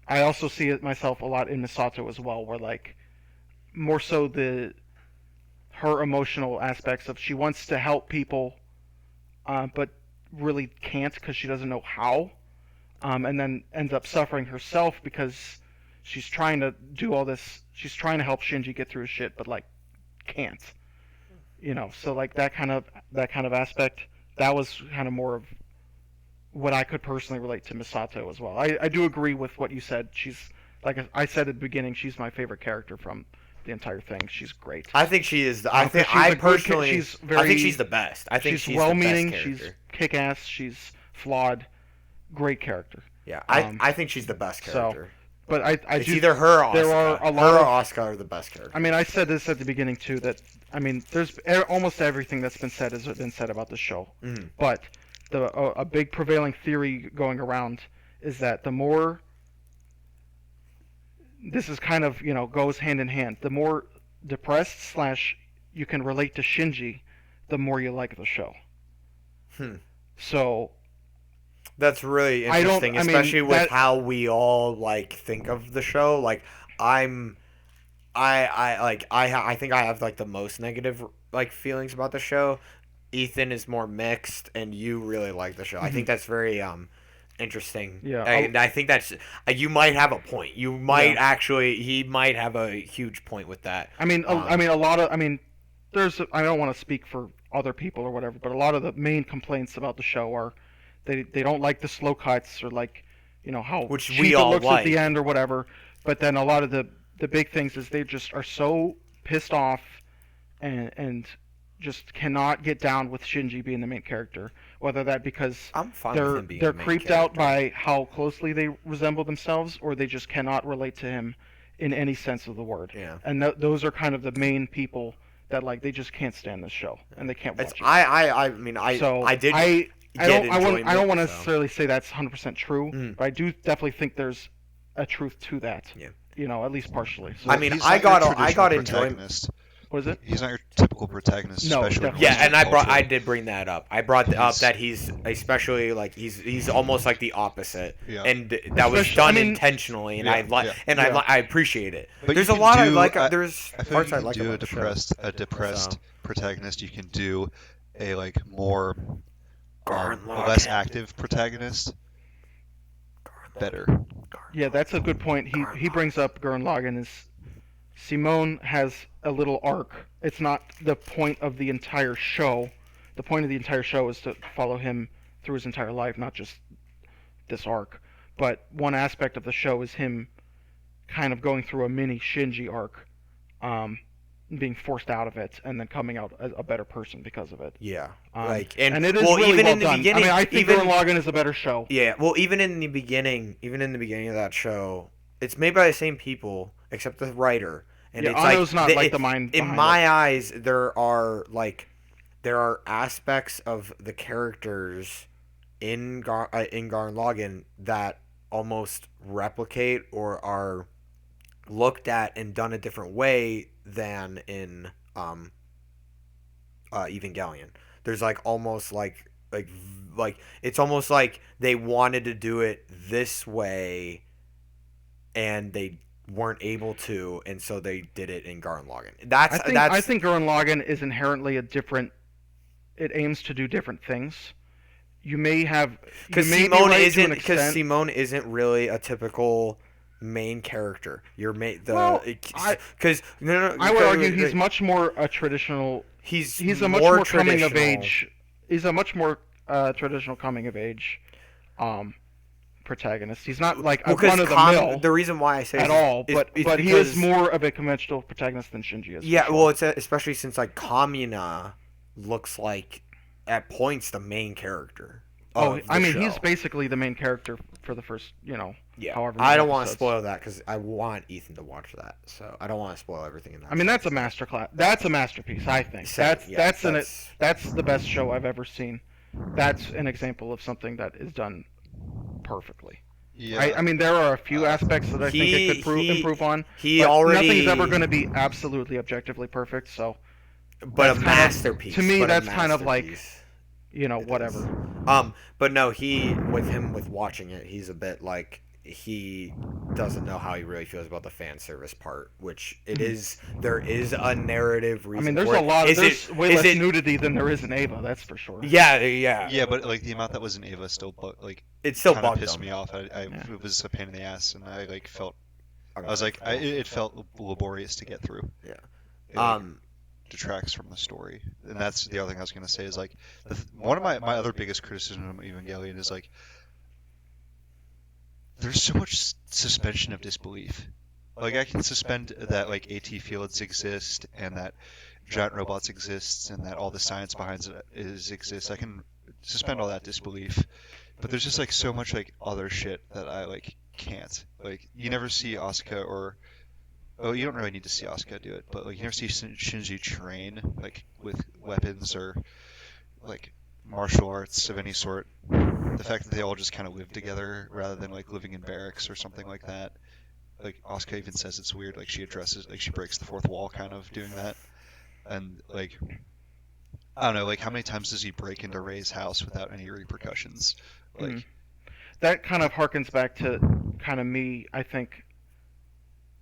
I also see it myself a lot in Misato as well, where like more so her emotional aspects of she wants to help people, but really can't because she doesn't know how, and then ends up suffering herself because she's trying to do all this. She's trying to help Shinji get through his shit, but like can't. So like that kind of aspect, that was kind of more of what I could personally relate to Misato as well. I do agree with what you said. She's, like I said at the beginning, she's my favorite character from the entire thing. She's great. I think she is. I think I personally. I think she's the best. I think she's well-meaning. the best character. She's kick-ass. She's flawed. Great character. Yeah, I think she's the best character. But I it's do. Either her or Oscar. There are a lot her of or Oscar are the best characters. I mean, I said this at the beginning too. That there's almost everything that's been said has been said about the show. Mm-hmm. But a big prevailing theory going around is that the more this is kind of goes hand in hand. The more depressed / you can relate to Shinji, the more you like the show. So that's really interesting, especially with how we all like think of the show. Like I think I have like the most negative like feelings about the show. Ethan is more mixed, and you really like the show. I think that's very interesting. Yeah, and I think that's you might have a point. You might he might have a huge point with that. There's I don't want to speak for other people or whatever, but a lot of the main complaints about the show are they don't like the slow cuts or like how which cheap we all it looks like at the end or whatever. But then a lot of the big things is they just are so pissed off and just cannot get down with Shinji being the main character. Whether that because they're creeped out by how closely they resemble themselves, or they just cannot relate to him in any sense of the word. Yeah. And those are kind of the main people that like they just can't stand this show and they can't watch it. I don't want to necessarily say that's 100% true, but I do definitely think there's a truth to that. Yeah. At least partially. So, I got enjoyment. What is it? He's not your typical protagonist, No, especially. Yeah, and I did bring that up. I brought up that he's especially like he's almost like the opposite, and that was done intentionally, and I appreciate it. But there's a lot I like. There's parts I like about the show. A depressed protagonist. You can do a like more less active protagonist. Better. Yeah, that's a good point. He brings up Gurren Lagann is Simone has a little arc. It's not the point of the entire show. The point of the entire show is to follow him through his entire life, not just this arc. But one aspect of the show is him kind of going through a mini Shinji arc, being forced out of it, and then coming out a better person because of it. Yeah, and it is really even well in the done. beginning, I think Gurren Lagann is a better show. Yeah, well, even in the beginning of that show, it's made by the same people except the writer. And it's Ano's not like the mind. In my eyes, there are aspects of the characters in Gurren Lagann that almost replicate or are looked at and done a different way than in Evangelion. There's like almost like it's almost like they wanted to do it this way, and they weren't able to, and so they did it in Gurren Lagann. I think Gurren Lagann is inherently a different. It aims to do different things. You may have because Simone isn't really a typical main character. I would argue he's much more a traditional. He's a much more coming of age. He's a much more traditional coming of age. Protagonist. He's not like a run of the mill. The reason why I say at all, but he is more of a conventional protagonist than Shinji is. Yeah, well, it's especially since like Kamina looks like at points the main character. He's basically the main character for the first, Yeah. However I don't want to spoil that because I want Ethan to watch that, so I don't want to spoil everything in that. That's a masterclass. That's a masterpiece, I think. That's the best show I've ever seen. That's an example of something that is done perfectly. Yeah. I mean, there are a few aspects that I think it could improve on. He but already nothing's ever going to be absolutely objectively perfect. So, but a that's kind of- masterpiece. to me, but a that's kind of like, masterpiece. whatever. But no, with watching it, he's a bit like he doesn't know how he really feels about the fan service part, which it is. There is a narrative I reason. mean, there's for a it. lot. Is There's it, way is less it, nudity than there is in Ava. That's for sure. Yeah, but like the amount that was in Ava still it still kind of bugged pissed him. me off. Yeah. It was a pain in the ass, and I like felt. I was like, it felt laborious to get through. Yeah. It, like, detracts from the story, and that's the other thing I was gonna say is like one of my other biggest criticism of Evangelion is like there's so much suspension of disbelief. Like I can suspend that like AT fields exist and that giant robots exist and that all the science behind it exists. I can suspend all that disbelief, but there's just like so much like other shit that I like can't. Like you never see Asuka or you don't really need to see Asuka do it, but like you never see Shinji train like with weapons or like martial arts of any sort. The fact that they all just kind of live together rather than like living in barracks or something like that. Like Asuka even says it's weird. Like she addresses, like she breaks the fourth wall, kind of doing that. And like, I don't know, like how many times does he break into Ray's house without any repercussions? Like that kind of harkens back to kind of me, I think,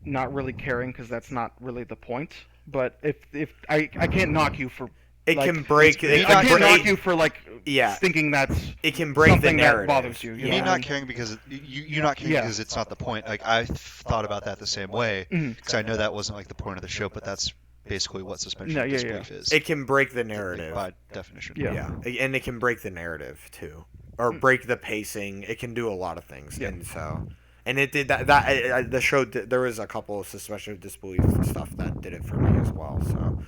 not really caring because that's not really the point. But if I can't knock you for It like, can break. I can't knock you for like thinking that's it can break something the narrative. that bothers you. me not caring because you not caring because it's not the point. Like I thought about that the same way because I know that wasn't like the point of the show, but that's basically what suspension of disbelief is. It can break the narrative by definition. Yeah, and it can break the narrative too, or break the pacing. It can do a lot of things, and so. And it did that. The show there was a couple of suspension of disbelief stuff that did it for me as well. So,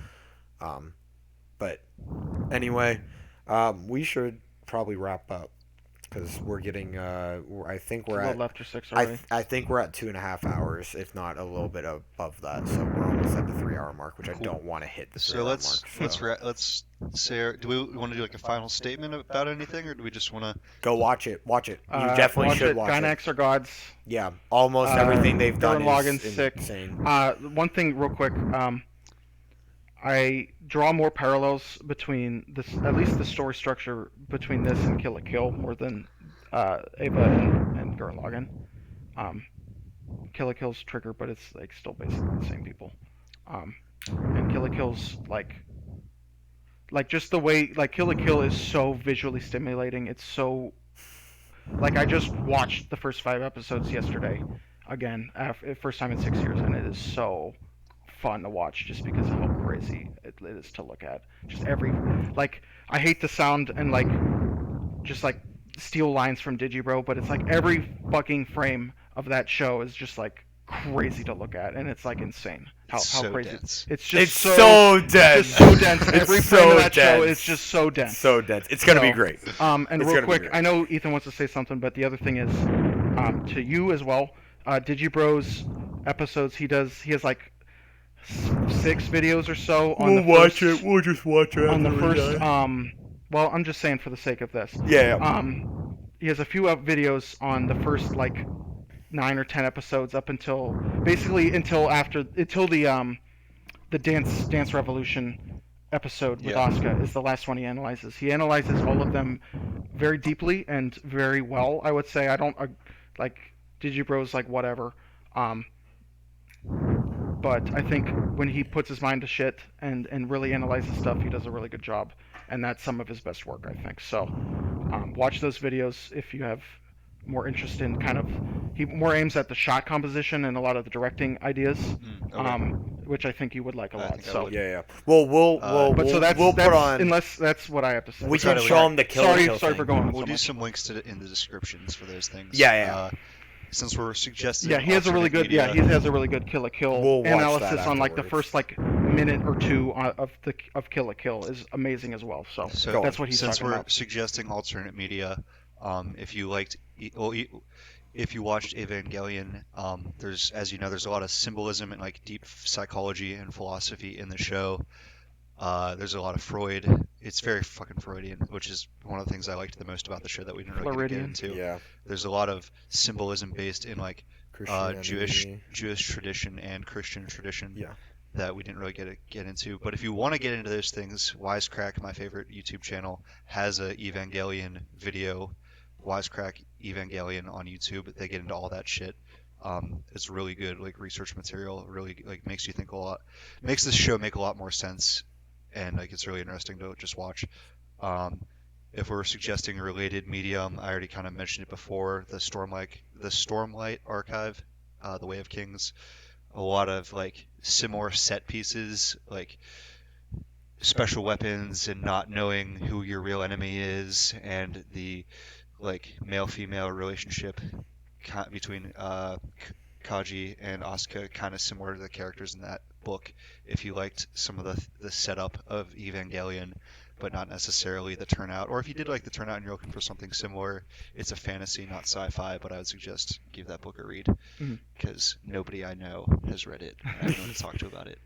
but anyway, we should probably wrap up because we're getting. I think we're at after 6 already. I think we're at 2.5 hours, if not a little bit above that. So we're almost at the 3-hour mark, which I don't want to hit the 3-hour mark. So let's say. Do we want to do like a final statement about anything, or do we just want to go watch it? Watch it. You definitely should watch it. Gynax are gods. Yeah, almost everything they've done is insane. Sick. One thing, real quick. I draw more parallels between this, at least the story structure between this and Kill la Kill, more than Ava and Gurren Lagann. Kill la Kill's Trigger, but it's like still basically the same people. And Kill la Kill's like just the way Kill la Kill is so visually stimulating. It's so like I just watched the first 5 episodes yesterday again, first time in 6 years, and it is so fun to watch just because of how crazy it is to look at. Just every I hate the sound and just steal lines from Digibro, but it's like every fucking frame of that show is just like crazy to look at, and it's like insane how crazy dense. it's just so dense. It's so dense. Every frame of that show is just so dense. So dense. It's gonna be great. And real quick, I know Ethan wants to say something, but the other thing is to you as well. Digibro's episodes, he has like 6 videos or so on We'll just watch it on the first well, I'm just saying for the sake of this. Yeah. He has a few videos on the first 9 or 10 episodes up until the Dance Revolution episode with Asuka is the last one he analyzes. He analyzes all of them very deeply and very well, I would say. I don't Digibro's whatever. But I think when he puts his mind to shit and really analyzes stuff, he does a really good job. And that's some of his best work, I think. So watch those videos if you have more interest in he more aims at the shot composition and a lot of the directing ideas, which I think you would like a lot. So yeah. Well, we'll put on. Unless that's what I have to say. We can show him the Kill la Kill. Sorry for going. We'll do some links in the descriptions for those things. Yeah. Since we're suggesting, he has a really good Kill la Kill analysis on the first minute or 2 of Kill la Kill is amazing as well. So that's what he's talking about. Since we're suggesting alternate media, if you if you watched Evangelion, there's a lot of symbolism and deep psychology and philosophy in the show. There's a lot of Freud. It's very fucking Freudian, which is one of the things I liked the most about the show that we didn't really get Floridian. into. Yeah. There's a lot of symbolism based in like Christianity. Jewish tradition and Christian tradition. Yeah. That we didn't really get into. But if you want to get into those things, Wisecrack, my favorite YouTube channel, has a Evangelion video, Wisecrack Evangelion on YouTube. They get into all that shit. It's really good, like research material. Really like makes you think a lot. Makes this show make a lot more sense, and like it's really interesting to just watch. If we're suggesting a related medium, I already kind of mentioned it before. The Stormlight Archive, The Way of Kings. A lot of like similar set pieces, like special weapons and not knowing who your real enemy is, and the like male-female relationship between Kaji and Asuka, kind of similar to the characters in that book. If you liked some of the setup of Evangelion, but not necessarily the turnout, or if you did like the turnout and you're looking for something similar, it's a fantasy, not sci-fi, but I would suggest give that book a read, because nobody I know has read it. I have no one to talk to about it.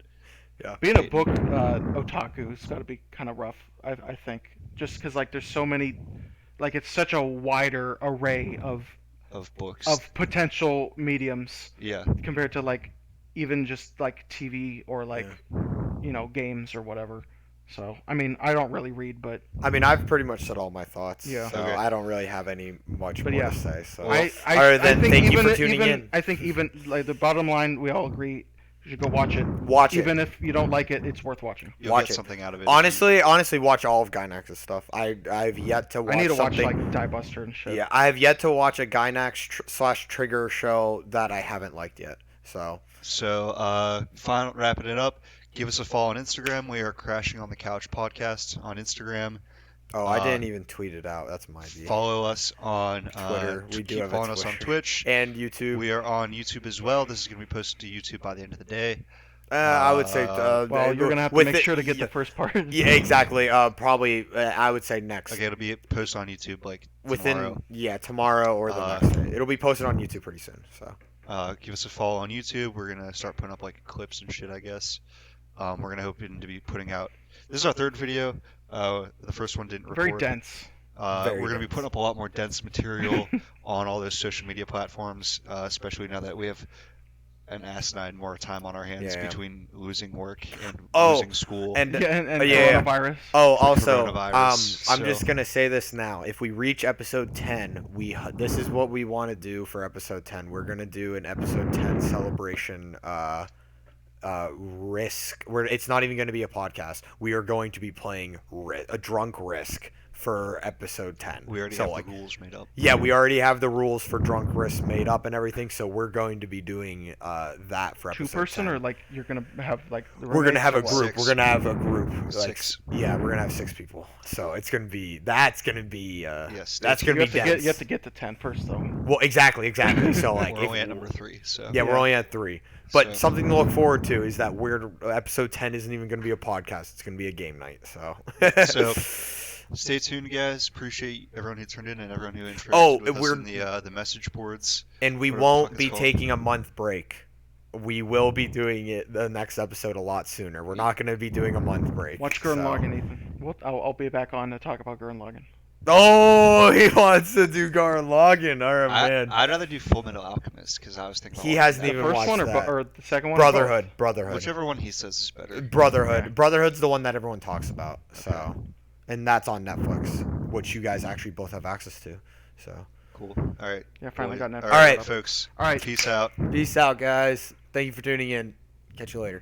Yeah. Being a book otaku's got to be kind of rough, I think, just because like there's so many, like it's such a wider array of books, of potential mediums. Yeah. Compared to like even just like TV or like games or whatever. So, I mean, I don't really read, but... I mean, I've pretty much said all my thoughts, Yeah. so Okay. I don't really have any much more to say. So, I other than think thank you even, for tuning even, in. I think even, like, the bottom line, we all agree, you should go watch it. Watch it. Even if you don't like it, it's worth watching. You'll Watch get it. something out of it. Honestly, watch all of Gainax's stuff. I've yet to watch I need to watch, something... like, Die Buster and shit. Yeah, I have yet to watch a Gainax / Trigger show that I haven't liked yet. So, Wrapping it up, give us a follow on Instagram. We are Crashing on the Couch podcast on Instagram. I didn't even tweet it out. That's my idea. Follow us on Twitter. We do keep have a following us on Twitter. Twitch And YouTube. We are on YouTube as well. This is going to be posted to YouTube by the end of the day. I would say. Well, you're going to have to make sure to get the first part. Yeah, exactly. Probably, I would say next. Okay, it'll be posted on YouTube like tomorrow. Tomorrow or the next day. It'll be posted on YouTube pretty soon. So. Give us a follow on YouTube. We're going to start putting up like clips and shit, I guess. We're going to hoping to be putting out. This is our third video. The first one didn't record. Very dense. We're going to be putting up a lot more dense material on all those social media platforms, especially now that we have an asinine more time on our hands between losing work and losing school. And coronavirus. Also, coronavirus, I'm just going to say this now. If we reach episode 10, this is what we want to do for episode 10. We're going to do an episode 10 celebration Risk. It's not even going to be a podcast. We are going to be playing a drunk Risk for episode 10. We already have the rules made up. Yeah, we already have the rules for drunk Risk made up and everything, so we're going to be doing that for episode 10. Two-person, or like you're going to have like... We're going to have a group. Six. We're going to have a group. Six. Yeah, we're going to have 6 people. So it's going to be... That's going to be... yes, that's going to be dense. You have to get to 10 first, though. Well, exactly. So like... We're only at number 3, so... Yeah, we're only at 3. But something to look forward to is that episode 10 isn't even going to be a podcast. It's going to be a game night. So stay tuned, guys. Appreciate everyone who turned in and everyone who interacted with us in the message boards. And we won't be taking a month break. We will be doing it the next episode a lot sooner. We're not going to be doing a month break. Watch Gurren Lagann, Ethan. I'll be back on to talk about Gurren Lagann. Oh, he wants to do Gurren Lagann. All right, man. I'd rather do Full Metal Alchemist because I was thinking. He hasn't even watched watched that. Or the second one. Brotherhood. Whichever one he says is better. Brotherhood. Okay. Brotherhood's the one that everyone talks about. So, and that's on Netflix, which you guys actually both have access to. So. Cool. All right. Yeah, finally got Netflix. All right, folks. All right. Peace out. Peace out, guys. Thank you for tuning in. Catch you later.